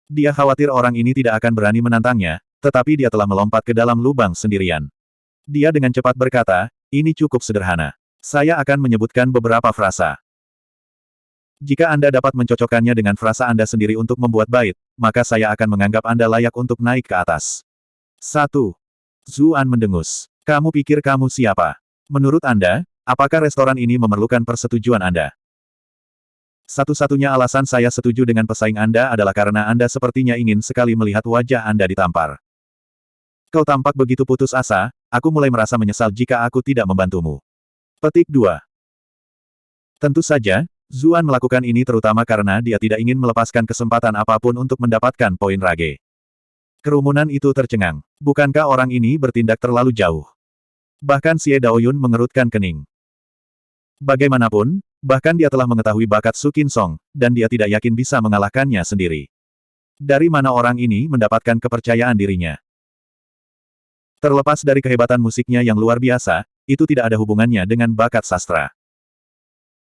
Dia khawatir orang ini tidak akan berani menantangnya, tetapi dia telah melompat ke dalam lubang sendirian. Dia dengan cepat berkata, ini cukup sederhana. Saya akan menyebutkan beberapa frasa. Jika Anda dapat mencocokkannya dengan frasa Anda sendiri untuk membuat bait, maka saya akan menganggap Anda layak untuk naik ke atas. 1. Zuan mendengus. Kamu pikir kamu siapa? Menurut Anda, apakah restoran ini memerlukan persetujuan Anda? Satu-satunya alasan saya setuju dengan pesaing Anda adalah karena Anda sepertinya ingin sekali melihat wajah Anda ditampar. Kau tampak begitu putus asa, aku mulai merasa menyesal jika aku tidak membantumu. Petik 2. Tentu saja, Zuan melakukan ini terutama karena dia tidak ingin melepaskan kesempatan apapun untuk mendapatkan poin rage. Kerumunan itu tercengang. Bukankah orang ini bertindak terlalu jauh? Bahkan Xie Daoyun mengerutkan kening. Bagaimanapun, bahkan dia telah mengetahui bakat Su Qinsong, dan dia tidak yakin bisa mengalahkannya sendiri. Dari mana orang ini mendapatkan kepercayaan dirinya? Terlepas dari kehebatan musiknya yang luar biasa, itu tidak ada hubungannya dengan bakat sastra.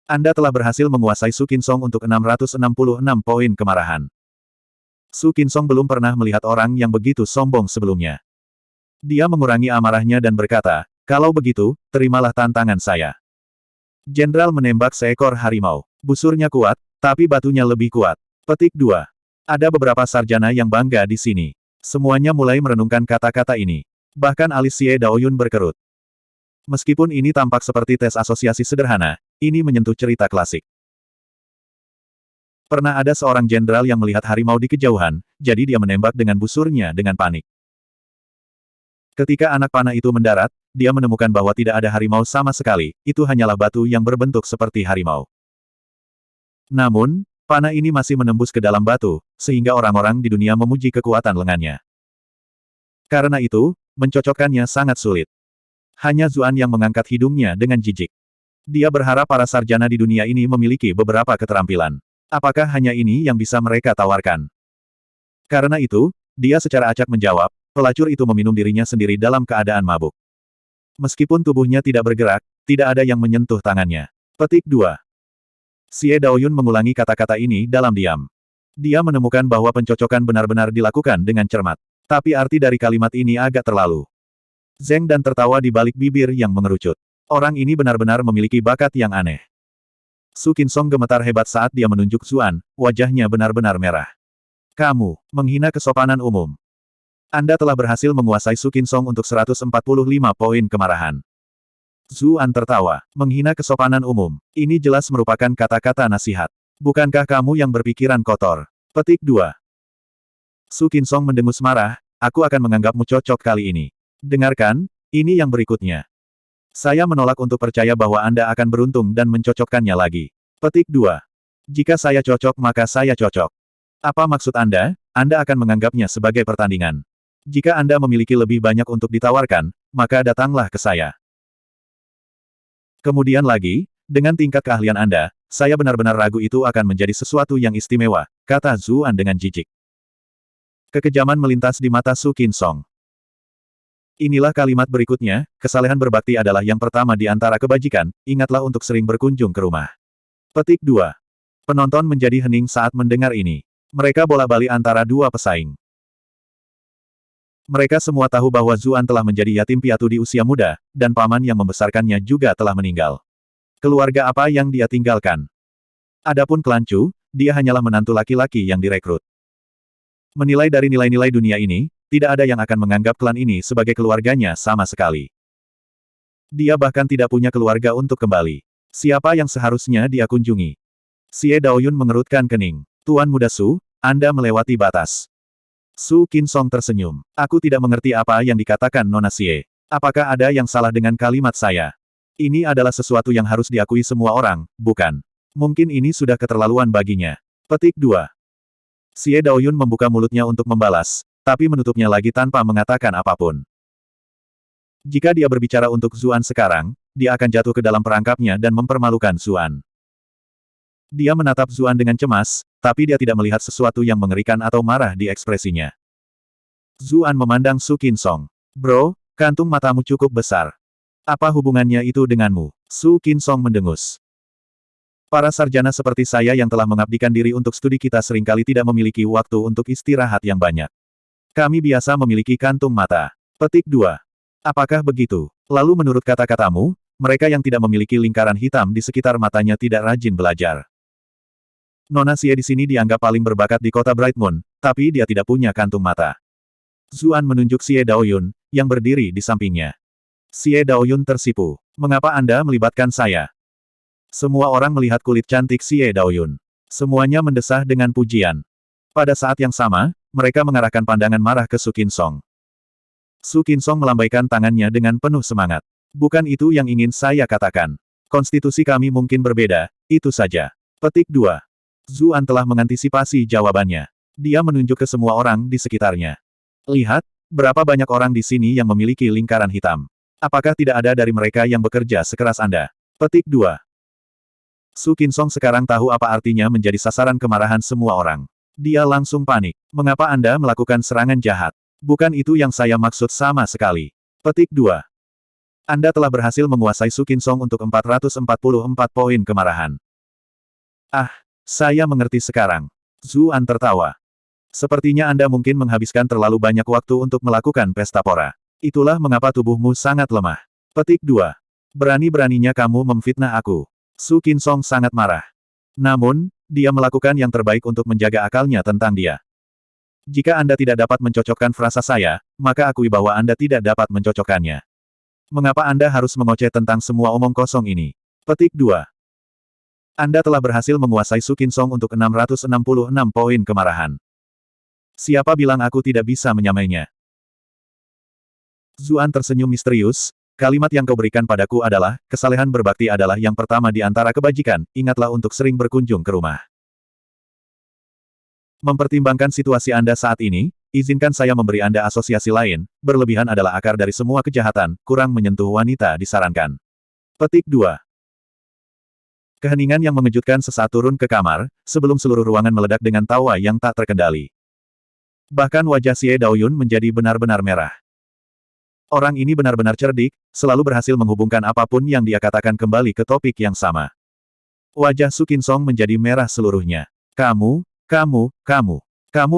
Anda telah berhasil menguasai Su Qinsong untuk 666 poin kemarahan. Su Qinsong belum pernah melihat orang yang begitu sombong sebelumnya. Dia mengurangi amarahnya dan berkata, kalau begitu, terimalah tantangan saya. Jenderal menembak seekor harimau. Busurnya kuat, tapi batunya lebih kuat. Petik 2. Ada beberapa sarjana yang bangga di sini. Semuanya mulai merenungkan kata-kata ini. Bahkan alis Xie Daoyun berkerut. Meskipun ini tampak seperti tes asosiasi sederhana, ini menyentuh cerita klasik. Pernah ada seorang jenderal yang melihat harimau di kejauhan, jadi dia menembak dengan busurnya dengan panik. Ketika anak panah itu mendarat, dia menemukan bahwa tidak ada harimau sama sekali, itu hanyalah batu yang berbentuk seperti harimau. Namun, panah ini masih menembus ke dalam batu, sehingga orang-orang di dunia memuji kekuatan lengannya. Karena itu, mencocokkannya sangat sulit. Hanya Zuan yang mengangkat hidungnya dengan jijik. Dia berharap para sarjana di dunia ini memiliki beberapa keterampilan. Apakah hanya ini yang bisa mereka tawarkan? Karena itu, dia secara acak menjawab, pelacur itu meminum dirinya sendiri dalam keadaan mabuk. Meskipun tubuhnya tidak bergerak, tidak ada yang menyentuh tangannya. Petik 2. Xie Daoyun mengulangi kata-kata ini dalam diam. Dia menemukan bahwa pencocokan benar-benar dilakukan dengan cermat. Tapi arti dari kalimat ini agak terlalu. Zeng dan tertawa di balik bibir yang mengerucut. Orang ini benar-benar memiliki bakat yang aneh. Su Qinsong gemetar hebat saat dia menunjuk Zuan, wajahnya benar-benar merah. Kamu, menghina kesopanan umum. Anda telah berhasil menguasai Su Qinsong untuk 145 poin kemarahan. Zuan tertawa, menghina kesopanan umum. Ini jelas merupakan kata-kata nasihat. Bukankah kamu yang berpikiran kotor? Petik 2. Su Qinsong mendengus marah, aku akan menganggapmu cocok kali ini. Dengarkan, ini yang berikutnya. Saya menolak untuk percaya bahwa Anda akan beruntung dan mencocokkannya lagi. Petik 2. Jika saya cocok maka saya cocok. Apa maksud Anda? Anda akan menganggapnya sebagai pertandingan. Jika Anda memiliki lebih banyak untuk ditawarkan, maka datanglah ke saya. Kemudian lagi, dengan tingkat keahlian Anda, saya benar-benar ragu itu akan menjadi sesuatu yang istimewa, kata Zuan dengan jijik. Kekejaman melintas di mata Su Qinsong. Inilah kalimat berikutnya, kesalehan berbakti adalah yang pertama di antara kebajikan, ingatlah untuk sering berkunjung ke rumah. Petik 2. Penonton menjadi hening saat mendengar ini. Mereka bola-balik antara dua pesaing. Mereka semua tahu bahwa Zuan telah menjadi yatim piatu di usia muda, dan paman yang membesarkannya juga telah meninggal. Keluarga apa yang dia tinggalkan? Adapun klan Chu, dia hanyalah menantu laki-laki yang direkrut. Menilai dari nilai-nilai dunia ini, tidak ada yang akan menganggap klan ini sebagai keluarganya sama sekali. Dia bahkan tidak punya keluarga untuk kembali. Siapa yang seharusnya dia kunjungi? Xie Daoyun mengerutkan kening. Tuan Muda Su, Anda melewati batas. Su Qinsong tersenyum. Aku tidak mengerti apa yang dikatakan Nona Xie. Apakah ada yang salah dengan kalimat saya? Ini adalah sesuatu yang harus diakui semua orang, bukan? Mungkin ini sudah keterlaluan baginya. Petik 2. Xie Daoyun membuka mulutnya untuk membalas, tapi menutupnya lagi tanpa mengatakan apapun. Jika dia berbicara untuk Zuan sekarang, dia akan jatuh ke dalam perangkapnya dan mempermalukan Zuan. Dia menatap Zuan dengan cemas, tapi dia tidak melihat sesuatu yang mengerikan atau marah di ekspresinya. Zuan memandang Su Qinsong. Bro, kantung matamu cukup besar. Apa hubungannya itu denganmu? Su Qinsong mendengus. Para sarjana seperti saya yang telah mengabdikan diri untuk studi kita seringkali tidak memiliki waktu untuk istirahat yang banyak. Kami biasa memiliki kantung mata. Petik 2. Apakah begitu? Lalu menurut kata-katamu, mereka yang tidak memiliki lingkaran hitam di sekitar matanya tidak rajin belajar. Nona Xie di sini dianggap paling berbakat di kota Bright Moon, tapi dia tidak punya kantung mata. Zuan menunjuk Xie Daoyun, yang berdiri di sampingnya. Xie Daoyun tersipu. Mengapa Anda melibatkan saya? Semua orang melihat kulit cantik Xie Daoyun. Semuanya mendesah dengan pujian. Pada saat yang sama, mereka mengarahkan pandangan marah ke Su Qinsong. Su Qinsong melambaikan tangannya dengan penuh semangat. Bukan itu yang ingin saya katakan. Konstitusi kami mungkin berbeda, itu saja. Petik 2. Zuan telah mengantisipasi jawabannya. Dia menunjuk ke semua orang di sekitarnya. Lihat, berapa banyak orang di sini yang memiliki lingkaran hitam. Apakah tidak ada dari mereka yang bekerja sekeras Anda? Petik 2. Su Qinsong sekarang tahu apa artinya menjadi sasaran kemarahan semua orang. Dia langsung panik. Mengapa Anda melakukan serangan jahat? Bukan itu yang saya maksud sama sekali. Petik 2. Anda telah berhasil menguasai Su Qinsong untuk 444 poin kemarahan. Ah, saya mengerti sekarang. Zuan tertawa. Sepertinya Anda mungkin menghabiskan terlalu banyak waktu untuk melakukan pesta pora. Itulah mengapa tubuhmu sangat lemah. Petik 2. Berani-beraninya kamu memfitnah aku. Su Qinsong sangat marah. Namun, dia melakukan yang terbaik untuk menjaga akalnya tentang dia. Jika Anda tidak dapat mencocokkan frasa saya, maka akui bahwa Anda tidak dapat mencocokkannya. Mengapa Anda harus mengoceh tentang semua omong kosong ini? Petik 2. Anda telah berhasil menguasai Su Qinsong untuk 666 poin kemarahan. Siapa bilang aku tidak bisa menyamainya? Zuan tersenyum misterius. Kalimat yang kau berikan padaku adalah, kesalehan berbakti adalah yang pertama di antara kebajikan, ingatlah untuk sering berkunjung ke rumah. Mempertimbangkan situasi Anda saat ini, izinkan saya memberi Anda asosiasi lain, berlebihan adalah akar dari semua kejahatan, kurang menyentuh wanita disarankan. Petik 2. Keheningan yang mengejutkan sesaat turun ke kamar, sebelum seluruh ruangan meledak dengan tawa yang tak terkendali. Bahkan wajah Xie Daoyun menjadi benar-benar merah. Orang ini benar-benar cerdik, selalu berhasil menghubungkan apapun yang dia katakan kembali ke topik yang sama. Wajah Su Qinsong menjadi merah seluruhnya. Kamu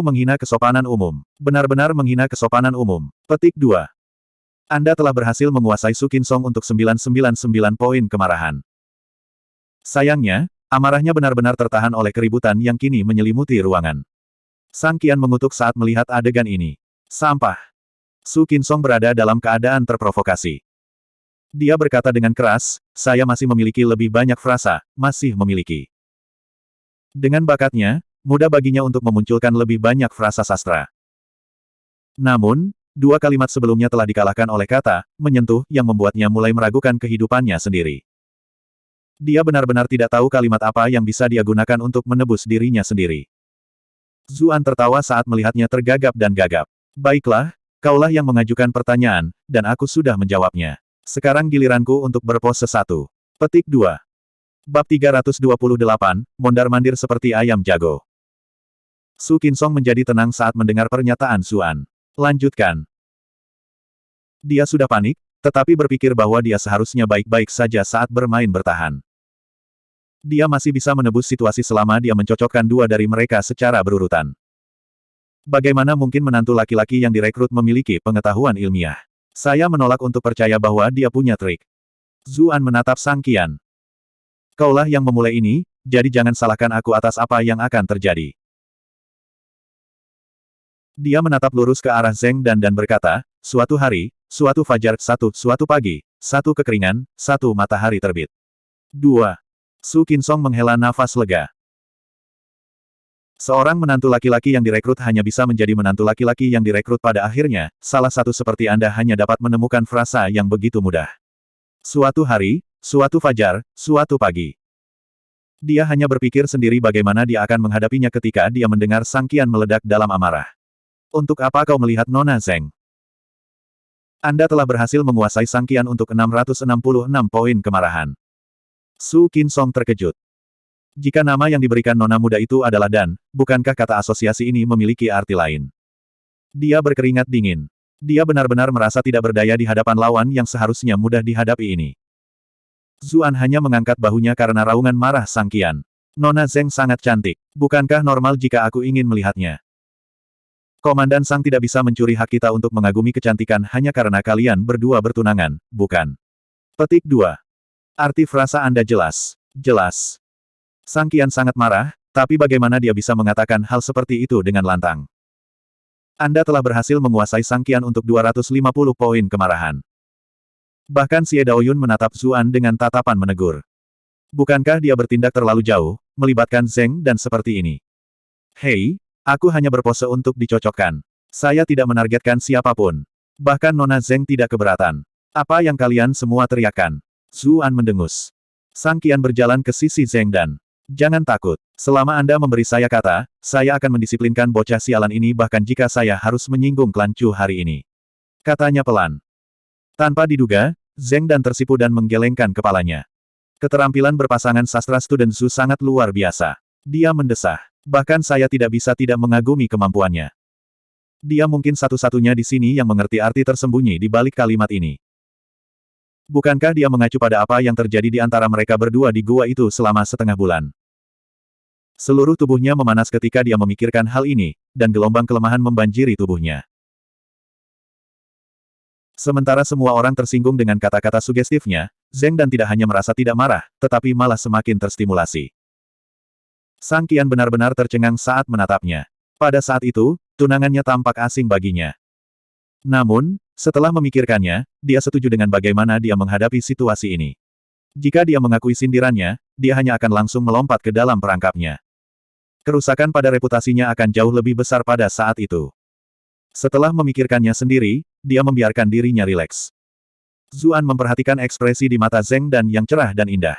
menghina kesopanan umum. Benar-benar menghina kesopanan umum. Petik 2. Anda telah berhasil menguasai Su Qinsong untuk 999 poin kemarahan. Sayangnya, Amarahnya benar-benar tertahan oleh keributan yang kini menyelimuti ruangan. Sang Qian mengutuk saat melihat adegan ini. Sampah. Su Qinsong berada dalam keadaan terprovokasi. Dia berkata dengan keras, saya masih memiliki lebih banyak frasa, masih memiliki. Dengan bakatnya, mudah baginya untuk memunculkan lebih banyak frasa sastra. Namun, dua kalimat sebelumnya telah dikalahkan oleh kata, menyentuh, yang membuatnya mulai meragukan kehidupannya sendiri. Dia benar-benar tidak tahu kalimat apa yang bisa dia gunakan untuk menebus dirinya sendiri. Zuan tertawa saat melihatnya tergagap dan gagap. Baiklah, kaulah yang mengajukan pertanyaan, dan aku sudah menjawabnya. Sekarang giliranku untuk berpose 1. Petik 2. Bab 328, mondar-mandir seperti ayam jago. Su Qinsong menjadi tenang saat mendengar pernyataan Zuan. Lanjutkan. Dia sudah panik, tetapi berpikir bahwa dia seharusnya baik-baik saja saat bermain bertahan. Dia masih bisa menebus situasi selama dia mencocokkan dua dari mereka secara berurutan. Bagaimana mungkin menantu laki-laki yang direkrut memiliki pengetahuan ilmiah? Saya menolak untuk percaya bahwa dia punya trik. Zuan menatap Sang Qian. Kaulah yang memulai ini, jadi jangan salahkan aku atas apa yang akan terjadi. Dia menatap lurus ke arah Zeng dan berkata, suatu hari, suatu fajar, suatu pagi, satu kekeringan, satu matahari terbit. 2. Su Qinsong menghela nafas lega. Seorang menantu laki-laki yang direkrut hanya bisa menjadi menantu laki-laki yang direkrut pada akhirnya, salah satu seperti Anda hanya dapat menemukan frasa yang begitu mudah. Suatu hari, suatu fajar, suatu pagi. Dia hanya berpikir sendiri bagaimana dia akan menghadapinya ketika dia mendengar Sang Qian meledak dalam amarah. Untuk apa kau melihat Nona Zeng? Anda telah berhasil menguasai Sang Qian untuk 666 poin kemarahan. Su Qinsong terkejut. Jika nama yang diberikan nona muda itu adalah Dan, bukankah kata asosiasi ini memiliki arti lain? Dia berkeringat dingin. Dia benar-benar merasa tidak berdaya di hadapan lawan yang seharusnya mudah dihadapi ini. Zuan hanya mengangkat bahunya karena raungan marah Sang Qian. Nona Zeng sangat cantik. Bukankah normal jika aku ingin melihatnya? Komandan Sang tidak bisa mencuri hak kita untuk mengagumi kecantikan hanya karena kalian berdua bertunangan, bukan? Petik 2. Arti frasa Anda jelas. Jelas. Sang Qian sangat marah, tapi bagaimana dia bisa mengatakan hal seperti itu dengan lantang? Anda telah berhasil menguasai Sang Qian untuk 250 poin kemarahan. Bahkan Xie Daoyun menatap Zuan dengan tatapan menegur. Bukankah dia bertindak terlalu jauh, melibatkan Zeng dan seperti ini? Hei, aku hanya berpose untuk dicocokkan. Saya tidak menargetkan siapapun. Bahkan Nona Zeng tidak keberatan. Apa yang kalian semua teriakkan? Zuan mendengus. Sang Qian berjalan ke sisi Zeng dan, jangan takut. Selama Anda memberi saya kata, saya akan mendisiplinkan bocah sialan ini bahkan jika saya harus menyinggung klan Chu hari ini. Katanya pelan. Tanpa diduga, Zeng dan tersipu dan menggelengkan kepalanya. Keterampilan berpasangan sastra student Zhu sangat luar biasa. Dia mendesah. Bahkan saya tidak bisa tidak mengagumi kemampuannya. Dia mungkin satu-satunya di sini yang mengerti arti tersembunyi di balik kalimat ini. Bukankah dia mengacu pada apa yang terjadi di antara mereka berdua di gua itu selama setengah bulan? Seluruh tubuhnya memanas ketika dia memikirkan hal ini, dan gelombang kelemahan membanjiri tubuhnya. Sementara semua orang tersinggung dengan kata-kata sugestifnya, Zeng dan tidak hanya merasa tidak marah, tetapi malah semakin terstimulasi. Sang Qian benar-benar tercengang saat menatapnya. Pada saat itu, tunangannya tampak asing baginya. Namun, setelah memikirkannya, dia setuju dengan bagaimana dia menghadapi situasi ini. Jika dia mengakui sindirannya, dia hanya akan langsung melompat ke dalam perangkapnya. Kerusakan pada reputasinya akan jauh lebih besar pada saat itu. Setelah memikirkannya sendiri, dia membiarkan dirinya rileks. Zuan memperhatikan ekspresi di mata Zeng dan yang cerah dan indah.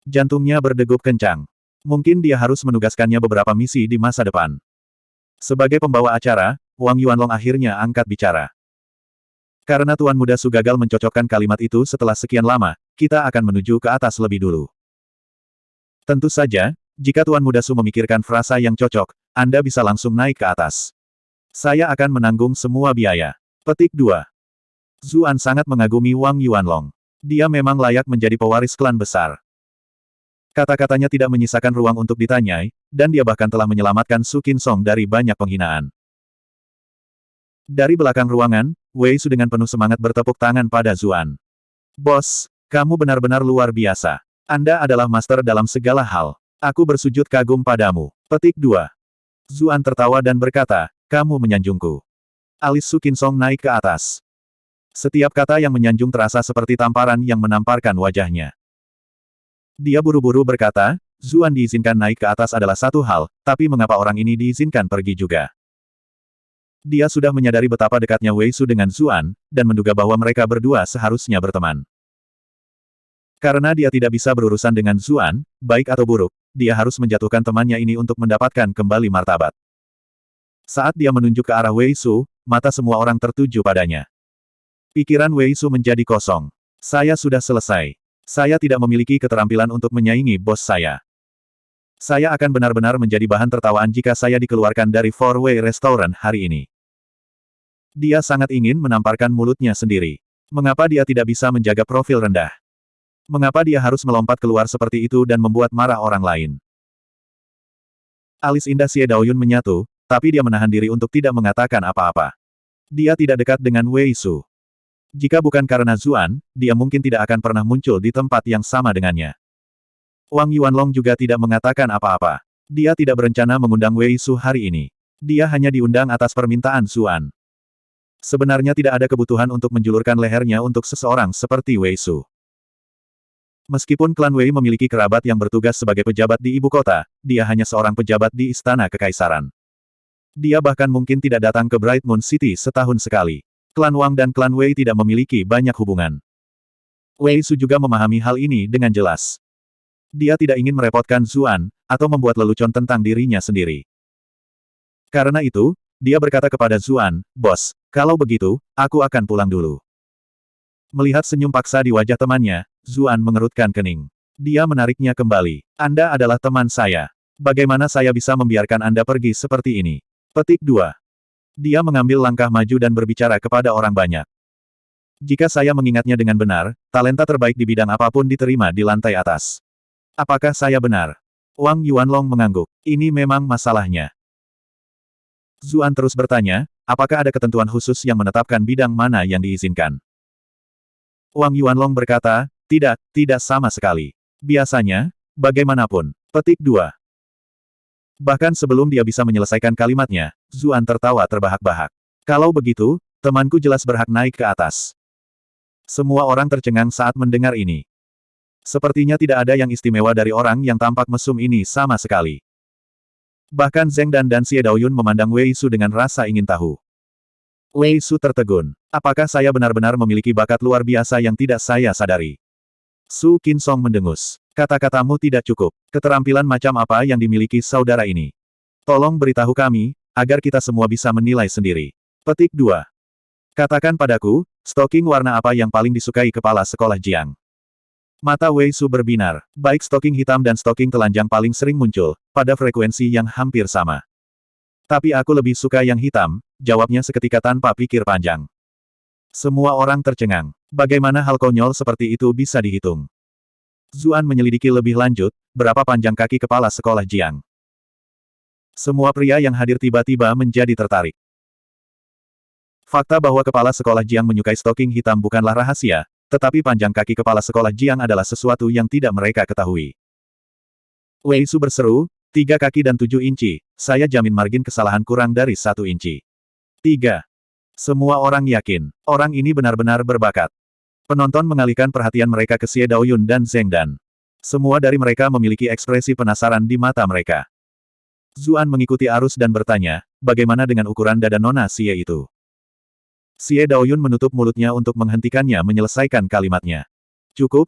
Jantungnya berdegup kencang. Mungkin dia harus menugaskannya beberapa misi di masa depan. Sebagai pembawa acara, Wang Yuanlong akhirnya angkat bicara. Karena Tuan Muda Su gagal mencocokkan kalimat itu setelah sekian lama, kita akan menuju ke atas lebih dulu. Tentu saja, jika Tuan Muda Su memikirkan frasa yang cocok, Anda bisa langsung naik ke atas. Saya akan menanggung semua biaya. Petik 2. Zuan sangat mengagumi Wang Yuanlong. Dia memang layak menjadi pewaris klan besar. Kata-katanya tidak menyisakan ruang untuk ditanyai, dan dia bahkan telah menyelamatkan Su Qinsong dari banyak penghinaan. Dari belakang ruangan, Wei Su dengan penuh semangat bertepuk tangan pada Zuan. Bos, kamu benar-benar luar biasa. Anda adalah master dalam segala hal. Aku bersujud kagum padamu. Petik 2. Zuan tertawa dan berkata, kamu menyanjungku. Alis Su Qinsong naik ke atas. Setiap kata yang menyanjung terasa seperti tamparan yang menamparkan wajahnya. Dia buru-buru berkata, Zuan diizinkan naik ke atas adalah satu hal, tapi mengapa orang ini diizinkan pergi juga? Dia sudah menyadari betapa dekatnya Wei Su dengan Zuan, dan menduga bahwa mereka berdua seharusnya berteman. Karena dia tidak bisa berurusan dengan Zuan, baik atau buruk, dia harus menjatuhkan temannya ini untuk mendapatkan kembali martabat. Saat dia menunjuk ke arah Wei Su, mata semua orang tertuju padanya. Pikiran Wei Su menjadi kosong. Saya sudah selesai. Saya tidak memiliki keterampilan untuk menyaingi bos saya. Saya akan benar-benar menjadi bahan tertawaan jika saya dikeluarkan dari Four Way Restaurant hari ini. Dia sangat ingin menamparkan mulutnya sendiri. Mengapa dia tidak bisa menjaga profil rendah? Mengapa dia harus melompat keluar seperti itu dan membuat marah orang lain? Alis indah Xie Daoyun menyatu, tapi dia menahan diri untuk tidak mengatakan apa-apa. Dia tidak dekat dengan Wei Su. Jika bukan karena Zuan, dia mungkin tidak akan pernah muncul di tempat yang sama dengannya. Wang Yuanlong juga tidak mengatakan apa-apa. Dia tidak berencana mengundang Wei Su hari ini. Dia hanya diundang atas permintaan Zuan. Sebenarnya tidak ada kebutuhan untuk menjulurkan lehernya untuk seseorang seperti Wei Su. Meskipun klan Wei memiliki kerabat yang bertugas sebagai pejabat di ibu kota, dia hanya seorang pejabat di istana kekaisaran. Dia bahkan mungkin tidak datang ke Bright Moon City setahun sekali. Klan Wang dan klan Wei tidak memiliki banyak hubungan. Wei Su juga memahami hal ini dengan jelas. Dia tidak ingin merepotkan Zuan, atau membuat lelucon tentang dirinya sendiri. Karena itu, dia berkata kepada Zuan, Bos, kalau begitu, aku akan pulang dulu. Melihat senyum paksa di wajah temannya, Zuan mengerutkan kening. Dia menariknya kembali. Anda adalah teman saya. Bagaimana saya bisa membiarkan Anda pergi seperti ini? Petik 2. Dia mengambil langkah maju dan berbicara kepada orang banyak. Jika saya mengingatnya dengan benar, talenta terbaik di bidang apapun diterima di lantai atas. Apakah saya benar? Wang Yuanlong mengangguk. Ini memang masalahnya. Zuan terus bertanya, apakah ada ketentuan khusus yang menetapkan bidang mana yang diizinkan? Wang Yuanlong berkata, tidak sama sekali. Biasanya, bagaimanapun. Petik 2. Bahkan sebelum dia bisa menyelesaikan kalimatnya, Zuan tertawa terbahak-bahak. Kalau begitu, temanku jelas berhak naik ke atas. Semua orang tercengang saat mendengar ini. Sepertinya tidak ada yang istimewa dari orang yang tampak mesum ini sama sekali. Bahkan Zheng dan Xie Daoyun memandang Wei Su dengan rasa ingin tahu. Wei Su tertegun. Apakah saya benar-benar memiliki bakat luar biasa yang tidak saya sadari? Su Qinsong mendengus. Kata-katamu tidak cukup. Keterampilan macam apa yang dimiliki saudara ini? Tolong beritahu kami, agar kita semua bisa menilai sendiri. Petik 2. Katakan padaku, stoking warna apa yang paling disukai kepala sekolah Jiang? Mata Wei Su berbinar. Baik stoking hitam dan stoking telanjang paling sering muncul, pada frekuensi yang hampir sama. Tapi aku lebih suka yang hitam, jawabnya seketika tanpa pikir panjang. Semua orang tercengang. Bagaimana hal konyol seperti itu bisa dihitung? Zuan menyelidiki lebih lanjut, berapa panjang kaki kepala sekolah Jiang. Semua pria yang hadir tiba-tiba menjadi tertarik. Fakta bahwa kepala sekolah Jiang menyukai stoking hitam bukanlah rahasia, tetapi panjang kaki kepala sekolah Jiang adalah sesuatu yang tidak mereka ketahui. Wei Su berseru, 3 kaki dan 7 inci, saya jamin margin kesalahan kurang dari 1 inci. 3. Semua orang yakin, orang ini benar-benar berbakat. Penonton mengalihkan perhatian mereka ke Xie Daoyun dan Zheng Dan. Semua dari mereka memiliki ekspresi penasaran di mata mereka. Zuan mengikuti arus dan bertanya, bagaimana dengan ukuran dada Nona Xie itu? Xie Daoyun menutup mulutnya untuk menghentikannya menyelesaikan kalimatnya. Cukup,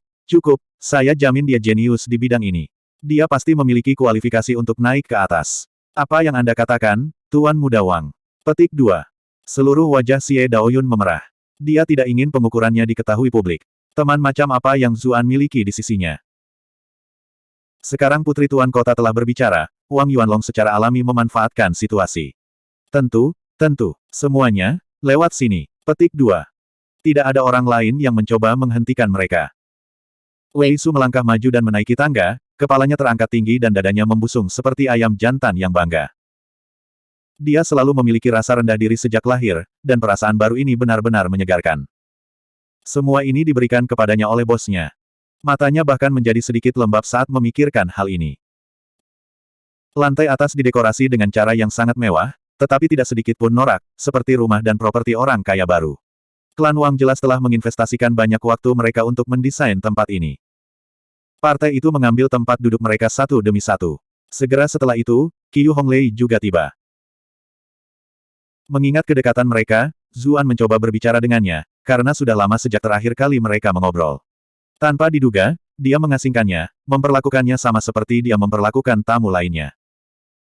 saya jamin dia jenius di bidang ini. Dia pasti memiliki kualifikasi untuk naik ke atas. Apa yang Anda katakan, Tuan Muda Wang? Petik 2. Seluruh wajah Xie Daoyun memerah. Dia tidak ingin pengukurannya diketahui publik. Teman macam apa yang Zuan miliki di sisinya? Sekarang Putri Tuan Kota telah berbicara, Wang Yuanlong secara alami memanfaatkan situasi. Tentu, semuanya, lewat sini. Petik 2. Tidak ada orang lain yang mencoba menghentikan mereka. Wei Su melangkah maju dan menaiki tangga, kepalanya terangkat tinggi dan dadanya membusung seperti ayam jantan yang bangga. Dia selalu memiliki rasa rendah diri sejak lahir, dan perasaan baru ini benar-benar menyegarkan. Semua ini diberikan kepadanya oleh bosnya. Matanya bahkan menjadi sedikit lembab saat memikirkan hal ini. Lantai atas didekorasi dengan cara yang sangat mewah, tetapi tidak sedikit pun norak, seperti rumah dan properti orang kaya baru. Klan Wang jelas telah menginvestasikan banyak waktu mereka untuk mendesain tempat ini. Partai itu mengambil tempat duduk mereka satu demi satu. Segera setelah itu, Qiyu Honglei juga tiba. Mengingat kedekatan mereka, Zuan mencoba berbicara dengannya, karena sudah lama sejak terakhir kali mereka mengobrol. Tanpa diduga, dia mengasingkannya, memperlakukannya sama seperti dia memperlakukan tamu lainnya.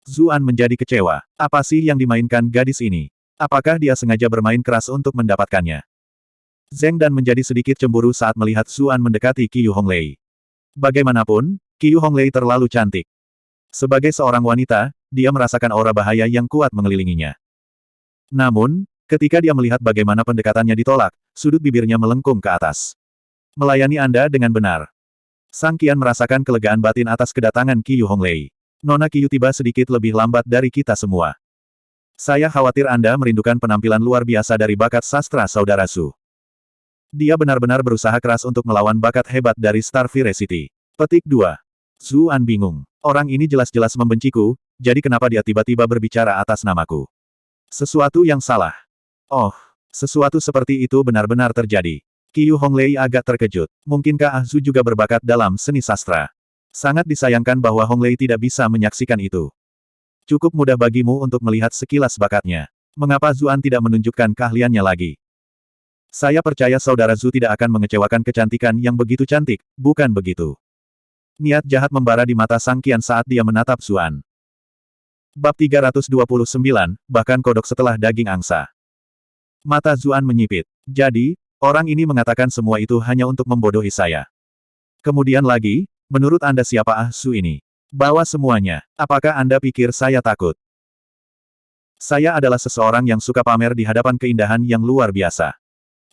Zuan menjadi kecewa. Apa sih yang dimainkan gadis ini? Apakah dia sengaja bermain keras untuk mendapatkannya? Zheng Dan menjadi sedikit cemburu saat melihat Zuan mendekati Qiyu Honglei. Bagaimanapun, Qiyu Honglei terlalu cantik. Sebagai seorang wanita, dia merasakan aura bahaya yang kuat mengelilinginya. Namun, ketika dia melihat bagaimana pendekatannya ditolak, sudut bibirnya melengkung ke atas. Melayani Anda dengan benar. Sang Qian merasakan kelegaan batin atas kedatangan Qiyu Honglei. Nona Qiyu tiba sedikit lebih lambat dari kita semua. Saya khawatir Anda merindukan penampilan luar biasa dari bakat sastra saudara Su. Dia benar-benar berusaha keras untuk melawan bakat hebat dari Starfire City. Petik 2. Zuan bingung. Orang ini jelas-jelas membenciku, jadi kenapa dia tiba-tiba berbicara atas namaku? Sesuatu yang salah. Oh, sesuatu seperti itu benar-benar terjadi. Qiyu Honglei agak terkejut. Mungkinkah Ah Zu juga berbakat dalam seni sastra? Sangat disayangkan bahwa Honglei tidak bisa menyaksikan itu. Cukup mudah bagimu untuk melihat sekilas bakatnya. Mengapa Zuan tidak menunjukkan keahliannya lagi? Saya percaya saudara Zu tidak akan mengecewakan kecantikan yang begitu cantik, bukan begitu? Niat jahat membara di mata Sang Qian saat dia menatap Zuan. Bab 329, bahkan kodok setelah daging angsa. Mata Zuan menyipit. Jadi, orang ini mengatakan semua itu hanya untuk membodohi saya. Kemudian lagi, menurut Anda siapa Ah Su ini? Bawa semuanya. Apakah Anda pikir saya takut? Saya adalah seseorang yang suka pamer di hadapan keindahan yang luar biasa.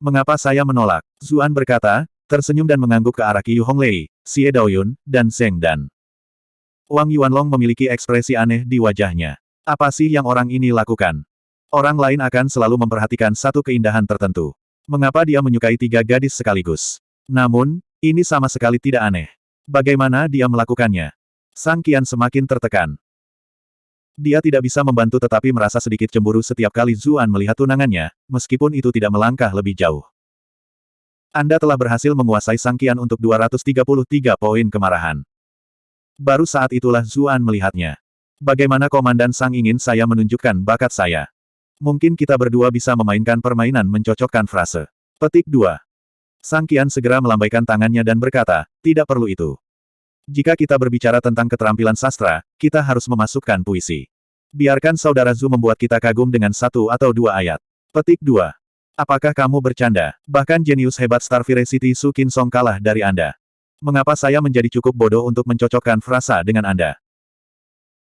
Mengapa saya menolak? Zuan berkata, tersenyum dan mengangguk ke arah Qiyu Honglei, Xie Daoyun, dan Zheng Dan. Wang Yuanlong memiliki ekspresi aneh di wajahnya. Apa sih yang orang ini lakukan? Orang lain akan selalu memperhatikan satu keindahan tertentu. Mengapa dia menyukai tiga gadis sekaligus? Namun, ini sama sekali tidak aneh. Bagaimana dia melakukannya? Sang Qian semakin tertekan. Dia tidak bisa membantu tetapi merasa sedikit cemburu setiap kali Zuan melihat tunangannya, meskipun itu tidak melangkah lebih jauh. Anda telah berhasil menguasai Sang Qian untuk 233 poin kemarahan. Baru saat itulah Zuan melihatnya. Bagaimana Komandan Sang ingin saya menunjukkan bakat saya? Mungkin kita berdua bisa memainkan permainan mencocokkan frase. Petik 2. Sang Qian segera melambaikan tangannya dan berkata, tidak perlu itu. Jika kita berbicara tentang keterampilan sastra, kita harus memasukkan puisi. Biarkan saudara Zu membuat kita kagum dengan satu atau dua ayat. Petik 2. Apakah kamu bercanda? Bahkan jenius hebat Starfire City Su Qinsong kalah dari Anda. Mengapa saya menjadi cukup bodoh untuk mencocokkan frasa dengan Anda?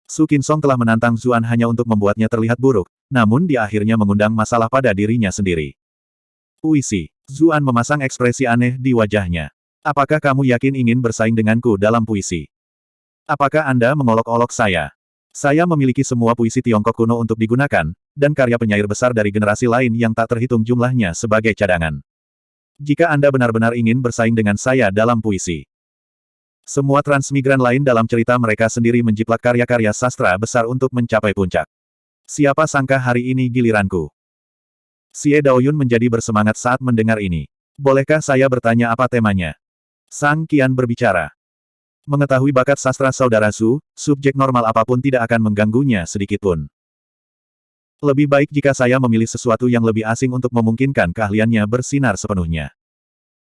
Su Qinsong telah menantang Zuan hanya untuk membuatnya terlihat buruk, namun dia akhirnya mengundang masalah pada dirinya sendiri. Puisi. Zuan memasang ekspresi aneh di wajahnya. Apakah kamu yakin ingin bersaing denganku dalam puisi? Apakah Anda mengolok-olok saya? Saya memiliki semua puisi Tiongkok kuno untuk digunakan, dan karya penyair besar dari generasi lain yang tak terhitung jumlahnya sebagai cadangan. Jika Anda benar-benar ingin bersaing dengan saya dalam puisi. Semua transmigran lain dalam cerita mereka sendiri menjiplak karya-karya sastra besar untuk mencapai puncak. Siapa sangka hari ini giliranku? Xie Daoyun menjadi bersemangat saat mendengar ini. Bolehkah saya bertanya apa temanya? Sang Qian berbicara. Mengetahui bakat sastra saudara Su, subjek normal apapun tidak akan mengganggunya sedikitpun. Lebih baik jika saya memilih sesuatu yang lebih asing untuk memungkinkan keahliannya bersinar sepenuhnya.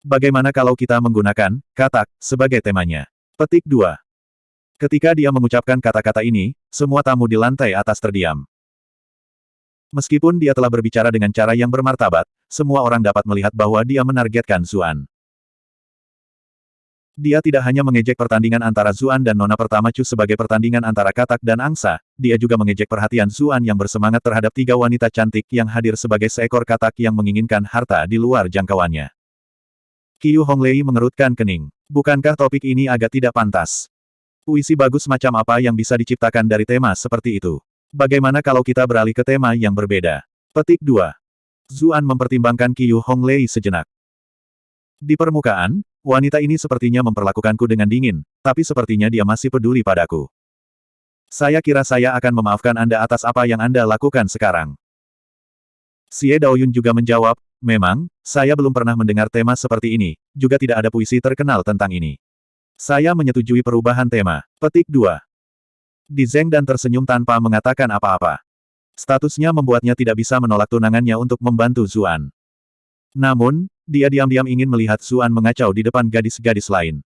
Bagaimana kalau kita menggunakan katak sebagai temanya? Petik 2. Ketika dia mengucapkan kata-kata ini, semua tamu di lantai atas terdiam. Meskipun dia telah berbicara dengan cara yang bermartabat, semua orang dapat melihat bahwa dia menargetkan Zuan. Dia tidak hanya mengejek pertandingan antara Zuan dan Nona pertama Chu sebagai pertandingan antara katak dan angsa, dia juga mengejek perhatian Zuan yang bersemangat terhadap tiga wanita cantik yang hadir sebagai seekor katak yang menginginkan harta di luar jangkauannya. Qiyu Honglei mengerutkan kening. Bukankah topik ini agak tidak pantas? Puisi bagus macam apa yang bisa diciptakan dari tema seperti itu? Bagaimana kalau kita beralih ke tema yang berbeda? Petik 2. Zuan mempertimbangkan Qiyu Honglei sejenak. Di permukaan, wanita ini sepertinya memperlakukanku dengan dingin, tapi sepertinya dia masih peduli padaku. Saya kira saya akan memaafkan Anda atas apa yang Anda lakukan sekarang. Xie Daoyun juga menjawab, memang, saya belum pernah mendengar tema seperti ini, juga tidak ada puisi terkenal tentang ini. Saya menyetujui perubahan tema. Petik 2. Di Zeng dan tersenyum tanpa mengatakan apa-apa. Statusnya membuatnya tidak bisa menolak tunangannya untuk membantu Zuan. Namun, dia diam-diam ingin melihat Zuan mengacau di depan gadis-gadis lain.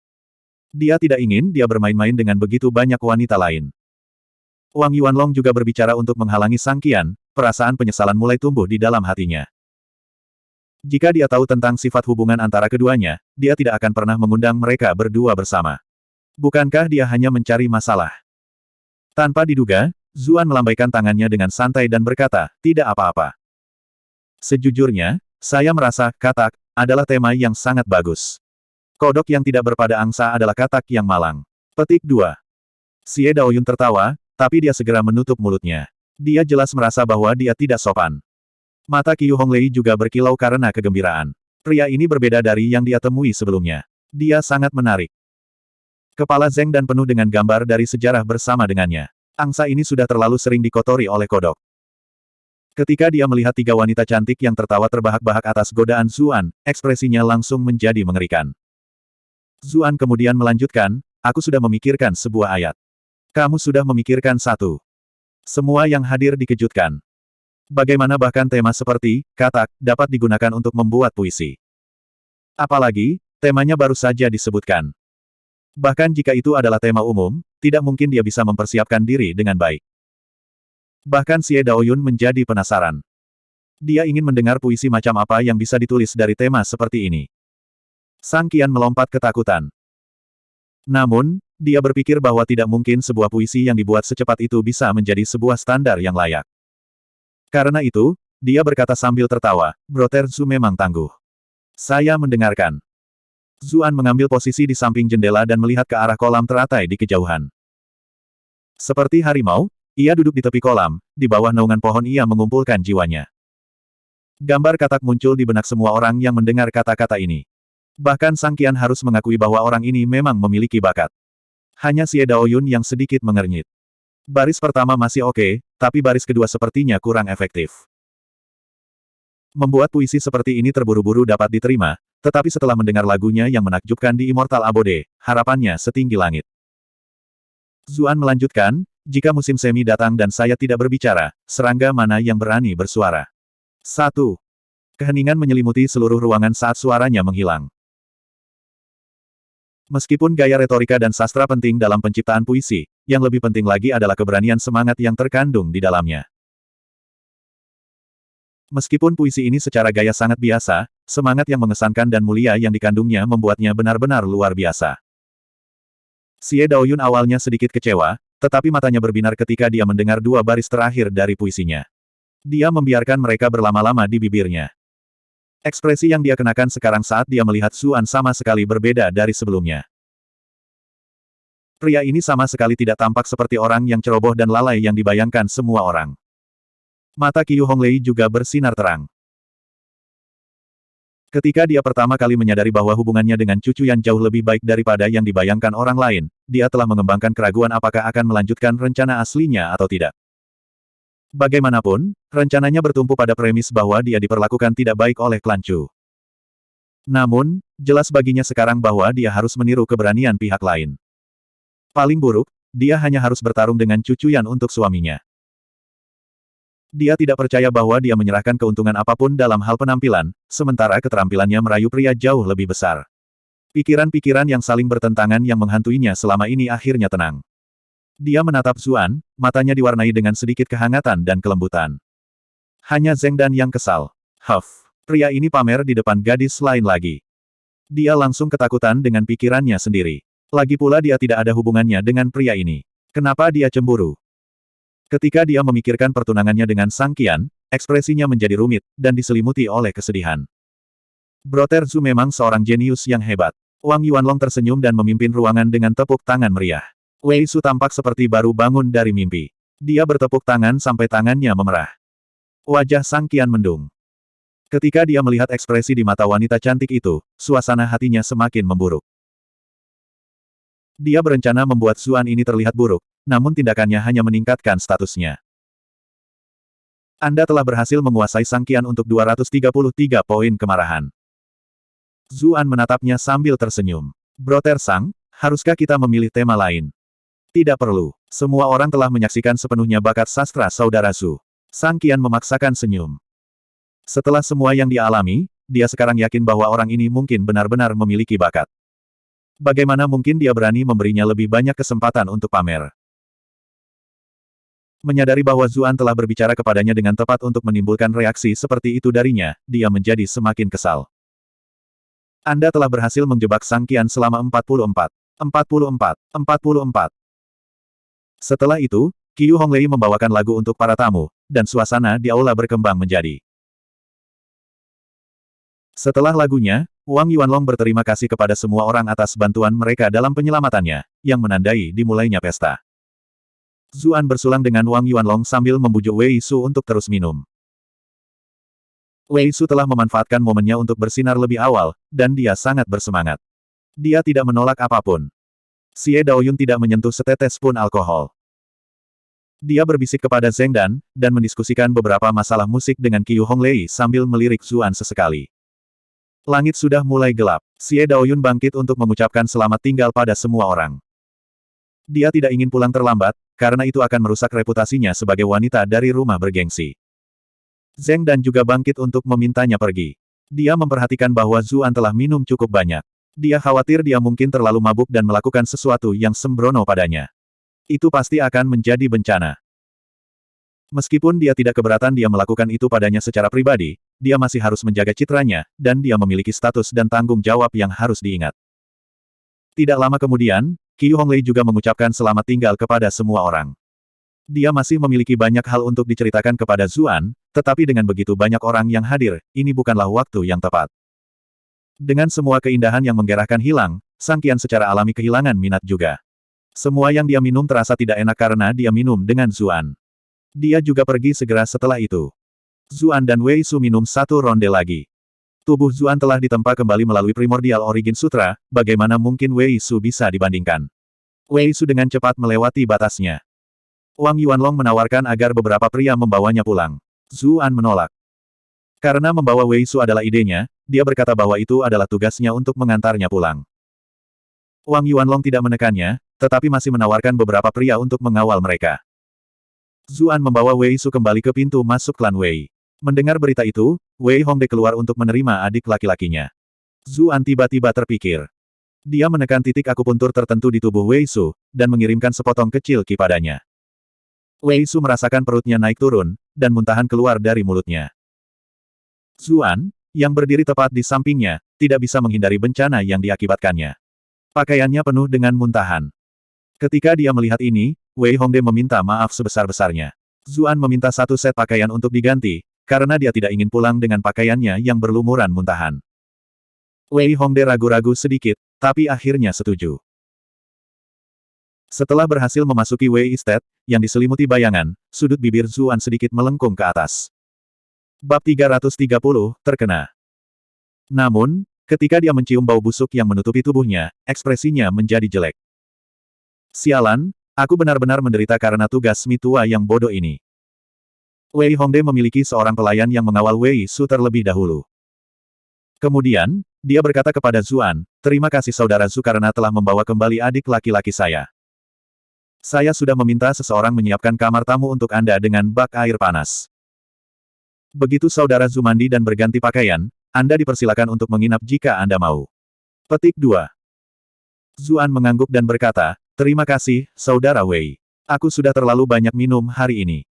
Dia tidak ingin dia bermain-main dengan begitu banyak wanita lain. Wang Yuanlong juga berbicara untuk menghalangi Sang Qian, perasaan penyesalan mulai tumbuh di dalam hatinya. Jika dia tahu tentang sifat hubungan antara keduanya, dia tidak akan pernah mengundang mereka berdua bersama. Bukankah dia hanya mencari masalah? Tanpa diduga, Zuan melambaikan tangannya dengan santai dan berkata, tidak apa-apa. Sejujurnya, saya merasa katak adalah tema yang sangat bagus. Kodok yang tidak berpada angsa adalah katak yang malang. Petik 2. Xie Daoyun tertawa, tapi dia segera menutup mulutnya. Dia jelas merasa bahwa dia tidak sopan. Mata Qiu Honglei juga berkilau karena kegembiraan. Pria ini berbeda dari yang dia temui sebelumnya. Dia sangat menarik. Kepala Zeng dan penuh dengan gambar dari sejarah bersama dengannya. Angsa ini sudah terlalu sering dikotori oleh kodok. Ketika dia melihat tiga wanita cantik yang tertawa terbahak-bahak atas godaan Zuan, ekspresinya langsung menjadi mengerikan. Zuan kemudian melanjutkan, aku sudah memikirkan sebuah ayat. Kamu sudah memikirkan satu. Semua yang hadir dikejutkan. Bagaimana bahkan tema seperti, katak, dapat digunakan untuk membuat puisi. Apalagi, temanya baru saja disebutkan. Bahkan jika itu adalah tema umum, tidak mungkin dia bisa mempersiapkan diri dengan baik. Bahkan Xie Daoyun menjadi penasaran. Dia ingin mendengar puisi macam apa yang bisa ditulis dari tema seperti ini. Sang Qian melompat ketakutan. Namun, dia berpikir bahwa tidak mungkin sebuah puisi yang dibuat secepat itu bisa menjadi sebuah standar yang layak. Karena itu, dia berkata sambil tertawa, Brother Zhu memang tangguh. Saya mendengarkan. Zuan mengambil posisi di samping jendela dan melihat ke arah kolam teratai di kejauhan. Seperti harimau, ia duduk di tepi kolam, di bawah naungan pohon ia mengumpulkan jiwanya. Gambar katak muncul di benak semua orang yang mendengar kata-kata ini. Bahkan Sang Qian harus mengakui bahwa orang ini memang memiliki bakat. Hanya Xie Daoyun yang sedikit mengernyit. Baris pertama masih oke, tapi baris kedua sepertinya kurang efektif. Membuat puisi seperti ini terburu-buru dapat diterima, tetapi setelah mendengar lagunya yang menakjubkan di Immortal Abode, harapannya setinggi langit. Zuan melanjutkan, jika musim semi datang dan saya tidak berbicara, serangga mana yang berani bersuara? 1. Keheningan menyelimuti seluruh ruangan saat suaranya menghilang. Meskipun gaya retorika dan sastra penting dalam penciptaan puisi, yang lebih penting lagi adalah keberanian semangat yang terkandung di dalamnya. Meskipun puisi ini secara gaya sangat biasa, semangat yang mengesankan dan mulia yang dikandungnya membuatnya benar-benar luar biasa. Xie Daoyun awalnya sedikit kecewa, tetapi matanya berbinar ketika dia mendengar dua baris terakhir dari puisinya. Dia membiarkan mereka berlama-lama di bibirnya. Ekspresi yang dia kenakan sekarang saat dia melihat Zuan sama sekali berbeda dari sebelumnya. Pria ini sama sekali tidak tampak seperti orang yang ceroboh dan lalai yang dibayangkan semua orang. Mata Qiu Honglei juga bersinar terang. Ketika dia pertama kali menyadari bahwa hubungannya dengan Cucu Yan jauh lebih baik daripada yang dibayangkan orang lain, dia telah mengembangkan keraguan apakah akan melanjutkan rencana aslinya atau tidak. Bagaimanapun, rencananya bertumpu pada premis bahwa dia diperlakukan tidak baik oleh klan Chu. Namun, jelas baginya sekarang bahwa dia harus meniru keberanian pihak lain. Paling buruk, dia hanya harus bertarung dengan Cucu Yan untuk suaminya. Dia tidak percaya bahwa dia menyerahkan keuntungan apapun dalam hal penampilan, sementara keterampilannya merayu pria jauh lebih besar. Pikiran-pikiran yang saling bertentangan yang menghantuinya selama ini akhirnya tenang. Dia menatap Zuan, matanya diwarnai dengan sedikit kehangatan dan kelembutan. Hanya Zeng Dan yang kesal. Huff, pria ini pamer di depan gadis lain lagi. Dia langsung ketakutan dengan pikirannya sendiri. Lagi pula dia tidak ada hubungannya dengan pria ini. Kenapa dia cemburu? Ketika dia memikirkan pertunangannya dengan Sang Qian, ekspresinya menjadi rumit, dan diselimuti oleh kesedihan. Brother Zhu memang seorang jenius yang hebat. Wang Yuanlong tersenyum dan memimpin ruangan dengan tepuk tangan meriah. Wei Su tampak seperti baru bangun dari mimpi. Dia bertepuk tangan sampai tangannya memerah. Wajah Sang Qian mendung. Ketika dia melihat ekspresi di mata wanita cantik itu, suasana hatinya semakin memburuk. Dia berencana membuat Zuan ini terlihat buruk, namun tindakannya hanya meningkatkan statusnya. Anda telah berhasil menguasai Sang Qian untuk 233 poin kemarahan. Zuan menatapnya sambil tersenyum. Broter Sang, haruskah kita memilih tema lain? Tidak perlu. Semua orang telah menyaksikan sepenuhnya bakat sastra saudara Zhu. Sang Qian memaksakan senyum. Setelah semua yang dia alami, dia sekarang yakin bahwa orang ini mungkin benar-benar memiliki bakat. Bagaimana mungkin dia berani memberinya lebih banyak kesempatan untuk pamer? Menyadari bahwa Zuan telah berbicara kepadanya dengan tepat untuk menimbulkan reaksi seperti itu darinya, dia menjadi semakin kesal. Anda telah berhasil menjebak Sang Qian selama 44. Setelah itu, Qiu Honglei membawakan lagu untuk para tamu, dan suasana di aula berkembang menjadi. Setelah lagunya, Wang Yuanlong berterima kasih kepada semua orang atas bantuan mereka dalam penyelamatannya, yang menandai dimulainya pesta. Zuan bersulang dengan Wang Yuanlong sambil membujuk Wei Su untuk terus minum. Wei Su telah memanfaatkan momennya untuk bersinar lebih awal, dan dia sangat bersemangat. Dia tidak menolak apapun. Xie Daoyun tidak menyentuh setetes pun alkohol. Dia berbisik kepada Zheng Dan, dan mendiskusikan beberapa masalah musik dengan Qiu Honglei sambil melirik Zuan sesekali. Langit sudah mulai gelap. Xie Daoyun bangkit untuk mengucapkan selamat tinggal pada semua orang. Dia tidak ingin pulang terlambat, karena itu akan merusak reputasinya sebagai wanita dari rumah bergengsi. Zheng Dan juga bangkit untuk memintanya pergi. Dia memperhatikan bahwa Zuan telah minum cukup banyak. Dia khawatir dia mungkin terlalu mabuk dan melakukan sesuatu yang sembrono padanya. Itu pasti akan menjadi bencana. Meskipun dia tidak keberatan dia melakukan itu padanya secara pribadi, dia masih harus menjaga citranya, dan dia memiliki status dan tanggung jawab yang harus diingat. Tidak lama kemudian, Qiu Honglei juga mengucapkan selamat tinggal kepada semua orang. Dia masih memiliki banyak hal untuk diceritakan kepada Zuan, tetapi dengan begitu banyak orang yang hadir, ini bukanlah waktu yang tepat. Dengan semua keindahan yang menggerahkan hilang, Sang Qian secara alami kehilangan minat juga. Semua yang dia minum terasa tidak enak karena dia minum dengan Zuan. Dia juga pergi segera setelah itu. Zuan dan Wei Su minum satu ronde lagi. Tubuh Zuan telah ditempa kembali melalui Primordial Origin Sutra, bagaimana mungkin Wei Su bisa dibandingkan? Wei Su dengan cepat melewati batasnya. Wang Yuanlong menawarkan agar beberapa pria membawanya pulang. Zuan menolak. Karena membawa Wei Su adalah idenya, dia berkata bahwa itu adalah tugasnya untuk mengantarnya pulang. Wang Yuanlong tidak menekannya, tetapi masih menawarkan beberapa pria untuk mengawal mereka. Zuan membawa Wei Su kembali ke pintu masuk klan Wei. Mendengar berita itu, Wei Hongde keluar untuk menerima adik laki-lakinya. Zuan tiba-tiba terpikir. Dia menekan titik akupuntur tertentu di tubuh Wei Su, dan mengirimkan sepotong kecil ki padanya. Wei Su merasakan perutnya naik turun, dan muntahan keluar dari mulutnya. Zuan, yang berdiri tepat di sampingnya, tidak bisa menghindari bencana yang diakibatkannya. Pakaiannya penuh dengan muntahan. Ketika dia melihat ini, Wei Hongde meminta maaf sebesar-besarnya. Zuan meminta satu set pakaian untuk diganti, karena dia tidak ingin pulang dengan pakaiannya yang berlumuran muntahan. Wei Hongde ragu-ragu sedikit, tapi akhirnya setuju. Setelah berhasil memasuki Wei Estate, yang diselimuti bayangan, sudut bibir Zuan sedikit melengkung ke atas. Bab 330, terkena. Namun, ketika dia mencium bau busuk yang menutupi tubuhnya, ekspresinya menjadi jelek. Sialan, aku benar-benar menderita karena tugas Mi tua yang bodoh ini. Wei Hongde memiliki seorang pelayan yang mengawal Wei Su terlebih dahulu. Kemudian, dia berkata kepada Zuan, terima kasih saudara Zhu karena telah membawa kembali adik laki-laki saya. Saya sudah meminta seseorang menyiapkan kamar tamu untuk Anda dengan bak air panas. Begitu saudara Zhu mandi dan berganti pakaian, Anda dipersilakan untuk menginap jika Anda mau. Petik 2. Zuan mengangguk dan berkata, terima kasih, saudara Wei. Aku sudah terlalu banyak minum hari ini.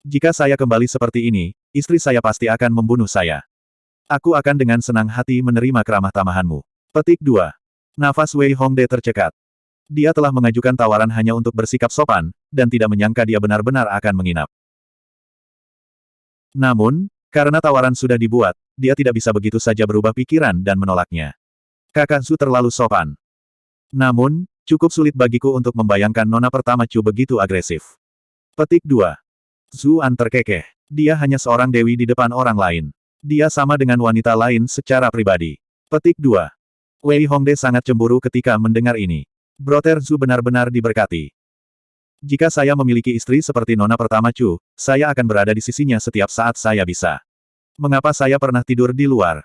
Jika saya kembali seperti ini, istri saya pasti akan membunuh saya. Aku akan dengan senang hati menerima keramah tamahanmu. Petik 2. Nafas Wei Hongde tercekat. Dia telah mengajukan tawaran hanya untuk bersikap sopan, dan tidak menyangka dia benar-benar akan menginap. Namun, karena tawaran sudah dibuat, dia tidak bisa begitu saja berubah pikiran dan menolaknya. Kakak Zhu terlalu sopan. Namun, cukup sulit bagiku untuk membayangkan nona pertama Chu begitu agresif. Petik 2. Zuan terkekeh. Dia hanya seorang dewi di depan orang lain. Dia sama dengan wanita lain secara pribadi. Petik 2. Wei Hongde sangat cemburu ketika mendengar ini. Broter Zhu benar-benar diberkati. Jika saya memiliki istri seperti nona pertama Chu, saya akan berada di sisinya setiap saat saya bisa. Mengapa saya pernah tidur di luar?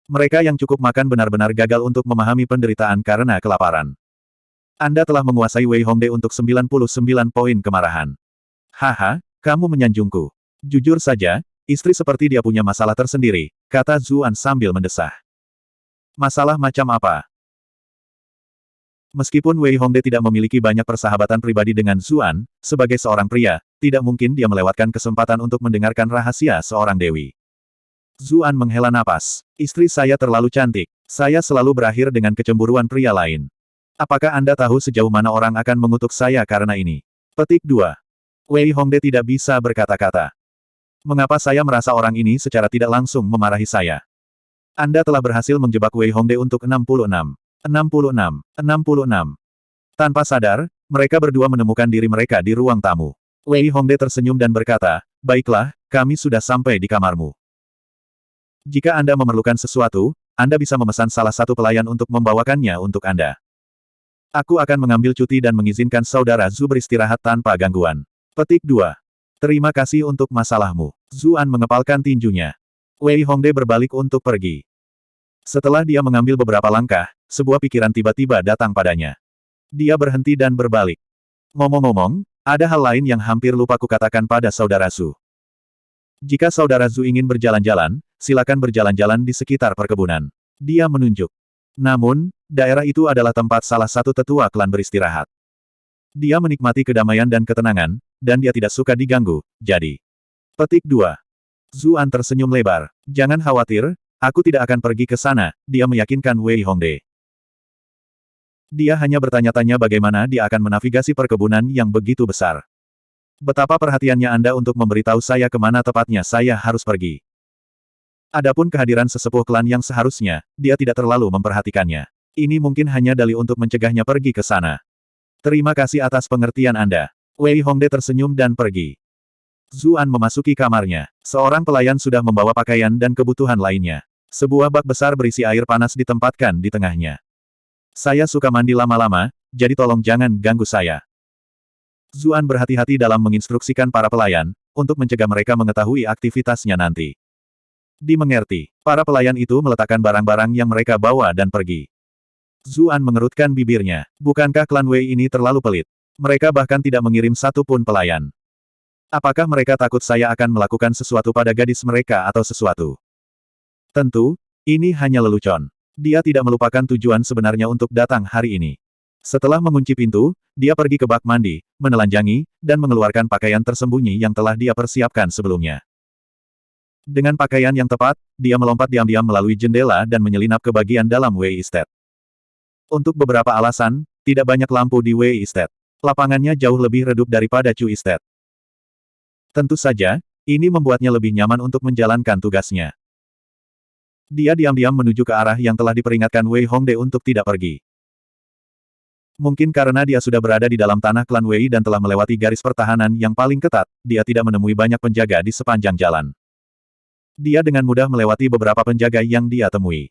Mereka yang cukup makan benar-benar gagal untuk memahami penderitaan karena kelaparan. Anda telah menguasai Wei Hongde untuk 99 poin kemarahan. Haha, kamu menyanjungku. Jujur saja, istri seperti dia punya masalah tersendiri, kata Zuan sambil mendesah. Masalah macam apa? Meskipun Wei Hongde tidak memiliki banyak persahabatan pribadi dengan Zuan, sebagai seorang pria, tidak mungkin dia melewatkan kesempatan untuk mendengarkan rahasia seorang dewi. Zuan menghela napas. Istri saya terlalu cantik. Saya selalu berakhir dengan kecemburuan pria lain. Apakah Anda tahu sejauh mana orang akan mengutuk saya karena ini? Petik 2. Wei Hongde tidak bisa berkata-kata. Mengapa saya merasa orang ini secara tidak langsung memarahi saya? Anda telah berhasil menjebak Wei Hongde untuk 66. 66. Tanpa sadar, mereka berdua menemukan diri mereka di ruang tamu. Wei Hongde tersenyum dan berkata, baiklah, kami sudah sampai di kamarmu. Jika Anda memerlukan sesuatu, Anda bisa memesan salah satu pelayan untuk membawakannya untuk Anda. Aku akan mengambil cuti dan mengizinkan saudara Zhu beristirahat tanpa gangguan. Petik 2. Terima kasih untuk masalahmu. Zuan mengepalkan tinjunya. Wei Hongde berbalik untuk pergi. Setelah dia mengambil beberapa langkah, sebuah pikiran tiba-tiba datang padanya. Dia berhenti dan berbalik. Ngomong-ngomong, ada hal lain yang hampir lupa kukatakan pada saudara Zhu. Jika saudara Zhu ingin berjalan-jalan, silakan berjalan-jalan di sekitar perkebunan. Dia menunjuk. Namun, daerah itu adalah tempat salah satu tetua klan beristirahat. Dia menikmati kedamaian dan ketenangan, dan dia tidak suka diganggu, jadi. Petik 2. Zuan tersenyum lebar. Jangan khawatir, aku tidak akan pergi ke sana, dia meyakinkan Wei Hongde. Dia hanya bertanya-tanya bagaimana dia akan menavigasi perkebunan yang begitu besar. Betapa perhatiannya Anda untuk memberitahu saya kemana tepatnya saya harus pergi. Adapun kehadiran sesepuh klan yang seharusnya, dia tidak terlalu memperhatikannya. Ini mungkin hanya dalih untuk mencegahnya pergi ke sana. Terima kasih atas pengertian Anda. Wei Hongde tersenyum dan pergi. Zuan memasuki kamarnya. Seorang pelayan sudah membawa pakaian dan kebutuhan lainnya. Sebuah bak besar berisi air panas ditempatkan di tengahnya. Saya suka mandi lama-lama, jadi tolong jangan ganggu saya. Zuan berhati-hati dalam menginstruksikan para pelayan, untuk mencegah mereka mengetahui aktivitasnya nanti. Dimengerti, para pelayan itu meletakkan barang-barang yang mereka bawa dan pergi. Zuan mengerutkan bibirnya. Bukankah klan Wei ini terlalu pelit? Mereka bahkan tidak mengirim satu pun pelayan. Apakah mereka takut saya akan melakukan sesuatu pada gadis mereka atau sesuatu? Tentu, ini hanya lelucon. Dia tidak melupakan tujuan sebenarnya untuk datang hari ini. Setelah mengunci pintu, dia pergi ke bak mandi, menelanjangi, dan mengeluarkan pakaian tersembunyi yang telah dia persiapkan sebelumnya. Dengan pakaian yang tepat, dia melompat diam-diam melalui jendela dan menyelinap ke bagian dalam Wei Estate. Untuk beberapa alasan, tidak banyak lampu di Wei Estate. Lapangannya jauh lebih redup daripada Chu Estate. Tentu saja, ini membuatnya lebih nyaman untuk menjalankan tugasnya. Dia diam-diam menuju ke arah yang telah diperingatkan Wei Hongde untuk tidak pergi. Mungkin karena dia sudah berada di dalam tanah klan Wei dan telah melewati garis pertahanan yang paling ketat, dia tidak menemui banyak penjaga di sepanjang jalan. Dia dengan mudah melewati beberapa penjaga yang dia temui.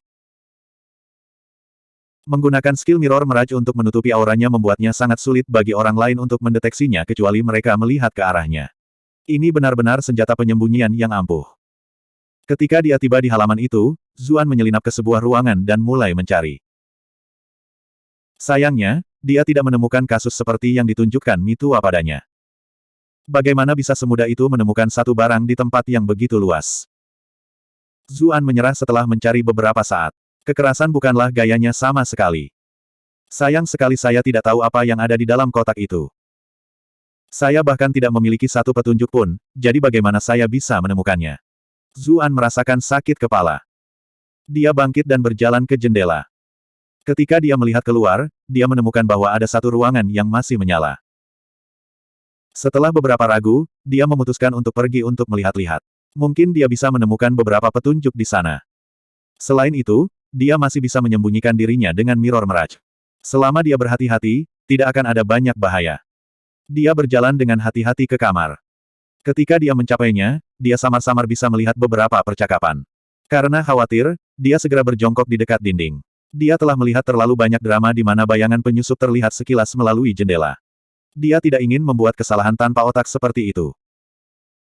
Menggunakan skill Mirror Mirage untuk menutupi auranya membuatnya sangat sulit bagi orang lain untuk mendeteksinya kecuali mereka melihat ke arahnya. Ini benar-benar senjata penyembunyian yang ampuh. Ketika dia tiba di halaman itu, Zuan menyelinap ke sebuah ruangan dan mulai mencari. Sayangnya, dia tidak menemukan kasus seperti yang ditunjukkan Mitua padanya. Bagaimana bisa semudah itu menemukan satu barang di tempat yang begitu luas? Zuan menyerah setelah mencari beberapa saat. Kekerasan bukanlah gayanya sama sekali. Sayang sekali saya tidak tahu apa yang ada di dalam kotak itu. Saya bahkan tidak memiliki satu petunjuk pun, jadi bagaimana saya bisa menemukannya? Zuan merasakan sakit kepala. Dia bangkit dan berjalan ke jendela. Ketika dia melihat keluar, dia menemukan bahwa ada satu ruangan yang masih menyala. Setelah beberapa ragu, dia memutuskan untuk pergi untuk melihat-lihat. Mungkin dia bisa menemukan beberapa petunjuk di sana. Selain itu, dia masih bisa menyembunyikan dirinya dengan Mirror Mirage. Selama dia berhati-hati, tidak akan ada banyak bahaya. Dia berjalan dengan hati-hati ke kamar. Ketika dia mencapainya, dia samar-samar bisa melihat beberapa percakapan. Karena khawatir, dia segera berjongkok di dekat dinding. Dia telah melihat terlalu banyak drama di mana bayangan penyusup terlihat sekilas melalui jendela. Dia tidak ingin membuat kesalahan tanpa otak seperti itu.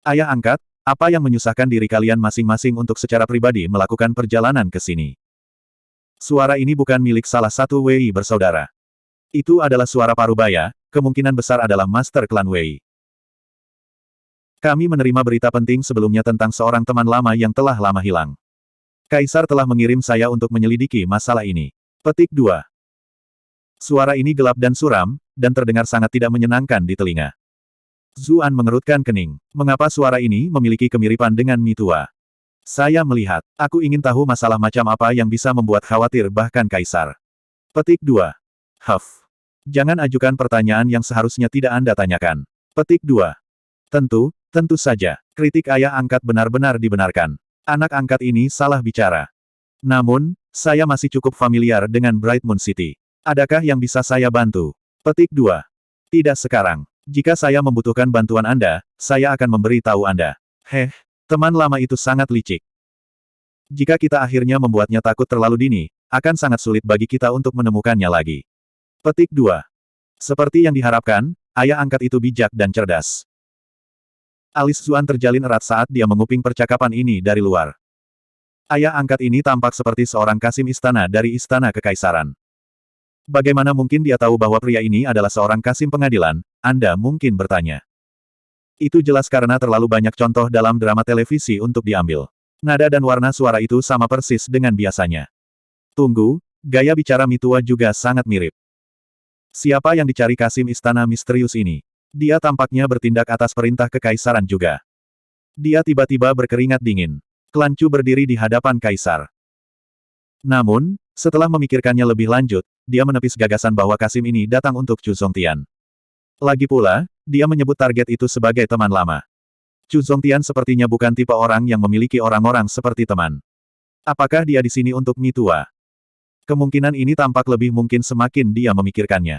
Ayah angkat, apa yang menyusahkan diri kalian masing-masing untuk secara pribadi melakukan perjalanan ke sini? Suara ini bukan milik salah satu Wei bersaudara. Itu adalah suara Parubaya, kemungkinan besar adalah Master Klan Wei. Kami menerima berita penting sebelumnya tentang seorang teman lama yang telah lama hilang. Kaisar telah mengirim saya untuk menyelidiki masalah ini. Petik 2. Suara ini gelap dan suram, dan terdengar sangat tidak menyenangkan di telinga. Zuan mengerutkan kening. Mengapa suara ini memiliki kemiripan dengan Mitua? Saya melihat. Aku ingin tahu masalah macam apa yang bisa membuat khawatir bahkan Kaisar. Petik 2. Huff. Jangan ajukan pertanyaan yang seharusnya tidak Anda tanyakan. Petik 2. Tentu saja. Kritik ayah angkat benar-benar dibenarkan. Anak angkat ini salah bicara. Namun, saya masih cukup familiar dengan Bright Moon City. Adakah yang bisa saya bantu? Petik 2. Tidak sekarang. Jika saya membutuhkan bantuan Anda, saya akan memberi tahu Anda. Teman lama itu sangat licik. Jika kita akhirnya membuatnya takut terlalu dini, akan sangat sulit bagi kita untuk menemukannya lagi. Petik 2. Seperti yang diharapkan, ayah angkat itu bijak dan cerdas. Alis Zuan terjalin erat saat dia menguping percakapan ini dari luar. Ayah angkat ini tampak seperti seorang kasim istana dari istana kekaisaran. Bagaimana mungkin dia tahu bahwa pria ini adalah seorang kasim pengadilan, Anda mungkin bertanya. Itu jelas karena terlalu banyak contoh dalam drama televisi untuk diambil. Nada dan warna suara itu sama persis dengan biasanya. Tunggu, gaya bicara Mitua juga sangat mirip. Siapa yang dicari kasim istana misterius ini? Dia tampaknya bertindak atas perintah kekaisaran juga. Dia tiba-tiba berkeringat dingin. Klan Chu berdiri di hadapan kaisar. Namun, setelah memikirkannya lebih lanjut, dia menepis gagasan bahwa kasim ini datang untuk Chu Zongtian. Lagi pula, dia menyebut target itu sebagai teman lama. Chu Zongtian sepertinya bukan tipe orang yang memiliki orang-orang seperti teman. Apakah dia di sini untuk Mitua? Kemungkinan ini tampak lebih mungkin semakin dia memikirkannya.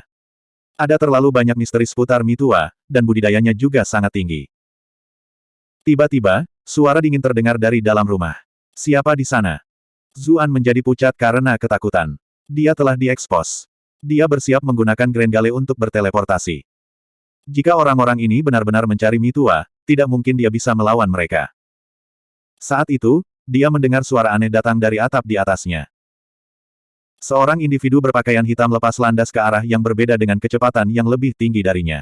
Ada terlalu banyak misteri seputar Mitua, dan budidayanya juga sangat tinggi. Tiba-tiba, suara dingin terdengar dari dalam rumah. Siapa di sana? Zuan menjadi pucat karena ketakutan. Dia telah diekspos. Dia bersiap menggunakan Grand Gale untuk berteleportasi. Jika orang-orang ini benar-benar mencari Mitua, tidak mungkin dia bisa melawan mereka. Saat itu, dia mendengar suara aneh datang dari atap di atasnya. Seorang individu berpakaian hitam lepas landas ke arah yang berbeda dengan kecepatan yang lebih tinggi darinya.